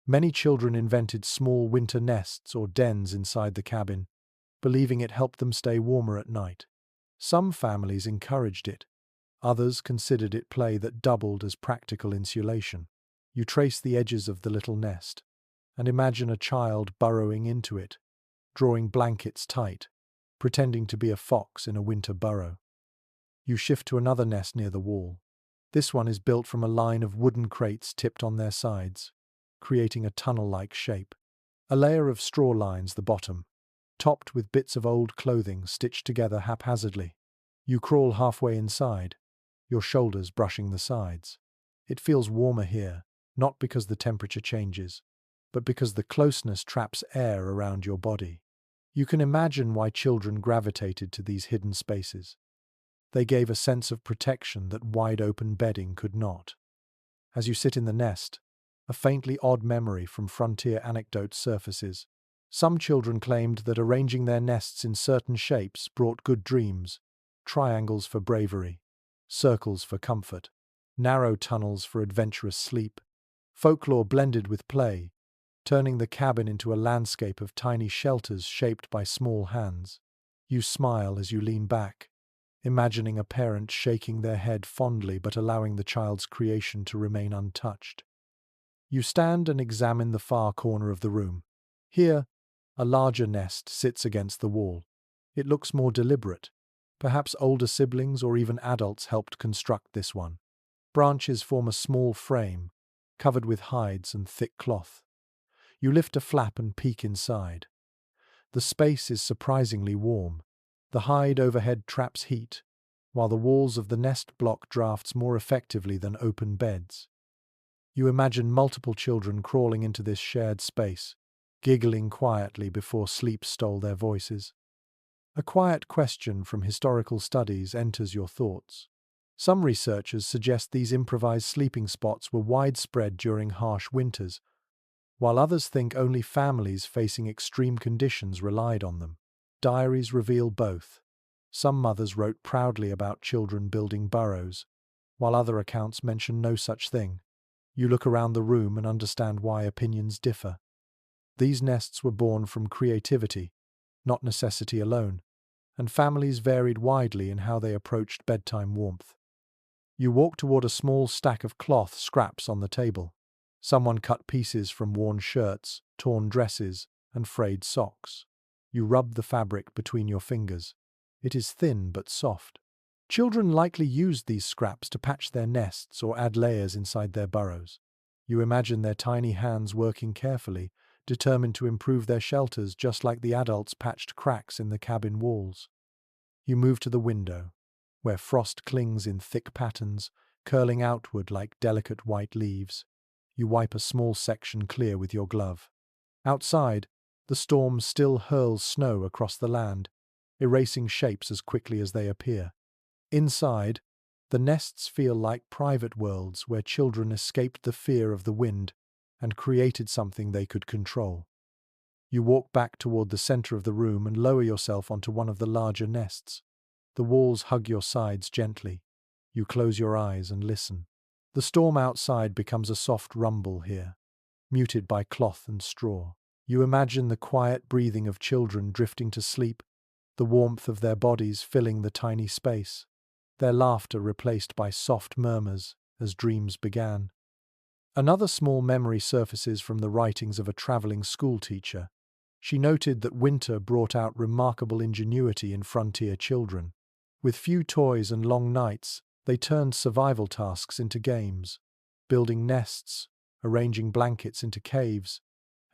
Many children invented small winter nests or dens inside the cabin, believing it helped them stay warmer at night. Some families encouraged it. Others considered it play that doubled as practical insulation. You trace the edges of the little nest and imagine a child burrowing into it, drawing blankets tight, pretending to be a fox in a winter burrow. You shift to another nest near the wall. This one is built from a line of wooden crates tipped on their sides, creating a tunnel-like shape. A layer of straw lines the bottom, topped with bits of old clothing stitched together haphazardly. You crawl halfway inside, your shoulders brushing the sides. It feels warmer here, not because the temperature changes, but because the closeness traps air around your body. You can imagine why children gravitated to these hidden spaces. They gave a sense of protection that wide-open bedding could not. As you sit in the nest, a faintly odd memory from frontier anecdotes surfaces. Some children claimed that arranging their nests in certain shapes brought good dreams, triangles for bravery, circles for comfort, narrow tunnels for adventurous sleep. Folklore blended with play, turning the cabin into a landscape of tiny shelters shaped by small hands. You smile as you lean back, imagining a parent shaking their head fondly but allowing the child's creation to remain untouched. You stand and examine the far corner of the room. Here, a larger nest sits against the wall. It looks more deliberate. Perhaps older siblings or even adults helped construct this one. Branches form a small frame, covered with hides and thick cloth. You lift a flap and peek inside. The space is surprisingly warm. The hide overhead traps heat, while the walls of the nest block drafts more effectively than open beds. You imagine multiple children crawling into this shared space, giggling quietly before sleep stole their voices. A quiet question from historical studies enters your thoughts. Some researchers suggest these improvised sleeping spots were widespread during harsh winters, while others think only families facing extreme conditions relied on them. Diaries reveal both. Some mothers wrote proudly about children building burrows, while other accounts mention no such thing. You look around the room and understand why opinions differ. These nests were born from creativity, not necessity alone, and families varied widely in how they approached bedtime warmth. You walk toward a small stack of cloth scraps on the table. Someone cut pieces from worn shirts, torn dresses, and frayed socks. You rub the fabric between your fingers. It is thin but soft. Children likely used these scraps to patch their nests or add layers inside their burrows. You imagine their tiny hands working carefully, determined to improve their shelters just like the adults patched cracks in the cabin walls. You move to the window, where frost clings in thick patterns, curling outward like delicate white leaves. You wipe a small section clear with your glove. Outside, the storm still hurls snow across the land, erasing shapes as quickly as they appear. Inside, the nests feel like private worlds where children escaped the fear of the wind and created something they could control. You walk back toward the center of the room and lower yourself onto one of the larger nests. The walls hug your sides gently. You close your eyes and listen. The storm outside becomes a soft rumble here, muted by cloth and straw. You imagine the quiet breathing of children drifting to sleep, the warmth of their bodies filling the tiny space, their laughter replaced by soft murmurs as dreams began. Another small memory surfaces from the writings of a traveling schoolteacher. She noted that winter brought out remarkable ingenuity in frontier children. With few toys and long nights, they turned survival tasks into games, building nests, arranging blankets into caves,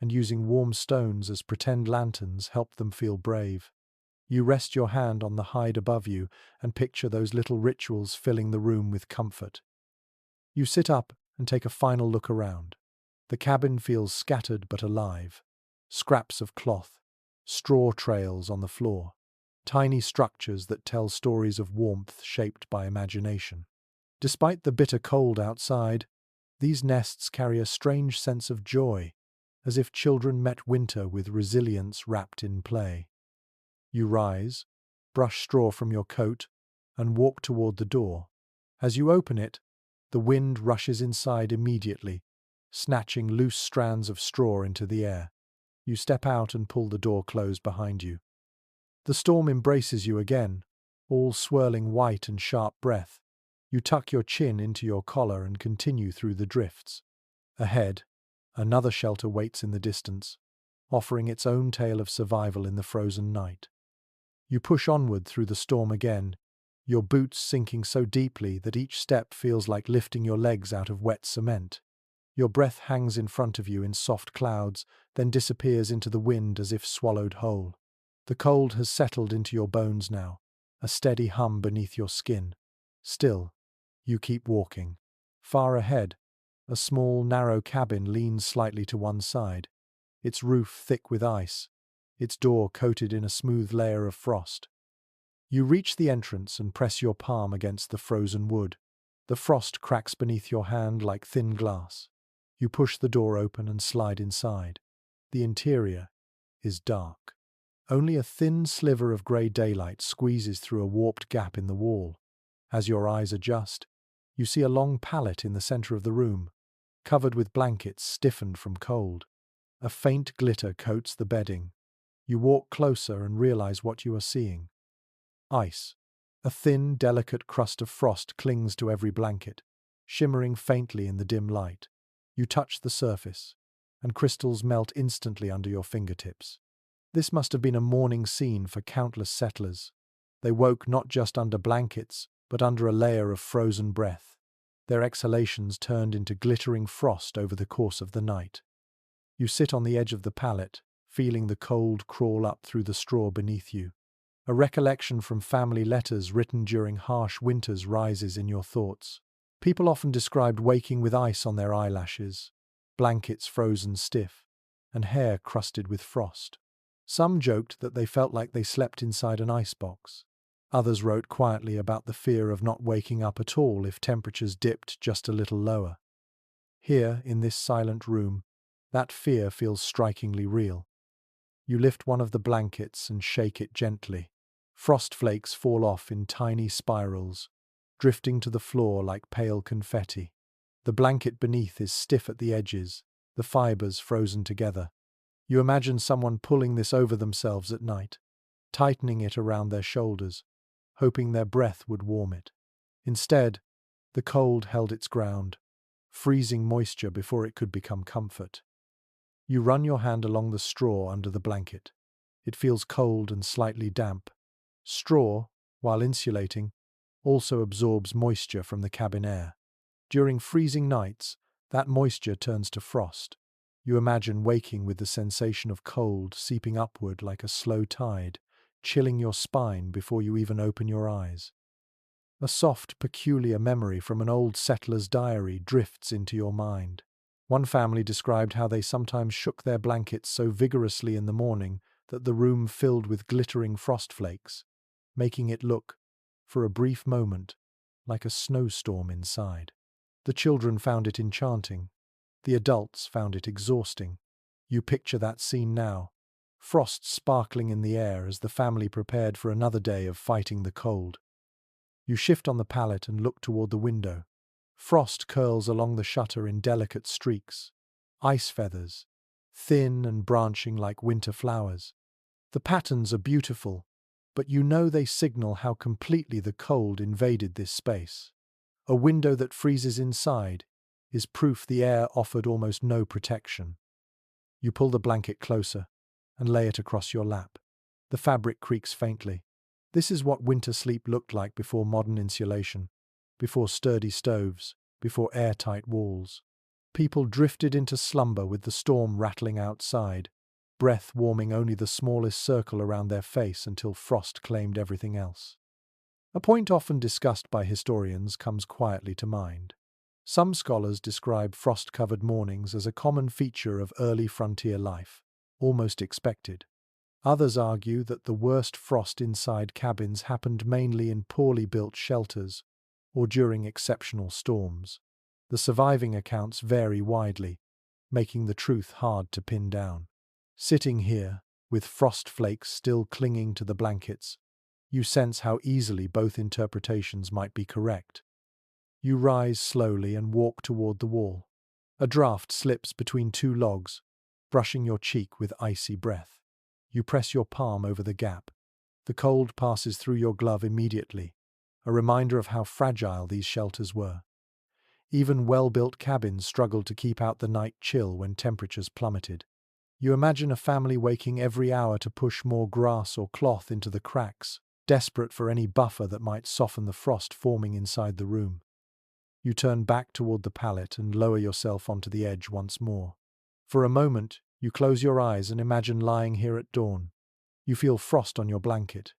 and using warm stones as pretend lanterns helped them feel brave. You rest your hand on the hide above you and picture those little rituals filling the room with comfort. You sit up and take a final look around. The cabin feels scattered but alive. Scraps of cloth, straw trails on the floor, tiny structures that tell stories of warmth shaped by imagination. Despite the bitter cold outside, these nests carry a strange sense of joy, as if children met winter with resilience wrapped in play. You rise, brush straw from your coat, and walk toward the door. As you open it, the wind rushes inside immediately, snatching loose strands of straw into the air. You step out and pull the door closed behind you. The storm embraces you again, all swirling white and sharp breath. You tuck your chin into your collar and continue through the drifts. Ahead, another shelter waits in the distance, offering its own tale of survival in the frozen night. You push onward through the storm again, your boots sinking so deeply that each step feels like lifting your legs out of wet cement. Your breath hangs in front of you in soft clouds, then disappears into the wind as if swallowed whole. The cold has settled into your bones now, a steady hum beneath your skin. Still, you keep walking. Far ahead, a small, narrow cabin leans slightly to one side, its roof thick with ice, its door coated in a smooth layer of frost. You reach the entrance and press your palm against the frozen wood. The frost cracks beneath your hand like thin glass. You push the door open and slide inside. The interior is dark. Only a thin sliver of grey daylight squeezes through a warped gap in the wall. As your eyes adjust, you see a long pallet in the center of the room, covered with blankets stiffened from cold. A faint glitter coats the bedding. You walk closer and realize what you are seeing. Ice. A thin, delicate crust of frost clings to every blanket, shimmering faintly in the dim light. You touch the surface, and crystals melt instantly under your fingertips. This must have been a morning scene for countless settlers. They woke not just under blankets, but under a layer of frozen breath. Their exhalations turned into glittering frost over the course of the night. You sit on the edge of the pallet, feeling the cold crawl up through the straw beneath you. A recollection from family letters written during harsh winters rises in your thoughts. People often described waking with ice on their eyelashes, blankets frozen stiff, and hair crusted with frost. Some joked that they felt like they slept inside an icebox. Others wrote quietly about the fear of not waking up at all if temperatures dipped just a little lower. Here, in this silent room, that fear feels strikingly real. You lift one of the blankets and shake it gently. Frost flakes fall off in tiny spirals, drifting to the floor like pale confetti. The blanket beneath is stiff at the edges, the fibers frozen together. You imagine someone pulling this over themselves at night, tightening it around their shoulders, hoping their breath would warm it. Instead, the cold held its ground, freezing moisture before it could become comfort. You run your hand along the straw under the blanket. It feels cold and slightly damp. Straw, while insulating, also absorbs moisture from the cabin air. During freezing nights, that moisture turns to frost. You imagine waking with the sensation of cold seeping upward like a slow tide, chilling your spine before you even open your eyes. A soft, peculiar memory from an old settler's diary drifts into your mind. One family described how they sometimes shook their blankets so vigorously in the morning that the room filled with glittering frost flakes, making it look, for a brief moment, like a snowstorm inside. The children found it enchanting. The adults found it exhausting. You picture that scene now, frost sparkling in the air as the family prepared for another day of fighting the cold. You shift on the pallet and look toward the window. Frost curls along the shutter in delicate streaks, ice feathers, thin and branching like winter flowers. The patterns are beautiful, but you know they signal how completely the cold invaded this space. A window that freezes inside is proof the air offered almost no protection. You pull the blanket closer and lay it across your lap. The fabric creaks faintly. This is what winter sleep looked like before modern insulation, before sturdy stoves, before airtight walls. People drifted into slumber with the storm rattling outside, breath warming only the smallest circle around their face until frost claimed everything else. A point often discussed by historians comes quietly to mind. Some scholars describe frost-covered mornings as a common feature of early frontier life, almost expected. Others argue that the worst frost inside cabins happened mainly in poorly built shelters or during exceptional storms. The surviving accounts vary widely, making the truth hard to pin down. Sitting here, with frost flakes still clinging to the blankets, you sense how easily both interpretations might be correct. You rise slowly and walk toward the wall. A draft slips between two logs, brushing your cheek with icy breath. You press your palm over the gap. The cold passes through your glove immediately. a reminder of how fragile these shelters were. Even well-built cabins struggled to keep out the night chill when temperatures plummeted. You imagine a family waking every hour to push more grass or cloth into the cracks, desperate for any buffer that might soften the frost forming inside the room. You turn back toward the pallet and lower yourself onto the edge once more. For a moment, you close your eyes and imagine lying here at dawn. You feel frost on your blanket,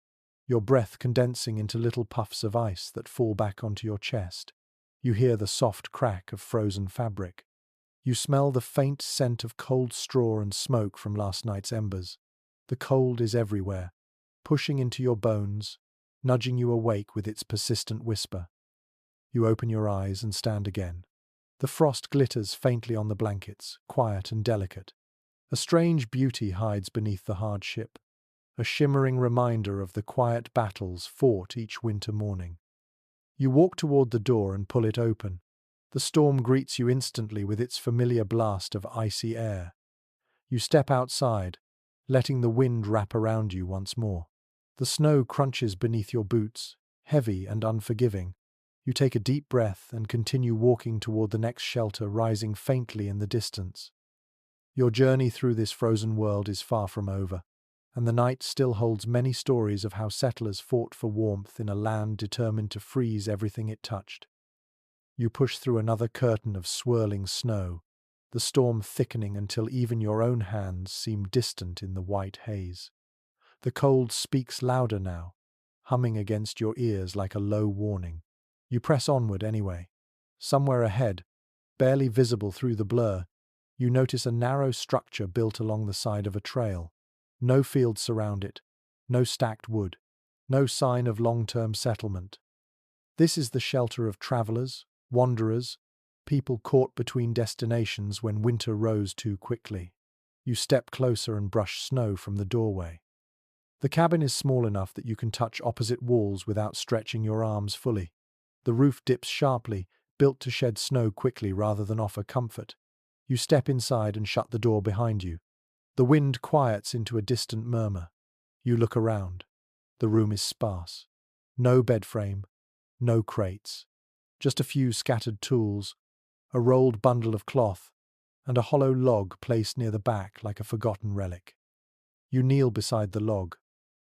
your breath condensing into little puffs of ice that fall back onto your chest. You hear the soft crack of frozen fabric. You smell the faint scent of cold straw and smoke from last night's embers. The cold is everywhere, pushing into your bones, nudging you awake with its persistent whisper. You open your eyes and stand again. The frost glitters faintly on the blankets, quiet and delicate. A strange beauty hides beneath the hardship, a shimmering reminder of the quiet battles fought each winter morning. You walk toward the door and pull it open. The storm greets you instantly with its familiar blast of icy air. You step outside, letting the wind wrap around you once more. The snow crunches beneath your boots, heavy and unforgiving. You take a deep breath and continue walking toward the next shelter rising faintly in the distance. Your journey through this frozen world is far from over, and the night still holds many stories of how settlers fought for warmth in a land determined to freeze everything it touched. You push through another curtain of swirling snow, the storm thickening until even your own hands seem distant in the white haze. The cold speaks louder now, humming against your ears like a low warning. You press onward anyway. Somewhere ahead, barely visible through the blur, you notice a narrow structure built along the side of a trail. No fields surround it, no stacked wood, no sign of long-term settlement. This is the shelter of travelers, wanderers, people caught between destinations when winter rose too quickly. You step closer and brush snow from the doorway. The cabin is small enough that you can touch opposite walls without stretching your arms fully. The roof dips sharply, built to shed snow quickly rather than offer comfort. You step inside and shut the door behind you. The wind quiets into a distant murmur. You look around. The room is sparse. No bed frame, no crates. Just a few scattered tools, a rolled bundle of cloth, and a hollow log placed near the back like a forgotten relic. You kneel beside the log.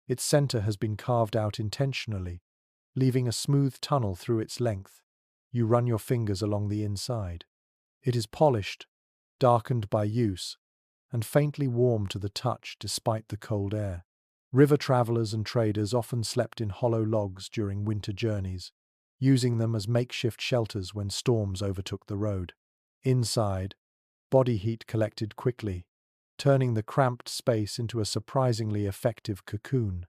Its center has been carved out intentionally, leaving a smooth tunnel through its length. You run your fingers along the inside. It is polished, darkened by use, and faintly warm to the touch despite the cold air. River travelers and traders often slept in hollow logs during winter journeys, using them as makeshift shelters when storms overtook the road. Inside, body heat collected quickly, turning the cramped space into a surprisingly effective cocoon.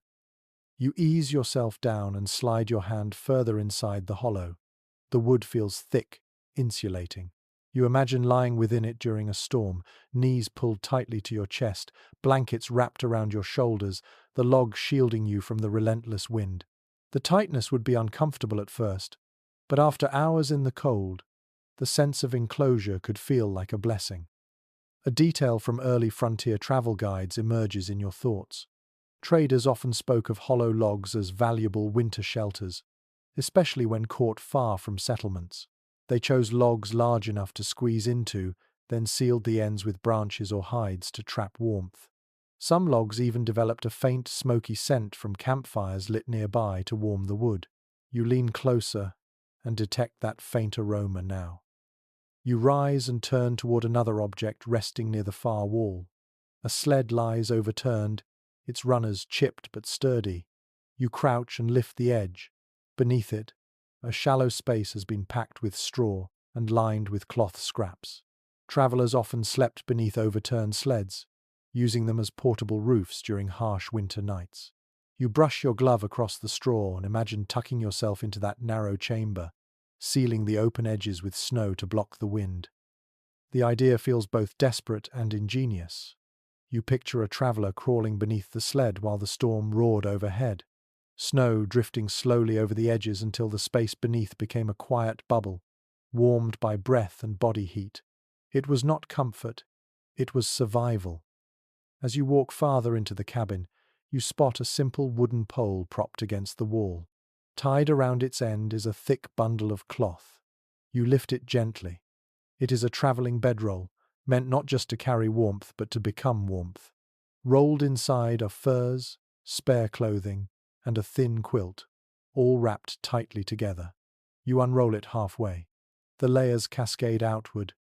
You ease yourself down and slide your hand further inside the hollow. The wood feels thick, insulating. You imagine lying within it during a storm, knees pulled tightly to your chest, blankets wrapped around your shoulders, the log shielding you from the relentless wind. The tightness would be uncomfortable at first, but after hours in the cold, the sense of enclosure could feel like a blessing. A detail from early frontier travel guides emerges in your thoughts. Traders often spoke of hollow logs as valuable winter shelters, especially when caught far from settlements. They chose logs large enough to squeeze into, then sealed the ends with branches or hides to trap warmth. Some logs even developed a faint, smoky scent from campfires lit nearby to warm the wood. You lean closer and detect that faint aroma now. You rise and turn toward another object resting near the far wall. A sled lies overturned, its runners chipped but sturdy. You crouch and lift the edge. Beneath it, a shallow space has been packed with straw and lined with cloth scraps. Travelers often slept beneath overturned sleds, using them as portable roofs during harsh winter nights. You brush your glove across the straw and imagine tucking yourself into that narrow chamber, sealing the open edges with snow to block the wind. The idea feels both desperate and ingenious. You picture a traveler crawling beneath the sled while the storm roared overhead, snow drifting slowly over the edges until the space beneath became a quiet bubble, warmed by breath and body heat. It was not comfort, it was survival. As you walk farther into the cabin, you spot a simple wooden pole propped against the wall. Tied around its end is a thick bundle of cloth. You lift it gently. It is a traveling bedroll, meant not just to carry warmth but to become warmth. Rolled inside are furs, spare clothing, and a thin quilt, all wrapped tightly together. You unroll it halfway. The layers cascade outward,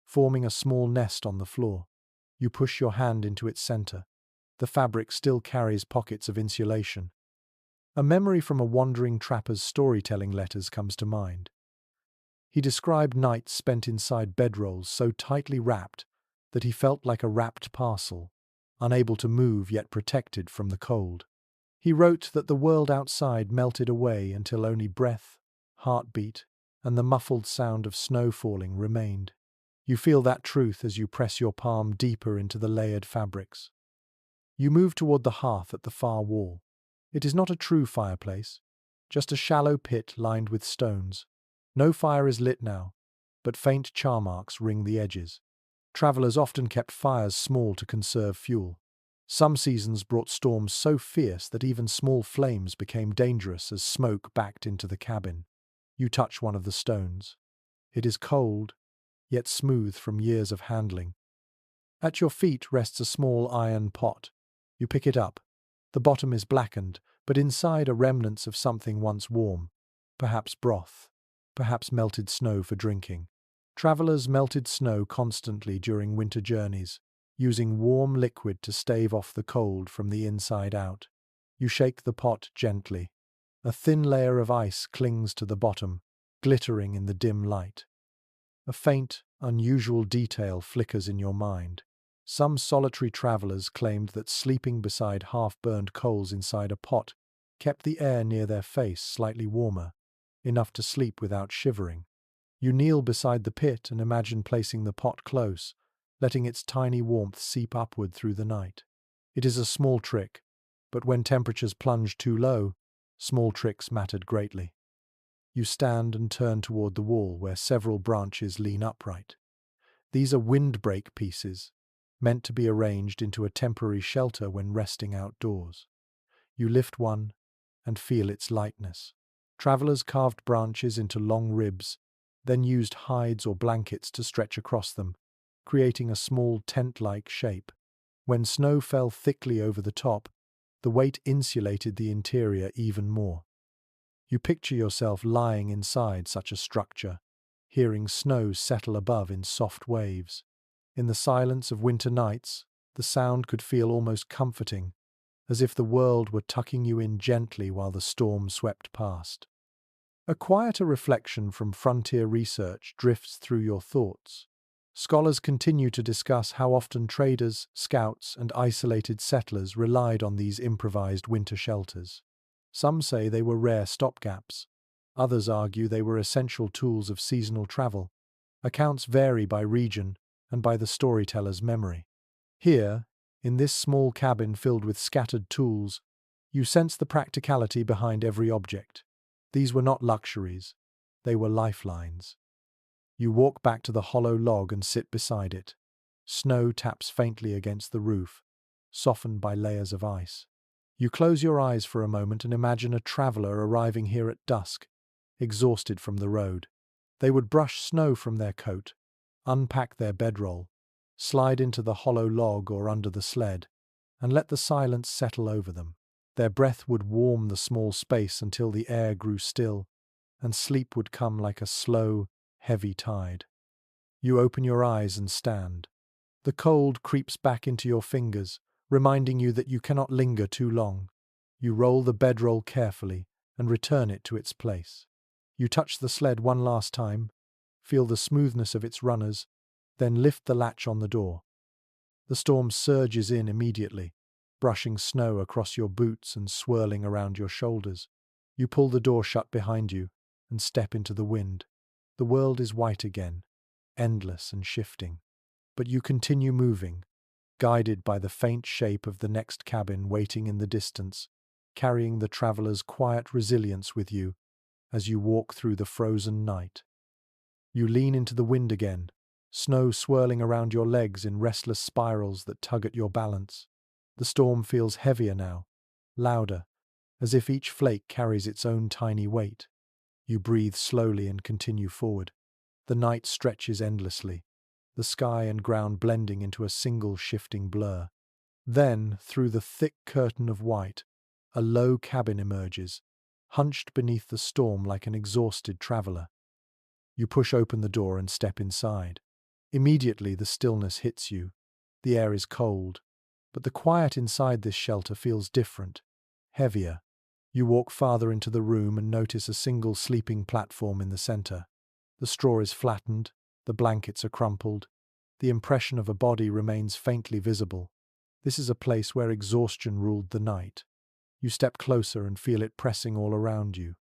forming a small nest on the floor. You push your hand into its center. The fabric still carries pockets of insulation. A memory from a wandering trapper's storytelling letters comes to mind. He described nights spent inside bedrolls so tightly wrapped that he felt like a wrapped parcel, unable to move yet protected from the cold. He wrote that the world outside melted away until only breath, heartbeat, and the muffled sound of snow falling remained. You feel that truth as you press your palm deeper into the layered fabrics. You move toward the hearth at the far wall. It is not a true fireplace, just a shallow pit lined with stones. No fire is lit now, but faint char marks ring the edges. Travelers often kept fires small to conserve fuel. Some seasons brought storms so fierce that even small flames became dangerous as smoke backed into the cabin. You touch one of the stones. It is cold, yet smooth from years of handling. At your feet rests a small iron pot. You pick it up. The bottom is blackened, but inside are remnants of something once warm. Perhaps broth, perhaps melted snow for drinking. Travelers melted snow constantly during winter journeys, using warm liquid to stave off the cold from the inside out. You shake the pot gently. A thin layer of ice clings to the bottom, glittering in the dim light. A faint, unusual detail flickers in your mind. Some solitary travelers claimed that sleeping beside half-burned coals inside a pot kept the air near their face slightly warmer, enough to sleep without shivering. You kneel beside the pit and imagine placing the pot close, letting its tiny warmth seep upward through the night. It is a small trick, but when temperatures plunged too low, small tricks mattered greatly. You stand and turn toward the wall where several branches lean upright. These are windbreak pieces, meant to be arranged into a temporary shelter when resting outdoors. You lift one and feel its lightness. Travelers carved branches into long ribs, then used hides or blankets to stretch across them, creating a small tent-like shape. When snow fell thickly over the top, the weight insulated the interior even more. You picture yourself lying inside such a structure, hearing snow settle above in soft waves. In the silence of winter nights, the sound could feel almost comforting, as if the world were tucking you in gently while the storm swept past. A quieter reflection from frontier research drifts through your thoughts. Scholars continue to discuss how often traders, scouts, and isolated settlers relied on these improvised winter shelters. Some say they were rare stopgaps. Others argue they were essential tools of seasonal travel. Accounts vary by region and by the storyteller's memory. Here, in this small cabin filled with scattered tools, you sense the practicality behind every object. These were not luxuries, they were lifelines. You walk back to the hollow log and sit beside it. Snow taps faintly against the roof, softened by layers of ice. You close your eyes for a moment and imagine a traveler arriving here at dusk, exhausted from the road. They would brush snow from their coat, unpack their bedroll, slide into the hollow log or under the sled, and let the silence settle over them. Their breath would warm the small space until the air grew still, and sleep would come like a slow, heavy tide. You open your eyes and stand. The cold creeps back into your fingers, reminding you that you cannot linger too long. You roll the bedroll carefully and return it to its place. You touch the sled one last time, feel the smoothness of its runners, then lift the latch on the door. The storm surges in immediately, brushing snow across your boots and swirling around your shoulders. You pull the door shut behind you and step into the wind. The world is white again, endless and shifting. But you continue moving, guided by the faint shape of the next cabin waiting in the distance, carrying the traveler's quiet resilience with you as you walk through the frozen night. You lean into the wind again, snow swirling around your legs in restless spirals that tug at your balance. The storm feels heavier now, louder, as if each flake carries its own tiny weight. You breathe slowly and continue forward. The night stretches endlessly, the sky and ground blending into a single shifting blur. Then, through the thick curtain of white, a low cabin emerges, hunched beneath the storm like an exhausted traveler. You push open the door and step inside. Immediately the stillness hits you. The air is cold, but the quiet inside this shelter feels different, heavier. You walk farther into the room and notice a single sleeping platform in the center. The straw is flattened, the blankets are crumpled. The impression of a body remains faintly visible. This is a place where exhaustion ruled the night. You step closer and feel it pressing all around you.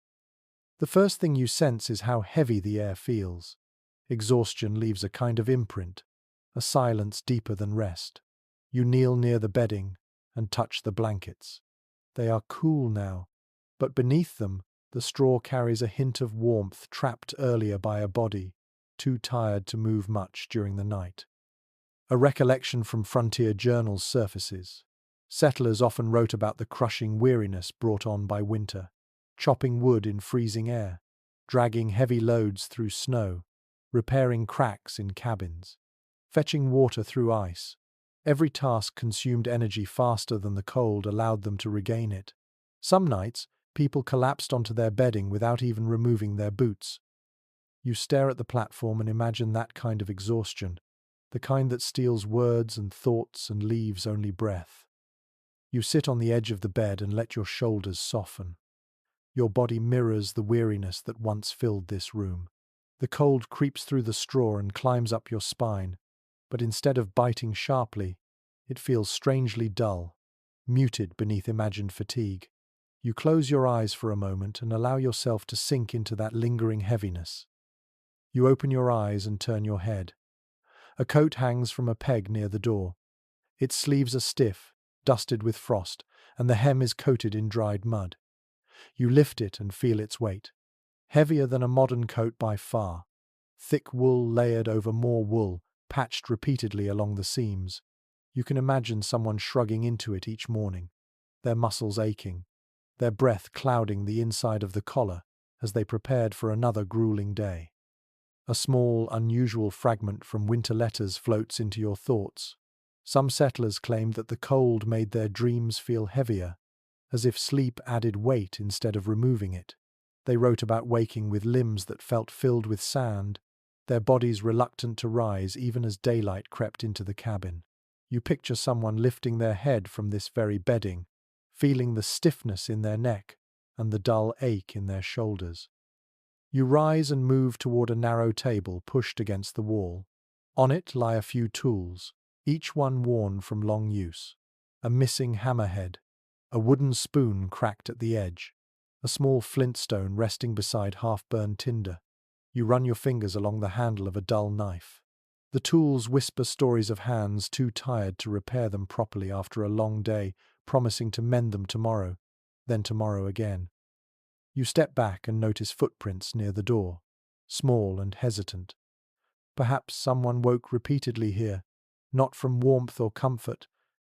The first thing you sense is how heavy the air feels. Exhaustion leaves a kind of imprint, a silence deeper than rest. You kneel near the bedding and touch the blankets. They are cool now, but beneath them, the straw carries a hint of warmth trapped earlier by a body, too tired to move much during the night. A recollection from frontier journals surfaces. Settlers often wrote about the crushing weariness brought on by winter, chopping wood in freezing air, dragging heavy loads through snow, repairing cracks in cabins, fetching water through ice. Every task consumed energy faster than the cold allowed them to regain it. Some nights, people collapsed onto their bedding without even removing their boots. You stare at the platform and imagine that kind of exhaustion, the kind that steals words and thoughts and leaves only breath. You sit on the edge of the bed and let your shoulders soften. Your body mirrors the weariness that once filled this room. The cold creeps through the straw and climbs up your spine, but instead of biting sharply, it feels strangely dull, muted beneath imagined fatigue. You close your eyes for a moment and allow yourself to sink into that lingering heaviness. You open your eyes and turn your head. A coat hangs from a peg near the door. Its sleeves are stiff, dusted with frost, and the hem is coated in dried mud. You lift it and feel its weight. Heavier than a modern coat by far. Thick wool layered over more wool, patched repeatedly along the seams. You can imagine someone shrugging into it each morning, their muscles aching, their breath clouding the inside of the collar as they prepared for another grueling day. A small, unusual fragment from winter letters floats into your thoughts. Some settlers claimed that the cold made their dreams feel heavier, as if sleep added weight instead of removing it. They wrote about waking with limbs that felt filled with sand, their bodies reluctant to rise even as daylight crept into the cabin. You picture someone lifting their head from this very bedding, feeling the stiffness in their neck and the dull ache in their shoulders. You rise and move toward a narrow table pushed against the wall. On it lie a few tools, each one worn from long use. A missing hammerhead, a wooden spoon cracked at the edge, a small flintstone resting beside half-burned tinder. You run your fingers along the handle of a dull knife. The tools whisper stories of hands too tired to repair them properly after a long day, promising to mend them tomorrow, then tomorrow again. You step back and notice footprints near the door, small and hesitant. Perhaps someone woke repeatedly here, not from warmth or comfort,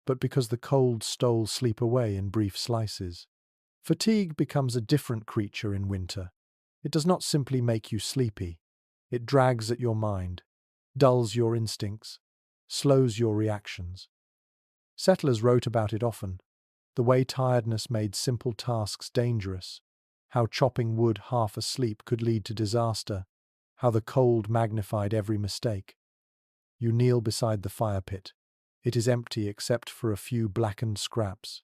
but because the cold stole sleep away in brief slices. Fatigue becomes a different creature in winter. It does not simply make you sleepy. It drags at your mind, dulls your instincts, slows your reactions. Settlers wrote about it often, the way tiredness made simple tasks dangerous, how chopping wood half asleep could lead to disaster, how the cold magnified every mistake. You kneel beside the fire pit. It is empty except for a few blackened scraps.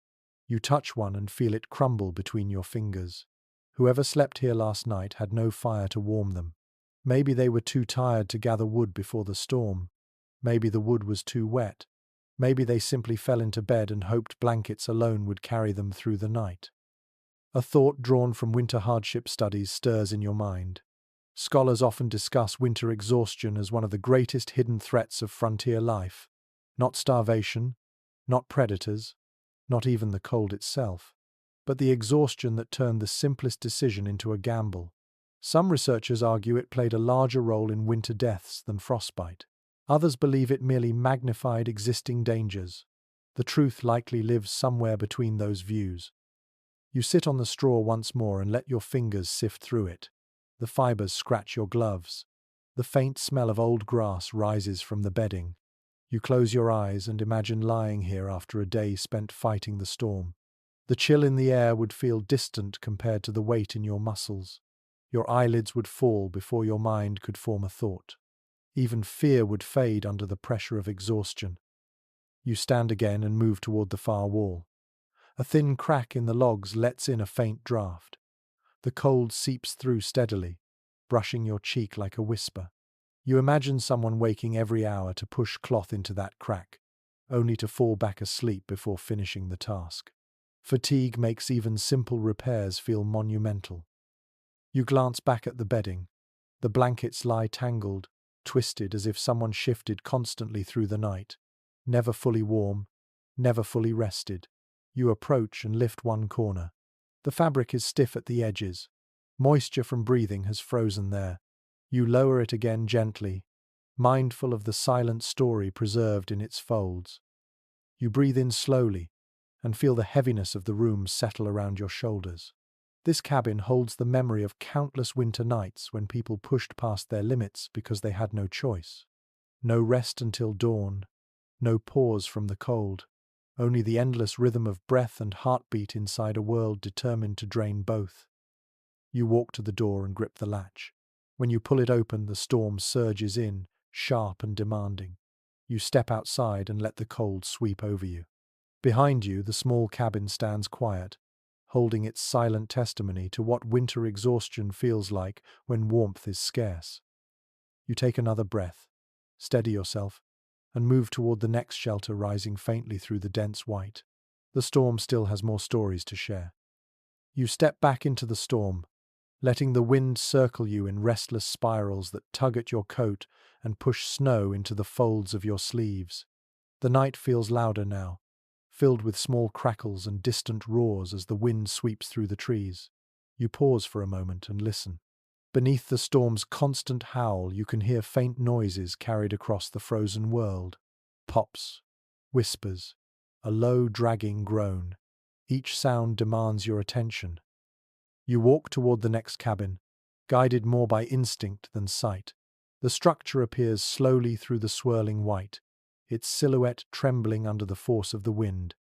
You touch one and feel it crumble between your fingers. Whoever slept here last night had no fire to warm them. Maybe they were too tired to gather wood before the storm. Maybe the wood was too wet. Maybe they simply fell into bed and hoped blankets alone would carry them through the night. A thought drawn from winter hardship studies stirs in your mind. Scholars often discuss winter exhaustion as one of the greatest hidden threats of frontier life. Not starvation, not predators, not even the cold itself, but the exhaustion that turned the simplest decision into a gamble. Some researchers argue it played a larger role in winter deaths than frostbite. Others believe it merely magnified existing dangers. The truth likely lives somewhere between those views. You sit on the straw once more and let your fingers sift through it. The fibers scratch your gloves. The faint smell of old grass rises from the bedding. You close your eyes and imagine lying here after a day spent fighting the storm. The chill in the air would feel distant compared to the weight in your muscles. Your eyelids would fall before your mind could form a thought. Even fear would fade under the pressure of exhaustion. You stand again and move toward the far wall. A thin crack in the logs lets in a faint draught. The cold seeps through steadily, brushing your cheek like a whisper. You imagine someone waking every hour to push cloth into that crack, only to fall back asleep before finishing the task. Fatigue makes even simple repairs feel monumental. You glance back at the bedding. The blankets lie tangled, twisted as if someone shifted constantly through the night. Never fully warm, never fully rested. You approach and lift one corner. The fabric is stiff at the edges. Moisture from breathing has frozen there. You lower it again gently, mindful of the silent story preserved in its folds. You breathe in slowly and feel the heaviness of the room settle around your shoulders. This cabin holds the memory of countless winter nights when people pushed past their limits because they had no choice. No rest until dawn, no pause from the cold, only the endless rhythm of breath and heartbeat inside a world determined to drain both. You walk to the door and grip the latch. When you pull it open, the storm surges in, sharp and demanding. You step outside and let the cold sweep over you. Behind you, the small cabin stands quiet, holding its silent testimony to what winter exhaustion feels like when warmth is scarce. You take another breath, steady yourself, and move toward the next shelter rising faintly through the dense white. The storm still has more stories to share. You step back into the storm, letting the wind circle you in restless spirals that tug at your coat and push snow into the folds of your sleeves. The night feels louder now, filled with small crackles and distant roars as the wind sweeps through the trees. You pause for a moment and listen. Beneath the storm's constant howl, you can hear faint noises carried across the frozen world. Pops, whispers, a low, dragging groan. Each sound demands your attention. You walk toward the next cabin, guided more by instinct than sight. The structure appears slowly through the swirling white, its silhouette trembling under the force of the wind.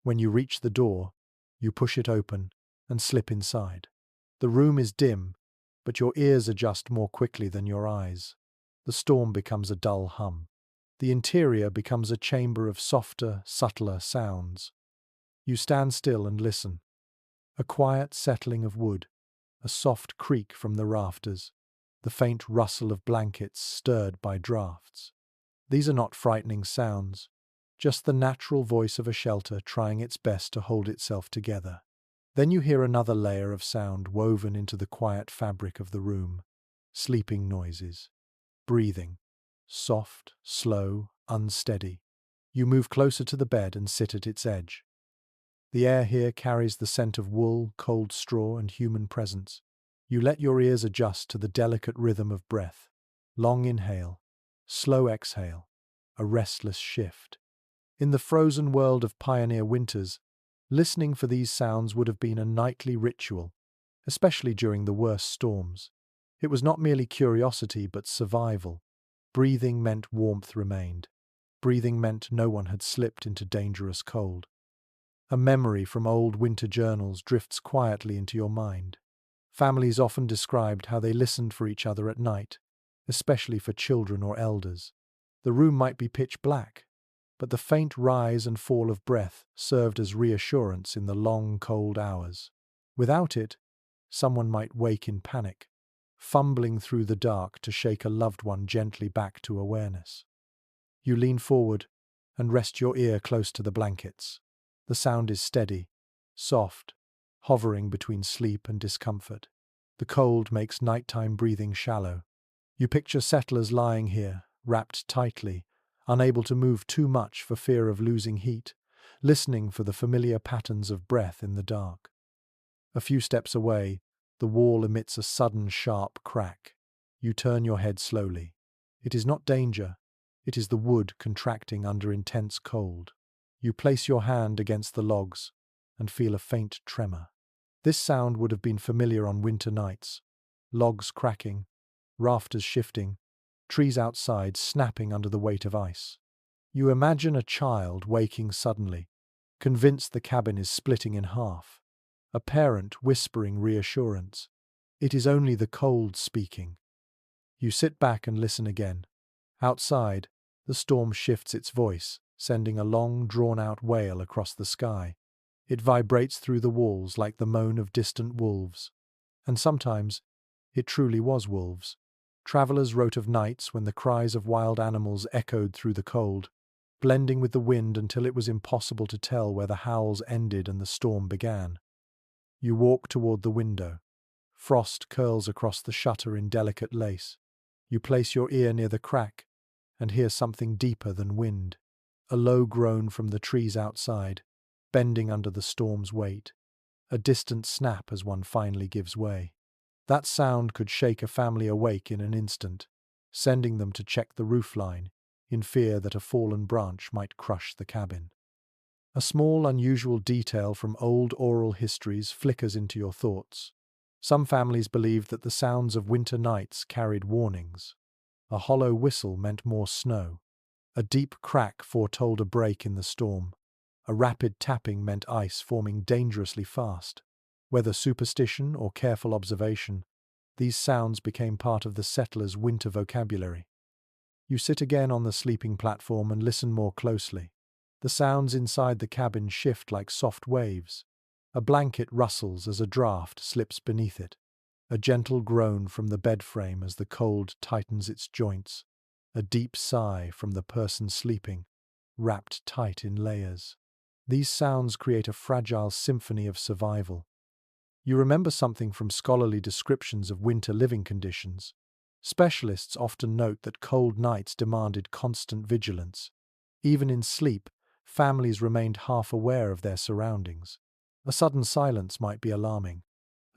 When you reach the door, you push it open and slip inside. The room is dim, but your ears adjust more quickly than your eyes. The storm becomes a dull hum. The interior becomes a chamber of softer, subtler sounds. You stand still and listen. A quiet settling of wood, a soft creak from the rafters, the faint rustle of blankets stirred by drafts. These are not frightening sounds, just the natural voice of a shelter trying its best to hold itself together. Then you hear another layer of sound woven into the quiet fabric of the room. Sleeping noises. Breathing. Soft, slow, unsteady. You move closer to the bed and sit at its edge. The air here carries the scent of wool, cold straw, and human presence. You let your ears adjust to the delicate rhythm of breath. Long inhale, slow exhale, a restless shift. In the frozen world of pioneer winters, listening for these sounds would have been a nightly ritual, especially during the worst storms. It was not merely curiosity, but survival. Breathing meant warmth remained. Breathing meant no one had slipped into dangerous cold. A memory from old winter journals drifts quietly into your mind. Families often described how they listened for each other at night, especially for children or elders. The room might be pitch black, but the faint rise and fall of breath served as reassurance in the long, cold hours. Without it, someone might wake in panic, fumbling through the dark to shake a loved one gently back to awareness. You lean forward and rest your ear close to the blankets. The sound is steady, soft, hovering between sleep and discomfort. The cold makes nighttime breathing shallow. You picture settlers lying here, wrapped tightly, unable to move too much for fear of losing heat, listening for the familiar patterns of breath in the dark. A few steps away, the wall emits a sudden sharp crack. You turn your head slowly. It is not danger, it is the wood contracting under intense cold. You place your hand against the logs and feel a faint tremor. This sound would have been familiar on winter nights. Logs cracking, rafters shifting, trees outside snapping under the weight of ice. You imagine a child waking suddenly, convinced the cabin is splitting in half. A parent whispering reassurance. It is only the cold speaking. You sit back and listen again. Outside, the storm shifts its voice, sending a long, drawn-out wail across the sky. It vibrates through the walls like the moan of distant wolves. And sometimes, it truly was wolves. Travelers wrote of nights when the cries of wild animals echoed through the cold, blending with the wind until it was impossible to tell where the howls ended and the storm began. You walk toward the window. Frost curls across the shutter in delicate lace. You place your ear near the crack and hear something deeper than wind. A low groan from the trees outside, bending under the storm's weight. A distant snap as one finally gives way. That sound could shake a family awake in an instant, sending them to check the roofline, in fear that a fallen branch might crush the cabin. A small, unusual detail from old oral histories flickers into your thoughts. Some families believed that the sounds of winter nights carried warnings. A hollow whistle meant more snow. A deep crack foretold a break in the storm. A rapid tapping meant ice forming dangerously fast. Whether superstition or careful observation, these sounds became part of the settlers' winter vocabulary. You sit again on the sleeping platform and listen more closely. The sounds inside the cabin shift like soft waves. A blanket rustles as a draft slips beneath it. A gentle groan from the bed frame as the cold tightens its joints. A deep sigh from the person sleeping, wrapped tight in layers. These sounds create a fragile symphony of survival. You remember something from scholarly descriptions of winter living conditions. Specialists often note that cold nights demanded constant vigilance. Even in sleep, families remained half aware of their surroundings. A sudden silence might be alarming.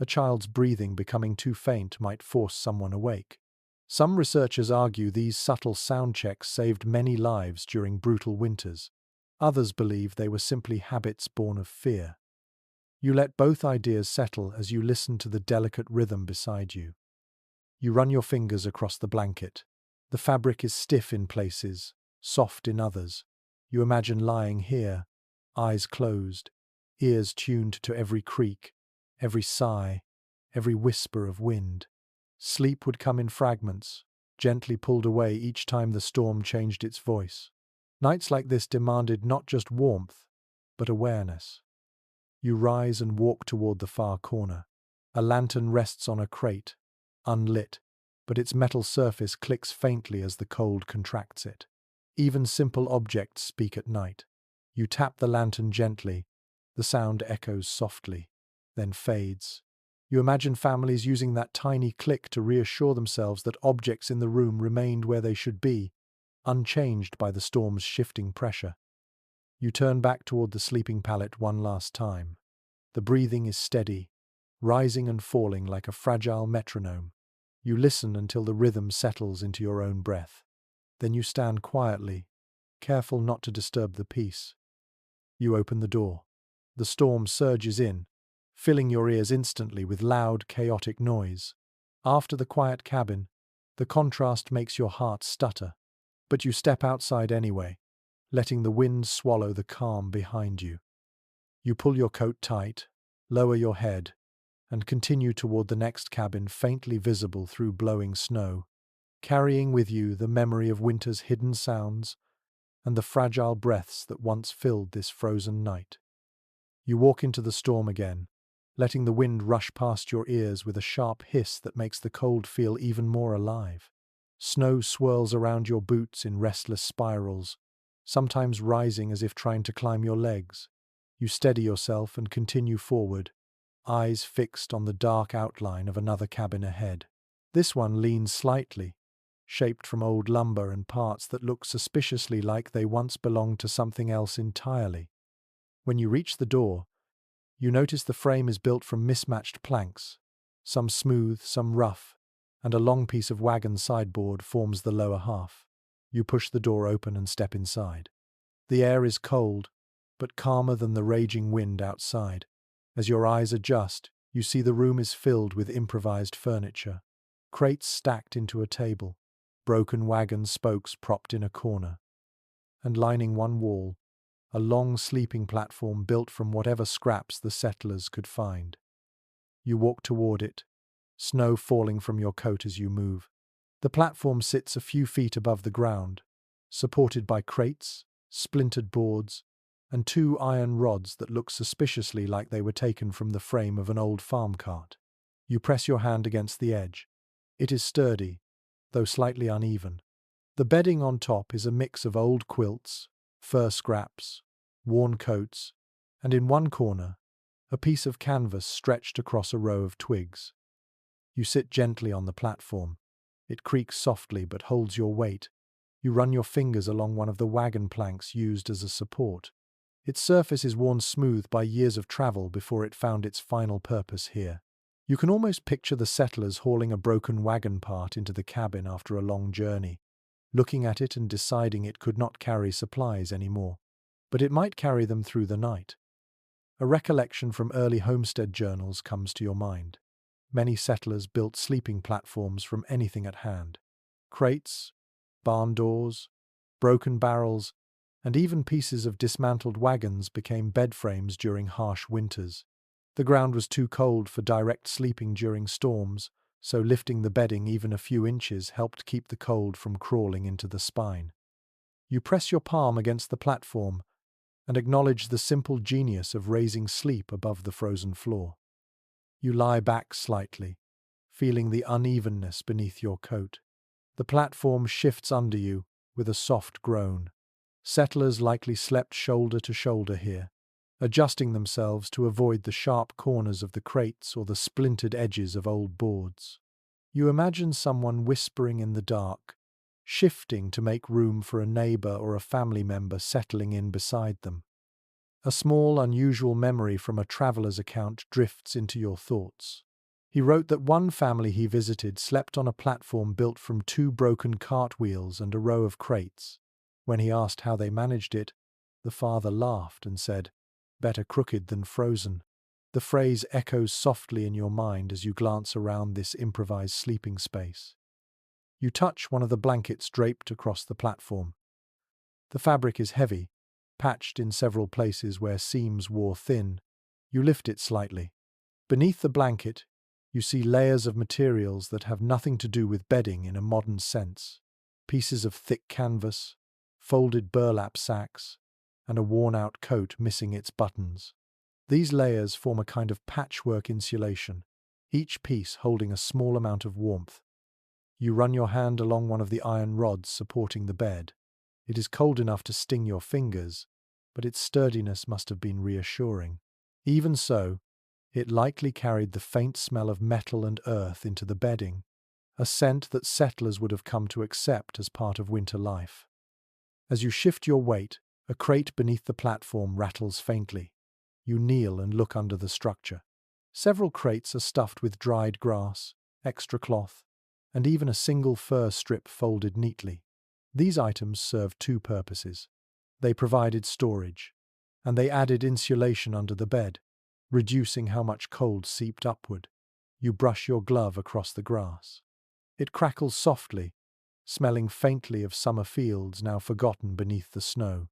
A child's breathing becoming too faint might force someone awake. Some researchers argue these subtle sound checks saved many lives during brutal winters. Others believe they were simply habits born of fear. You let both ideas settle as you listen to the delicate rhythm beside you. You run your fingers across the blanket. The fabric is stiff in places, soft in others. You imagine lying here, eyes closed, ears tuned to every creak, every sigh, every whisper of wind. Sleep would come in fragments, gently pulled away each time the storm changed its voice. Nights like this demanded not just warmth, but awareness. You rise and walk toward the far corner. A lantern rests on a crate, unlit, but its metal surface clicks faintly as the cold contracts it. Even simple objects speak at night. You tap the lantern gently. The sound echoes softly, then fades. You imagine families using that tiny click to reassure themselves that objects in the room remained where they should be, unchanged by the storm's shifting pressure. You turn back toward the sleeping pallet one last time. The breathing is steady, rising and falling like a fragile metronome. You listen until the rhythm settles into your own breath. Then you stand quietly, careful not to disturb the peace. You open the door. The storm surges in, filling your ears instantly with loud, chaotic noise. After the quiet cabin, the contrast makes your heart stutter. But you step outside anyway, letting the wind swallow the calm behind you. You pull your coat tight, lower your head, and continue toward the next cabin faintly visible through blowing snow, carrying with you the memory of winter's hidden sounds and the fragile breaths that once filled this frozen night. You walk into the storm again, letting the wind rush past your ears with a sharp hiss that makes the cold feel even more alive. Snow swirls around your boots in restless spirals, sometimes rising as if trying to climb your legs. You steady yourself and continue forward, eyes fixed on the dark outline of another cabin ahead. This one leans slightly, shaped from old lumber and parts that look suspiciously like they once belonged to something else entirely. When you reach the door, you notice the frame is built from mismatched planks, some smooth, some rough, and a long piece of wagon sideboard forms the lower half. You push the door open and step inside. The air is cold, but calmer than the raging wind outside. As your eyes adjust, You see the room is filled with improvised furniture, crates stacked into a table, broken wagon spokes propped in a corner, and lining one wall, a long sleeping platform built from whatever scraps the settlers could find. You walk toward it, snow falling from your coat as you move. The platform sits a few feet above the ground, supported by crates, splintered boards, and two iron rods that look suspiciously like they were taken from the frame of an old farm cart. You press your hand against the edge. It is sturdy, though slightly uneven. The bedding on top is a mix of old quilts, fur scraps, worn coats, and in one corner, a piece of canvas stretched across a row of twigs. You sit gently on the platform. It creaks softly but holds your weight. You run your fingers along one of the wagon planks used as a support. Its surface is worn smooth by years of travel before it found its final purpose here. You can almost picture the settlers hauling a broken wagon part into the cabin after a long journey, looking at it and deciding it could not carry supplies anymore, but it might carry them through the night. A recollection from early homestead journals comes to your mind. Many settlers built sleeping platforms from anything at hand. Crates, barn doors, broken barrels, and even pieces of dismantled wagons became bed frames during harsh winters. The ground was too cold for direct sleeping during storms, so lifting the bedding even a few inches helped keep the cold from crawling into the spine. You press your palm against the platform and acknowledge the simple genius of raising sleep above the frozen floor. You lie back slightly, feeling the unevenness beneath your coat. The platform shifts under you with a soft groan. Settlers likely slept shoulder to shoulder here, adjusting themselves to avoid the sharp corners of the crates or the splintered edges of old boards. You imagine someone whispering in the dark, shifting to make room for a neighbor or a family member settling in beside them. A small, unusual memory from a traveler's account drifts into your thoughts. He wrote that one family he visited slept on a platform built from two broken cartwheels and a row of crates. When he asked how they managed it, the father laughed and said, "Better crooked than frozen." The phrase echoes softly in your mind as you glance around this improvised sleeping space. You touch one of the blankets draped across the platform. The fabric is heavy, patched in several places where seams wore thin. You lift it slightly. Beneath the blanket, you see layers of materials that have nothing to do with bedding in a modern sense. Pieces of thick canvas, folded burlap sacks, and a worn-out coat missing its buttons. These layers form a kind of patchwork insulation, each piece holding a small amount of warmth. You run your hand along one of the iron rods supporting the bed. It is cold enough to sting your fingers, but its sturdiness must have been reassuring. Even so, it likely carried the faint smell of metal and earth into the bedding, a scent that settlers would have come to accept as part of winter life. As you shift your weight, a crate beneath the platform rattles faintly. You kneel and look under the structure. Several crates are stuffed with dried grass, extra cloth, and even a single fur strip folded neatly. These items served two purposes. They provided storage, and they added insulation under the bed, reducing how much cold seeped upward. You brush your glove across the grass. It crackles softly, smelling faintly of summer fields now forgotten beneath the snow.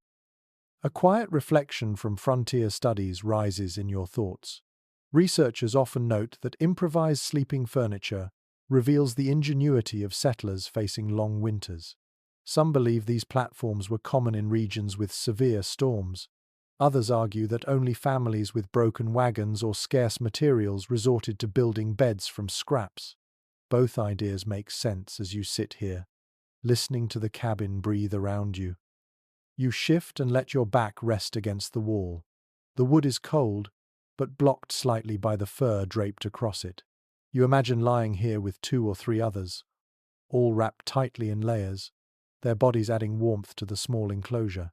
A quiet reflection from frontier studies rises in your thoughts. Researchers often note that improvised sleeping furniture reveals the ingenuity of settlers facing long winters. Some believe these platforms were common in regions with severe storms. Others argue that only families with broken wagons or scarce materials resorted to building beds from scraps. Both ideas make sense as you sit here, listening to the cabin breathe around you. You shift and let your back rest against the wall. The wood is cold, but blocked slightly by the fur draped across it. You imagine lying here with two or three others, all wrapped tightly in layers, their bodies adding warmth to the small enclosure.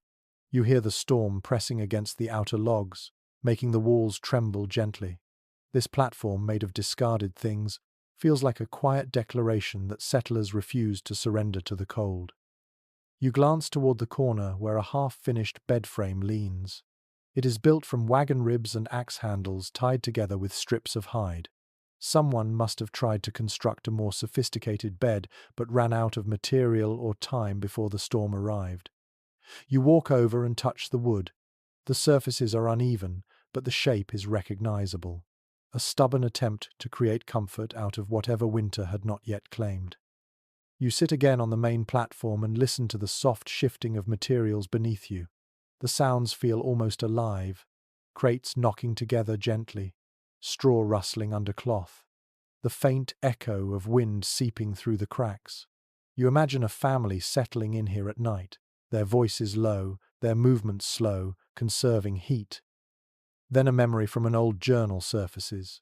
You hear the storm pressing against the outer logs, making the walls tremble gently. This platform, made of discarded things, feels like a quiet declaration that settlers refused to surrender to the cold. You glance toward the corner where a half-finished bed frame leans. It is built from wagon ribs and axe handles tied together with strips of hide. Someone must have tried to construct a more sophisticated bed but ran out of material or time before the storm arrived. You walk over and touch the wood. The surfaces are uneven, but the shape is recognizable. A stubborn attempt to create comfort out of whatever winter had not yet claimed. You sit again on the main platform and listen to the soft shifting of materials beneath you. The sounds feel almost alive, crates knocking together gently, straw rustling under cloth, the faint echo of wind seeping through the cracks. You imagine a family settling in here at night, their voices low, their movements slow, conserving heat. Then a memory from an old journal surfaces.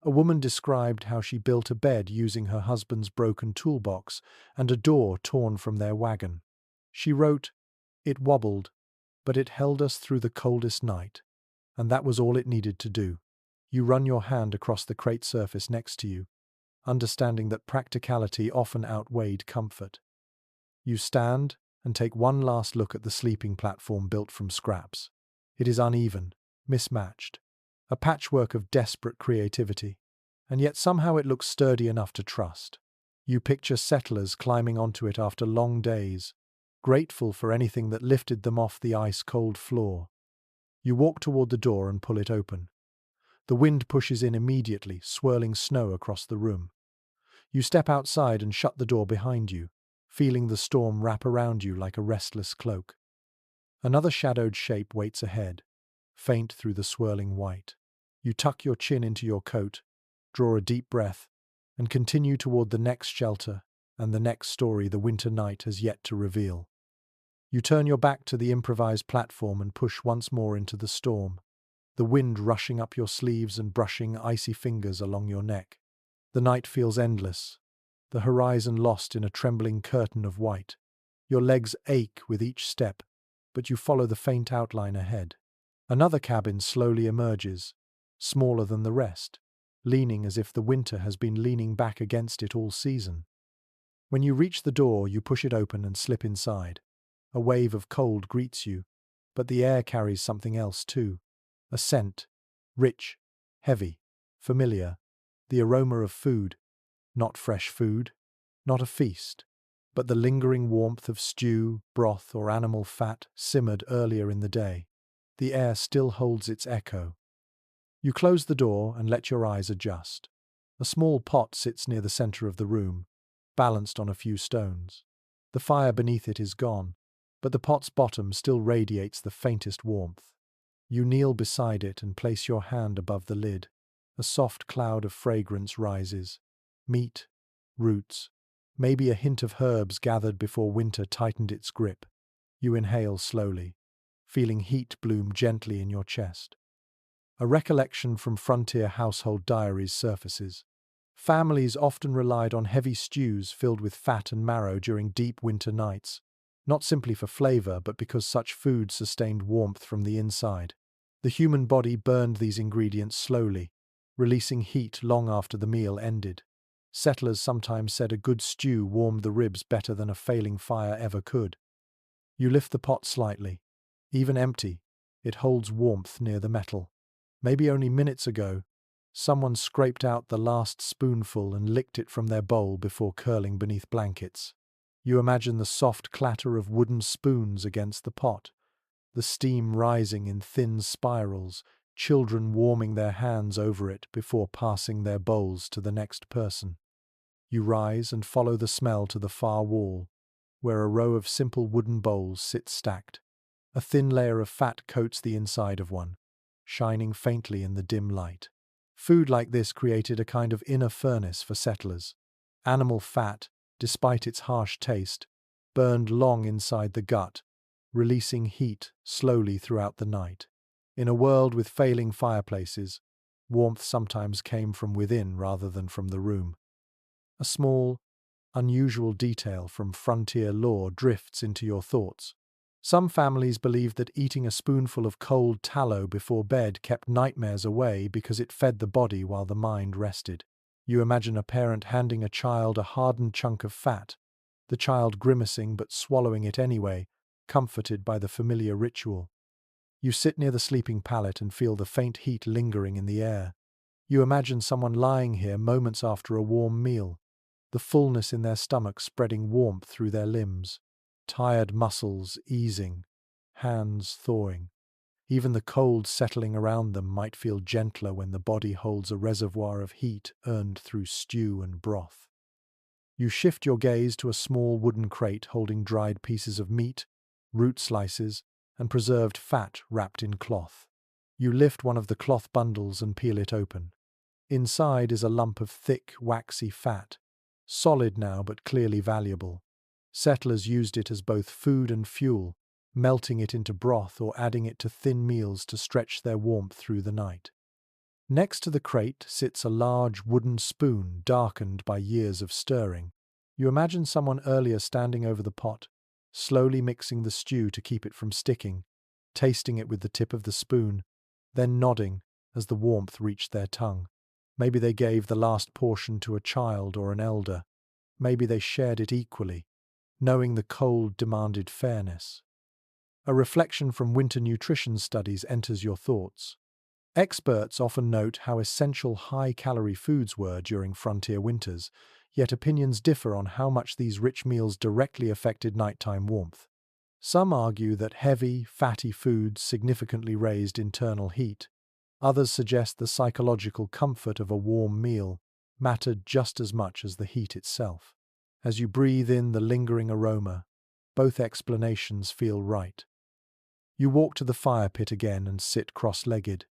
A woman described how she built a bed using her husband's broken toolbox and a door torn from their wagon. She wrote, "It wobbled, but it held us through the coldest night, and that was all it needed to do." You run your hand across the crate surface next to you, understanding that practicality often outweighed comfort. You stand and take one last look at the sleeping platform built from scraps. It is uneven, mismatched, a patchwork of desperate creativity, and yet somehow it looks sturdy enough to trust. You picture settlers climbing onto it after long days, grateful for anything that lifted them off the ice-cold floor. You walk toward the door and pull it open. The wind pushes in immediately, swirling snow across the room. You step outside and shut the door behind you, feeling the storm wrap around you like a restless cloak. Another shadowed shape waits ahead, faint through the swirling white. You tuck your chin into your coat, draw a deep breath, and continue toward the next shelter and the next story the winter night has yet to reveal. You turn your back to the improvised platform and push once more into the storm, the wind rushing up your sleeves and brushing icy fingers along your neck. The night feels endless, the horizon lost in a trembling curtain of white. Your legs ache with each step, but you follow the faint outline ahead. Another cabin slowly emerges, smaller than the rest, leaning as if the winter has been leaning back against it all season. When you reach the door, you push it open and slip inside. A wave of cold greets you, but the air carries something else too. A scent, rich, heavy, familiar, the aroma of food, not fresh food, not a feast, but the lingering warmth of stew, broth, or animal fat simmered earlier in the day. The air still holds its echo. You close the door and let your eyes adjust. A small pot sits near the center of the room, balanced on a few stones. The fire beneath it is gone, but the pot's bottom still radiates the faintest warmth. You kneel beside it and place your hand above the lid. A soft cloud of fragrance rises. Meat, roots, maybe a hint of herbs gathered before winter tightened its grip. You inhale slowly, feeling heat bloom gently in your chest. A recollection from frontier household diaries surfaces. Families often relied on heavy stews filled with fat and marrow during deep winter nights, not simply for flavor but because such food sustained warmth from the inside. The human body burned these ingredients slowly, releasing heat long after the meal ended. Settlers sometimes said a good stew warmed the ribs better than a failing fire ever could. You lift the pot slightly. Even empty, it holds warmth near the metal. Maybe only minutes ago, someone scraped out the last spoonful and licked it from their bowl before curling beneath blankets. You imagine the soft clatter of wooden spoons against the pot, the steam rising in thin spirals, children warming their hands over it before passing their bowls to the next person. You rise and follow the smell to the far wall, where a row of simple wooden bowls sit stacked. A thin layer of fat coats the inside of one, shining faintly in the dim light. Food like this created a kind of inner furnace for settlers. Animal fat, despite its harsh taste, burned long inside the gut, releasing heat slowly throughout the night. In a world with failing fireplaces, warmth sometimes came from within rather than from the room. A small, unusual detail from frontier lore drifts into your thoughts. Some families believed that eating a spoonful of cold tallow before bed kept nightmares away because it fed the body while the mind rested. You imagine a parent handing a child a hardened chunk of fat, the child grimacing but swallowing it anyway, comforted by the familiar ritual. You sit near the sleeping pallet and feel the faint heat lingering in the air. You imagine someone lying here moments after a warm meal, the fullness in their stomach spreading warmth through their limbs, tired muscles easing, hands thawing. Even the cold settling around them might feel gentler when the body holds a reservoir of heat earned through stew and broth. You shift your gaze to a small wooden crate holding dried pieces of meat, root slices, and preserved fat wrapped in cloth. You lift one of the cloth bundles and peel it open. Inside is a lump of thick, waxy fat, solid now but clearly valuable. Settlers used it as both food and fuel, melting it into broth or adding it to thin meals to stretch their warmth through the night. Next to the crate sits a large wooden spoon darkened by years of stirring. You imagine someone earlier standing over the pot, slowly mixing the stew to keep it from sticking, tasting it with the tip of the spoon, then nodding as the warmth reached their tongue. Maybe they gave the last portion to a child or an elder. Maybe they shared it equally, knowing the cold demanded fairness. A reflection from winter nutrition studies enters your thoughts. Experts often note how essential high-calorie foods were during frontier winters, yet opinions differ on how much these rich meals directly affected nighttime warmth. Some argue that heavy, fatty foods significantly raised internal heat. Others suggest the psychological comfort of a warm meal mattered just as much as the heat itself. As you breathe in the lingering aroma, both explanations feel right. You walk to the fire pit again and sit cross-legged.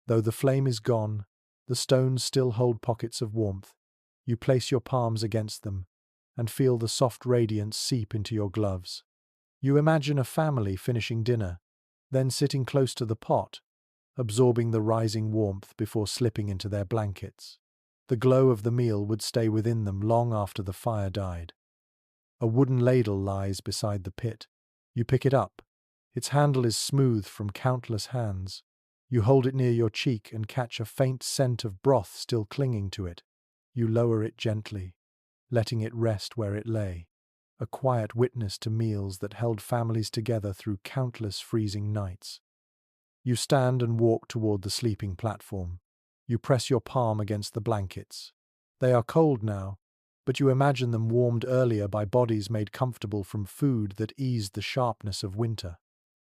Though the flame is gone, the stones still hold pockets of warmth. You place your palms against them and feel the soft radiance seep into your gloves. You imagine a family finishing dinner, then sitting close to the pot, absorbing the rising warmth before slipping into their blankets. The glow of the meal would stay within them long after the fire died. A wooden ladle lies beside the pit. You pick it up. Its handle is smooth from countless hands. You hold it near your cheek and catch a faint scent of broth still clinging to it. You lower it gently, letting it rest where it lay, a quiet witness to meals that held families together through countless freezing nights. You stand and walk toward the sleeping platform. You press your palm against the blankets. They are cold now, but you imagine them warmed earlier by bodies made comfortable from food that eased the sharpness of winter.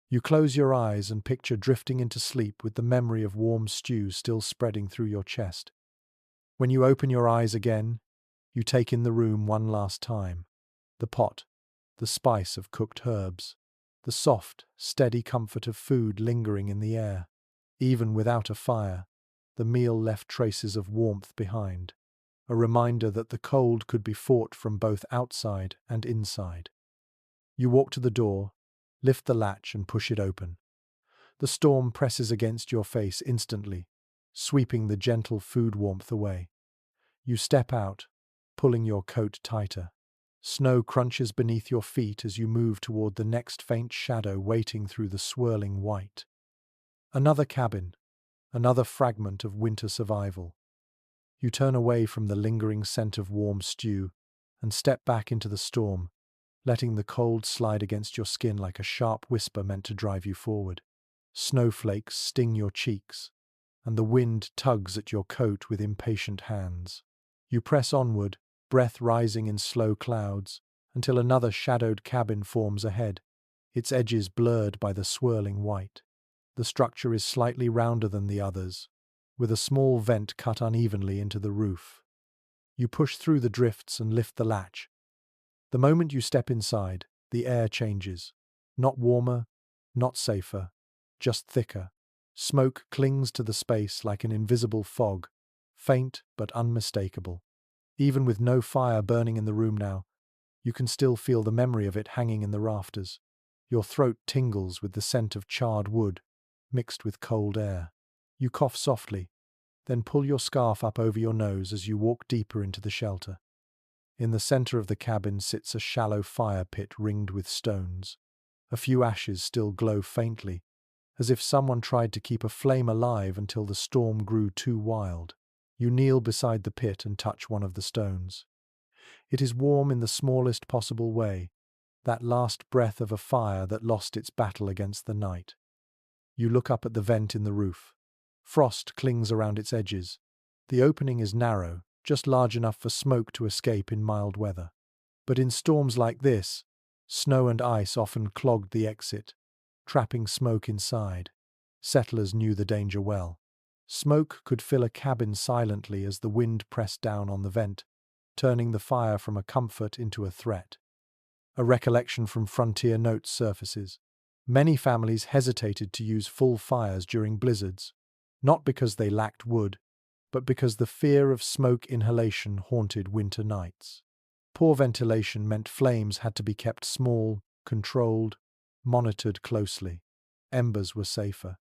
You close your eyes and picture drifting into sleep with the memory of warm stew still spreading through your chest. When you open your eyes again, you take in the room one last time. The pot, the spice of cooked herbs, the soft, steady comfort of food lingering in the air. Even without a fire, the meal left traces of warmth behind, a reminder that the cold could be fought from both outside and inside. You walk to the door, lift the latch and push it open. The storm presses against your face instantly, sweeping the gentle food warmth away. You step out, pulling your coat tighter. Snow crunches beneath your feet as you move toward the next faint shadow waiting through the swirling white. Another cabin, another fragment of winter survival. You turn away from the lingering scent of warm stew and step back into the storm, letting the cold slide against your skin like a sharp whisper meant to drive you forward. Snowflakes sting your cheeks, and the wind tugs at your coat with impatient hands. You press onward, breath rising in slow clouds, until another shadowed cabin forms ahead, its edges blurred by the swirling white. The structure is slightly rounder than the others, with a small vent cut unevenly into the roof. You push through the drifts and lift the latch. The moment you step inside, the air changes. Not warmer, not safer, just thicker. Smoke clings to the space like an invisible fog, faint but unmistakable. Even with no fire burning in the room now, you can still feel the memory of it hanging in the rafters. Your throat tingles with the scent of charred wood, mixed with cold air. You cough softly, then pull your scarf up over your nose as you walk deeper into the shelter. In the center of the cabin sits a shallow fire pit ringed with stones. A few ashes still glow faintly, as if someone tried to keep a flame alive until the storm grew too wild. You kneel beside the pit and touch one of the stones. It is warm in the smallest possible way, that last breath of a fire that lost its battle against the night. You look up at the vent in the roof. Frost clings around its edges. The opening is narrow, just large enough for smoke to escape in mild weather. But in storms like this, snow and ice often clogged the exit, trapping smoke inside. Settlers knew the danger well. Smoke could fill a cabin silently as the wind pressed down on the vent, turning the fire from a comfort into a threat. A recollection from frontier notes surfaces. Many families hesitated to use full fires during blizzards, not because they lacked wood, but because the fear of smoke inhalation haunted winter nights. Poor ventilation meant flames had to be kept small, controlled, monitored closely. Embers were safer.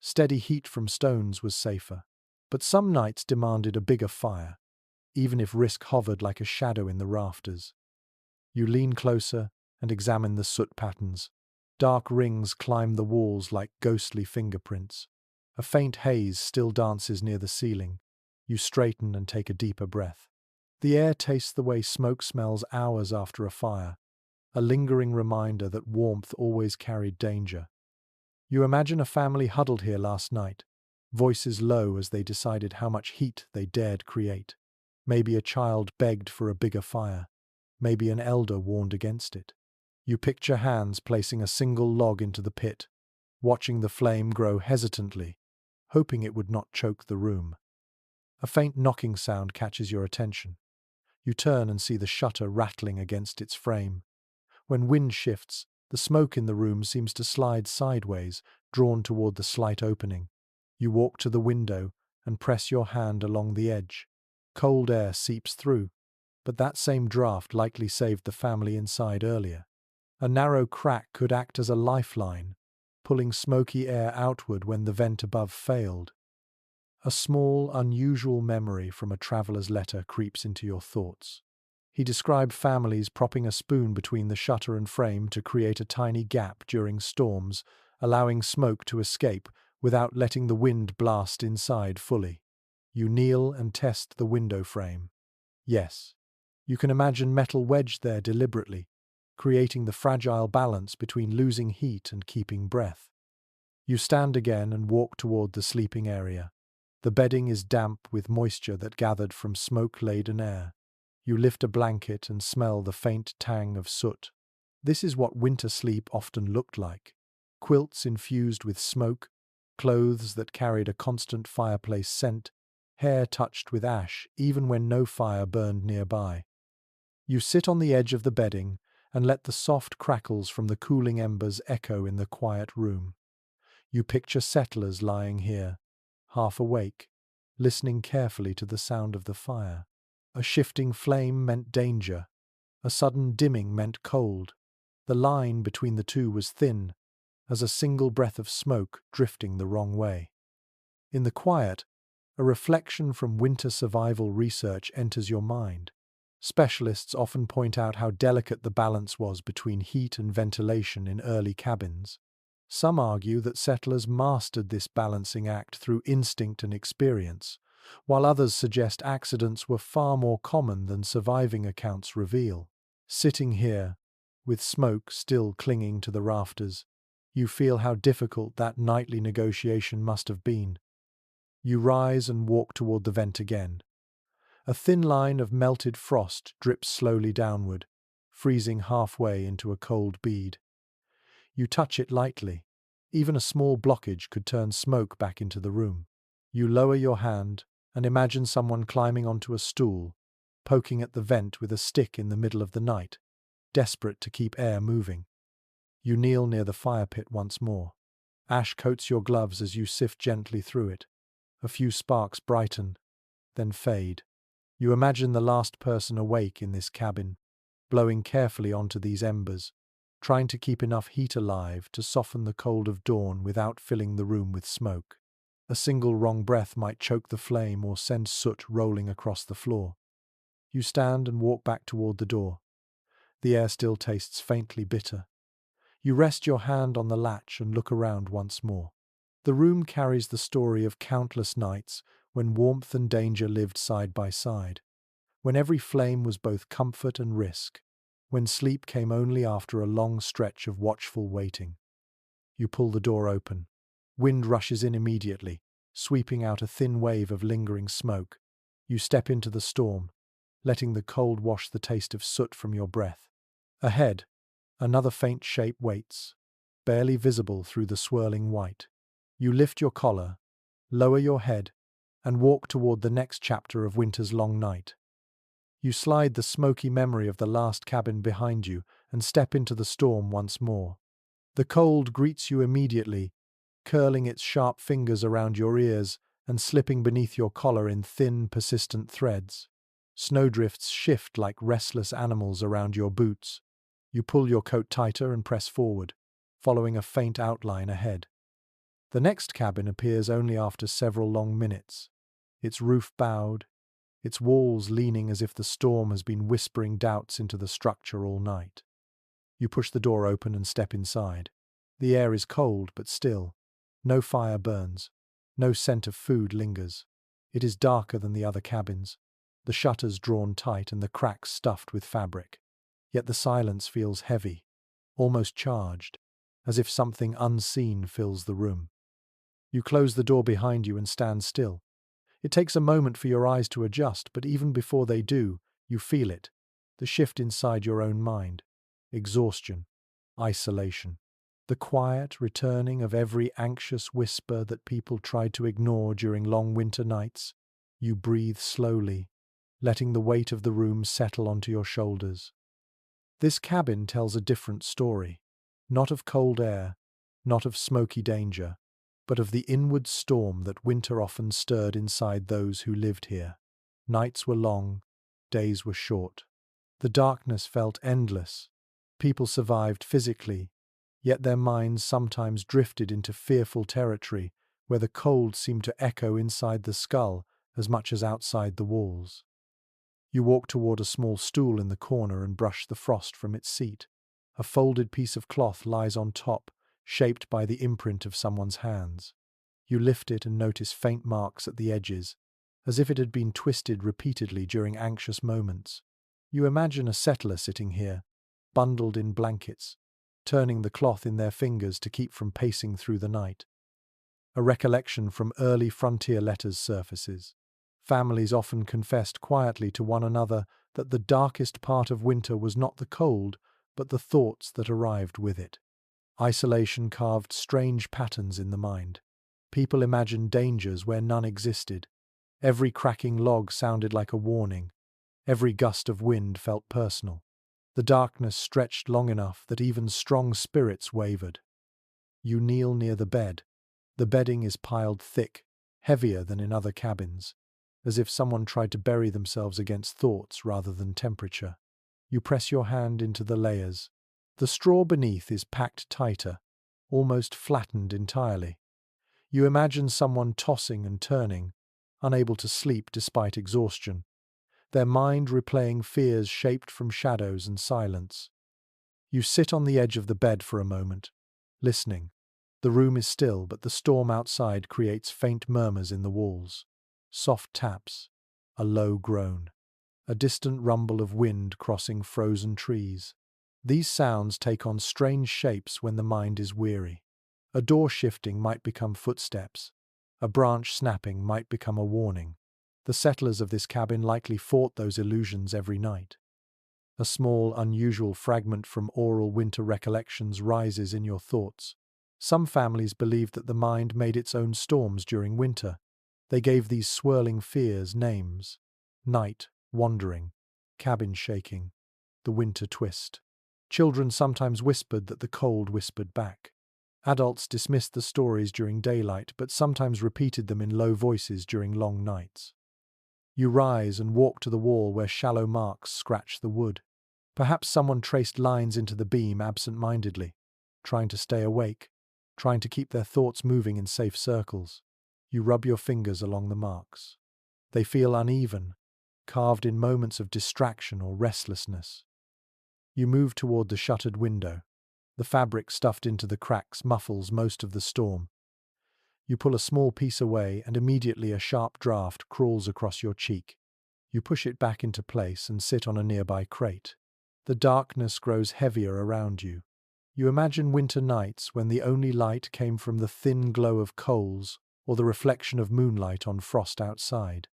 Steady heat from stones was safer. But some nights demanded a bigger fire, even if risk hovered like a shadow in the rafters. You lean closer and examine the soot patterns. Dark rings climb the walls like ghostly fingerprints. A faint haze still dances near the ceiling. You straighten and take a deeper breath. The air tastes the way smoke smells hours after a fire, a lingering reminder that warmth always carried danger. You imagine a family huddled here last night, voices low as they decided how much heat they dared create. Maybe a child begged for a bigger fire. Maybe an elder warned against it. You picture hands placing a single log into the pit, watching the flame grow hesitantly, hoping it would not choke the room. A faint knocking sound catches your attention. You turn and see the shutter rattling against its frame. When wind shifts, the smoke in the room seems to slide sideways, drawn toward the slight opening. You walk to the window and press your hand along the edge. Cold air seeps through, but that same draft likely saved the family inside earlier. A narrow crack could act as a lifeline, pulling smoky air outward when the vent above failed. A small, unusual memory from a traveler's letter creeps into your thoughts. He described families propping a spoon between the shutter and frame to create a tiny gap during storms, allowing smoke to escape without letting the wind blast inside fully. You kneel and test the window frame. Yes, you can imagine metal wedged there deliberately, creating the fragile balance between losing heat and keeping breath. You stand again and walk toward the sleeping area. The bedding is damp with moisture that gathered from smoke-laden air. You lift a blanket and smell the faint tang of soot. This is what winter sleep often looked like. Quilts infused with smoke, clothes that carried a constant fireplace scent, hair touched with ash even when no fire burned nearby. You sit on the edge of the bedding and let the soft crackles from the cooling embers echo in the quiet room. You picture settlers lying here, half awake, listening carefully to the sound of the fire. A shifting flame meant danger. A sudden dimming meant cold. The line between the two was thin, as a single breath of smoke drifting the wrong way. In the quiet, a reflection from winter survival research enters your mind. Specialists often point out how delicate the balance was between heat and ventilation in early cabins. Some argue that settlers mastered this balancing act through instinct and experience, while others suggest accidents were far more common than surviving accounts reveal. Sitting here, with smoke still clinging to the rafters, you feel how difficult that nightly negotiation must have been. You rise and walk toward the vent again. A thin line of melted frost drips slowly downward, freezing halfway into a cold bead. You touch it lightly. Even a small blockage could turn smoke back into the room. You lower your hand and imagine someone climbing onto a stool, poking at the vent with a stick in the middle of the night, desperate to keep air moving. You kneel near the fire pit once more. Ash coats your gloves as you sift gently through it. A few sparks brighten, then fade. You imagine the last person awake in this cabin, blowing carefully onto these embers, trying to keep enough heat alive to soften the cold of dawn without filling the room with smoke. A single wrong breath might choke the flame or send soot rolling across the floor. You stand and walk back toward the door. The air still tastes faintly bitter. You rest your hand on the latch and look around once more. The room carries the story of countless nights when warmth and danger lived side by side, when every flame was both comfort and risk, when sleep came only after a long stretch of watchful waiting. You pull the door open. Wind rushes in immediately, sweeping out a thin wave of lingering smoke. You step into the storm, letting the cold wash the taste of soot from your breath. Ahead, another faint shape waits, barely visible through the swirling white. You lift your collar, lower your head, and walk toward the next chapter of winter's long night. You slide the smoky memory of the last cabin behind you and step into the storm once more. The cold greets you immediately, curling its sharp fingers around your ears and slipping beneath your collar in thin, persistent threads. Snowdrifts shift like restless animals around your boots. You pull your coat tighter and press forward, following a faint outline ahead. The next cabin appears only after several long minutes, its roof bowed, its walls leaning as if the storm has been whispering doubts into the structure all night. You push the door open and step inside. The air is cold but still. No fire burns. No scent of food lingers. It is darker than the other cabins, the shutters drawn tight and the cracks stuffed with fabric. Yet the silence feels heavy, almost charged, as if something unseen fills the room. You close the door behind you and stand still. It takes a moment for your eyes to adjust, but even before they do, you feel it, the shift inside your own mind. Exhaustion, isolation, the quiet returning of every anxious whisper that people tried to ignore during long winter nights. You breathe slowly, letting the weight of the room settle onto your shoulders. This cabin tells a different story, not of cold air, not of smoky danger, but of the inward storm that winter often stirred inside those who lived here. Nights were long, days were short. The darkness felt endless. People survived physically, yet their minds sometimes drifted into fearful territory where the cold seemed to echo inside the skull as much as outside the walls. You walk toward a small stool in the corner and brush the frost from its seat. A folded piece of cloth lies on top, shaped by the imprint of someone's hands. You lift it and notice faint marks at the edges, as if it had been twisted repeatedly during anxious moments. You imagine a settler sitting here, bundled in blankets, turning the cloth in their fingers to keep from pacing through the night. A recollection from early frontier letters surfaces. Families often confessed quietly to one another that the darkest part of winter was not the cold, but the thoughts that arrived with it. Isolation carved strange patterns in the mind. People imagined dangers where none existed. Every cracking log sounded like a warning. Every gust of wind felt personal. The darkness stretched long enough that even strong spirits wavered. You kneel near the bed. The bedding is piled thick, heavier than in other cabins, as if someone tried to bury themselves against thoughts rather than temperature. You press your hand into the layers. The straw beneath is packed tighter, almost flattened entirely. You imagine someone tossing and turning, unable to sleep despite exhaustion, their mind replaying fears shaped from shadows and silence. You sit on the edge of the bed for a moment, listening. The room is still, but the storm outside creates faint murmurs in the walls. Soft taps, a low groan, a distant rumble of wind crossing frozen trees. These sounds take on strange shapes when the mind is weary. A door shifting might become footsteps. A branch snapping might become a warning. The settlers of this cabin likely fought those illusions every night. A small, unusual fragment from oral winter recollections rises in your thoughts. Some families believed that the mind made its own storms during winter. They gave these swirling fears names: night, wandering, cabin shaking, the winter twist. Children sometimes whispered that the cold whispered back. Adults dismissed the stories during daylight, but sometimes repeated them in low voices during long nights. You rise and walk to the wall where shallow marks scratch the wood. Perhaps someone traced lines into the beam absent-mindedly, trying to stay awake, trying to keep their thoughts moving in safe circles. You rub your fingers along the marks. They feel uneven, carved in moments of distraction or restlessness. You move toward the shuttered window. The fabric stuffed into the cracks muffles most of the storm. You pull a small piece away and immediately a sharp draft crawls across your cheek. You push it back into place and sit on a nearby crate. The darkness grows heavier around you. You imagine winter nights when the only light came from the thin glow of coals or the reflection of moonlight on frost outside.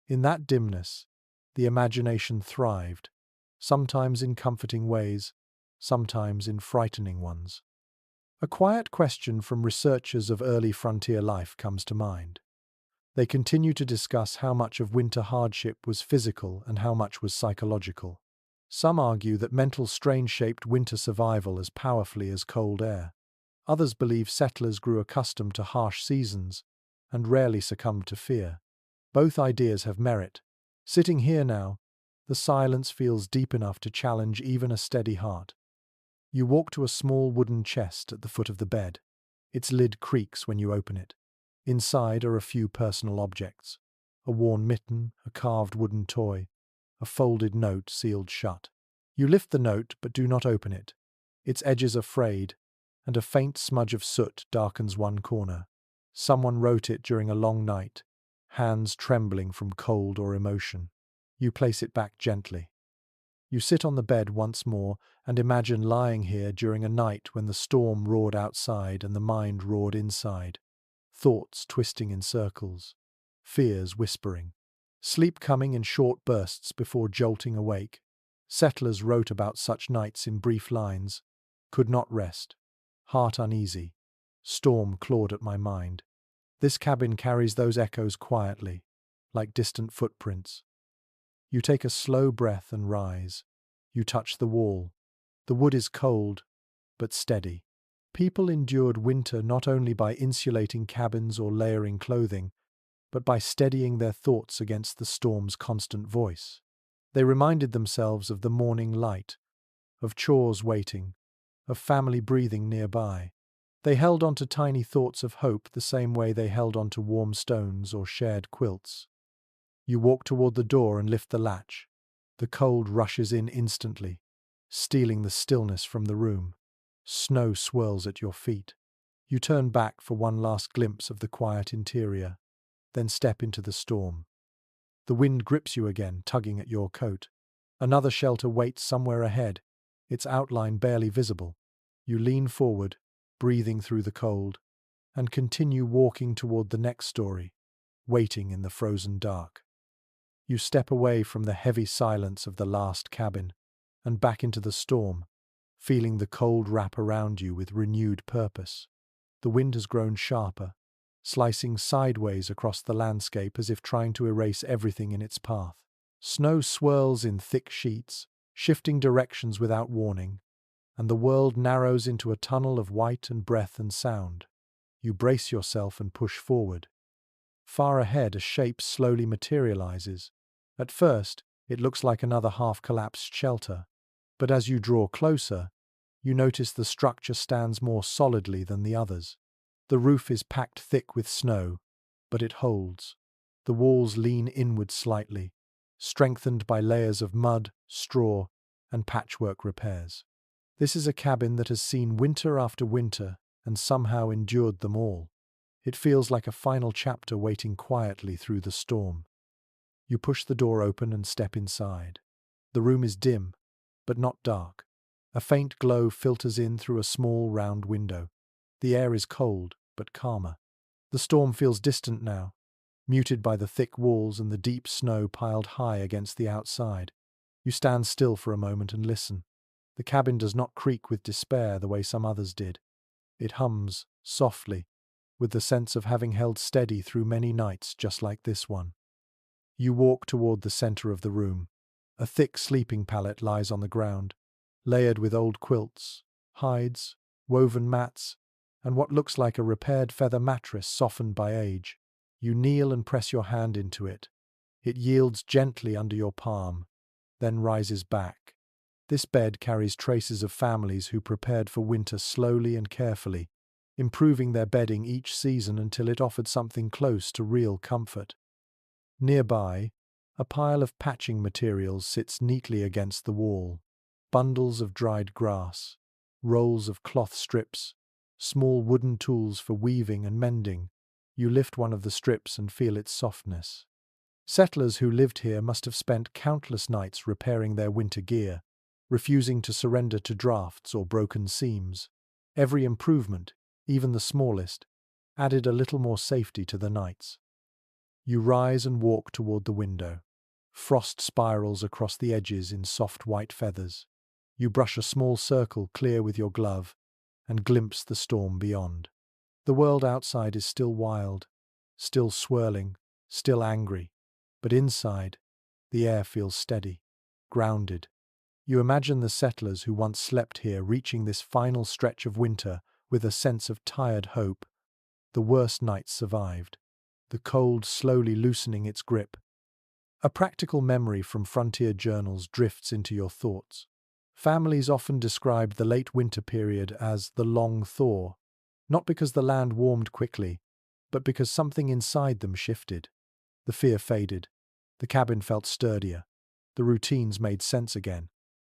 In that dimness, the imagination thrived, sometimes in comforting ways, sometimes in frightening ones. A quiet question from researchers of early frontier life comes to mind. They continue to discuss how much of winter hardship was physical and how much was psychological. Some argue that mental strain shaped winter survival as powerfully as cold air. Others believe settlers grew accustomed to harsh seasons and rarely succumbed to fear. Both ideas have merit. Sitting here now, the silence feels deep enough to challenge even a steady heart. You walk to a small wooden chest at the foot of the bed. Its lid creaks when you open it. Inside are a few personal objects: a worn mitten, a carved wooden toy, a folded note sealed shut. You lift the note but do not open it. Its edges are frayed, and a faint smudge of soot darkens one corner. Someone wrote it during a long night, hands trembling from cold or emotion. You place it back gently. You sit on the bed once more and imagine lying here during a night when the storm roared outside and the mind roared inside. Thoughts twisting in circles, fears whispering, sleep coming in short bursts before jolting awake. Settlers wrote about such nights in brief lines: could not rest, heart uneasy, storm clawed at my mind. This cabin carries those echoes quietly, like distant footprints. You take a slow breath and rise. You touch the wall. The wood is cold, but steady. People endured winter not only by insulating cabins or layering clothing, but by steadying their thoughts against the storm's constant voice. They reminded themselves of the morning light, of chores waiting, of family breathing nearby. They held on to tiny thoughts of hope the same way they held on to warm stones or shared quilts. You walk toward the door and lift the latch. The cold rushes in instantly, stealing the stillness from the room. Snow swirls at your feet. You turn back for one last glimpse of the quiet interior, then step into the storm. The wind grips you again, tugging at your coat. Another shelter waits somewhere ahead, its outline barely visible. You lean forward, breathing through the cold, and continue walking toward the next story, waiting in the frozen dark. You step away from the heavy silence of the last cabin and back into the storm, feeling the cold wrap around you with renewed purpose. The wind has grown sharper, slicing sideways across the landscape as if trying to erase everything in its path. Snow swirls in thick sheets, shifting directions without warning, and the world narrows into a tunnel of white and breath and sound. You brace yourself and push forward. Far ahead, a shape slowly materializes. At first, it looks like another half-collapsed shelter, but as you draw closer, you notice the structure stands more solidly than the others. The roof is packed thick with snow, but it holds. The walls lean inward slightly, strengthened by layers of mud, straw, and patchwork repairs. This is a cabin that has seen winter after winter and somehow endured them all. It feels like a final chapter waiting quietly through the storm. You push the door open and step inside. The room is dim, but not dark. A faint glow filters in through a small round window. The air is cold, but calmer. The storm feels distant now, muted by the thick walls and the deep snow piled high against the outside. You stand still for a moment and listen. The cabin does not creak with despair the way some others did. It hums, softly, with the sense of having held steady through many nights just like this one. You walk toward the center of the room. A thick sleeping pallet lies on the ground, layered with old quilts, hides, woven mats, and what looks like a repaired feather mattress softened by age. You kneel and press your hand into it. It yields gently under your palm, then rises back. This bed carries traces of families who prepared for winter slowly and carefully, improving their bedding each season until it offered something close to real comfort. Nearby, a pile of patching materials sits neatly against the wall. Bundles of dried grass, rolls of cloth strips, small wooden tools for weaving and mending. You lift one of the strips and feel its softness. Settlers who lived here must have spent countless nights repairing their winter gear, refusing to surrender to drafts or broken seams. Every improvement, even the smallest, added a little more safety to the nights. You rise and walk toward the window. Frost spirals across the edges in soft white feathers. You brush a small circle clear with your glove and glimpse the storm beyond. The world outside is still wild, still swirling, still angry, but inside, the air feels steady, grounded. You imagine the settlers who once slept here reaching this final stretch of winter with a sense of tired hope. The worst nights survived, the cold slowly loosening its grip. A practical memory from frontier journals drifts into your thoughts. Families often described the late winter period as the long thaw, not because the land warmed quickly, but because something inside them shifted. The fear faded. The cabin felt sturdier. The routines made sense again.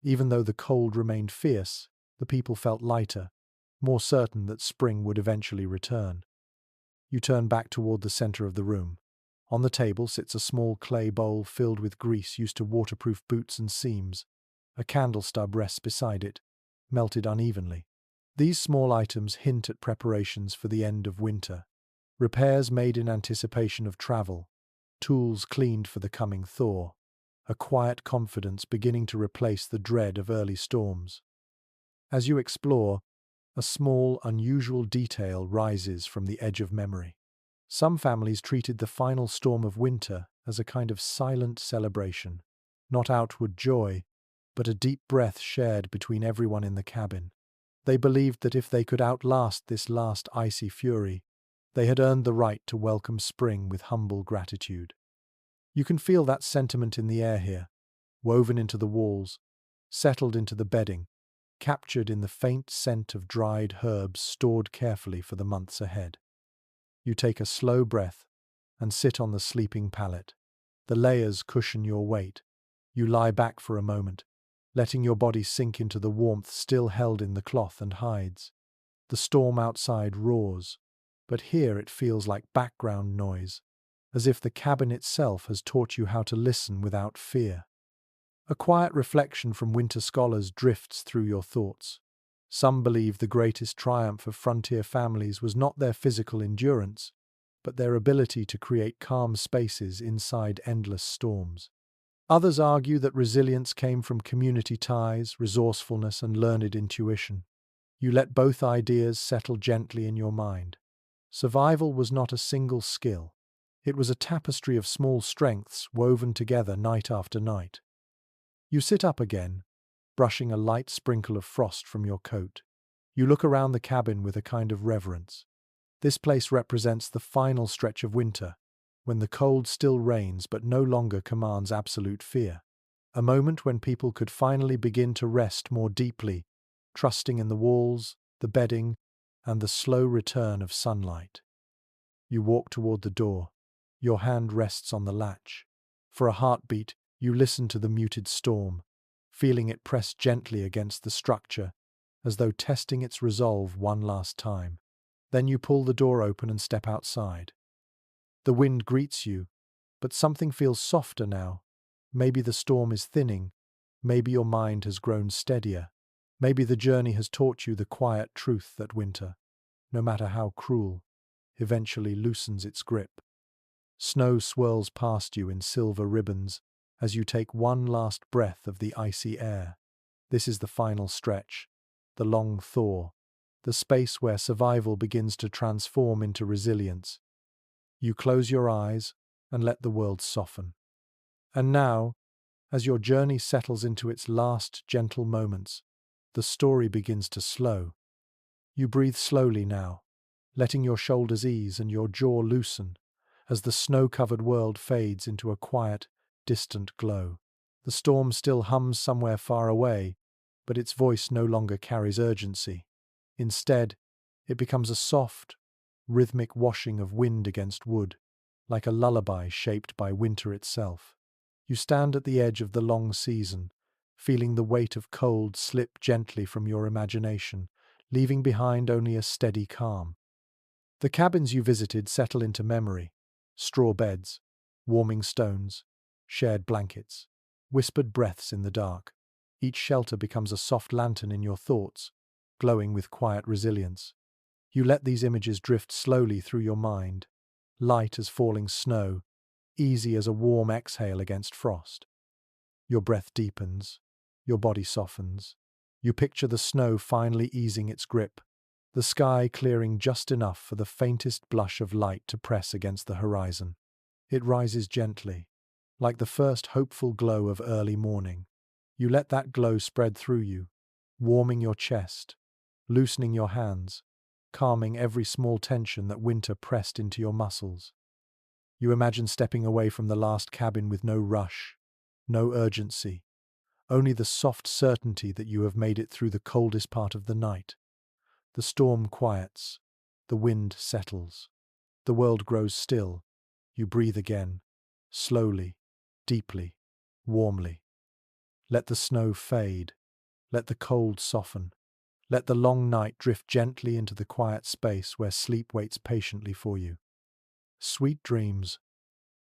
Even though the cold remained fierce, the people felt lighter, more certain that spring would eventually return. You turn back toward the center of the room. On the table sits a small clay bowl filled with grease used to waterproof boots and seams. A candle stub rests beside it, melted unevenly. These small items hint at preparations for the end of winter. Repairs made in anticipation of travel. Tools cleaned for the coming thaw. A quiet confidence beginning to replace the dread of early storms. As you explore, a small, unusual detail rises from the edge of memory. Some families treated the final storm of winter as a kind of silent celebration, not outward joy, but a deep breath shared between everyone in the cabin. They believed that if they could outlast this last icy fury, they had earned the right to welcome spring with humble gratitude. You can feel that sentiment in the air here, woven into the walls, settled into the bedding, captured in the faint scent of dried herbs stored carefully for the months ahead. You take a slow breath and sit on the sleeping pallet. The layers cushion your weight. You lie back for a moment, letting your body sink into the warmth still held in the cloth and hides. The storm outside roars, but here it feels like background noise, as if the cabin itself has taught you how to listen without fear. A quiet reflection from winter scholars drifts through your thoughts. Some believe the greatest triumph of frontier families was not their physical endurance, but their ability to create calm spaces inside endless storms. Others argue that resilience came from community ties, resourcefulness, and learned intuition. You let both ideas settle gently in your mind. Survival was not a single skill. It was a tapestry of small strengths woven together night after night. You sit up again, brushing a light sprinkle of frost from your coat. You look around the cabin with a kind of reverence. This place represents the final stretch of winter, when the cold still reigns but no longer commands absolute fear. A moment when people could finally begin to rest more deeply, trusting in the walls, the bedding, and the slow return of sunlight. You walk toward the door. Your hand rests on the latch. For a heartbeat, you listen to the muted storm, feeling it press gently against the structure, as though testing its resolve one last time. Then you pull the door open and step outside. The wind greets you, but something feels softer now. Maybe the storm is thinning. Maybe your mind has grown steadier. Maybe the journey has taught you the quiet truth that winter, no matter how cruel, eventually loosens its grip. Snow swirls past you in silver ribbons as you take one last breath of the icy air. This is the final stretch, the long thaw, the space where survival begins to transform into resilience. You close your eyes and let the world soften. And now, as your journey settles into its last gentle moments, the story begins to slow. You breathe slowly now, letting your shoulders ease and your jaw loosen as the snow-covered world fades into a quiet, distant glow. The storm still hums somewhere far away, but its voice no longer carries urgency. Instead, it becomes a soft, rhythmic washing of wind against wood, like a lullaby shaped by winter itself. You stand at the edge of the long season, feeling the weight of cold slip gently from your imagination, leaving behind only a steady calm. The cabins you visited settle into memory: straw beds, warming stones, shared blankets, whispered breaths in the dark. Each shelter becomes a soft lantern in your thoughts, glowing with quiet resilience. You let these images drift slowly through your mind, light as falling snow, easy as a warm exhale against frost. Your breath deepens, your body softens. You picture the snow finally easing its grip, the sky clearing just enough for the faintest blush of light to press against the horizon. It rises gently, like the first hopeful glow of early morning. You let that glow spread through you, warming your chest, loosening your hands, calming every small tension that winter pressed into your muscles. You imagine stepping away from the last cabin with no rush, no urgency, only the soft certainty that you have made it through the coldest part of the night. The storm quiets, the wind settles, the world grows still. You breathe again, slowly, deeply, warmly. Let the snow fade, let the cold soften, let the long night drift gently into the quiet space where sleep waits patiently for you. Sweet dreams,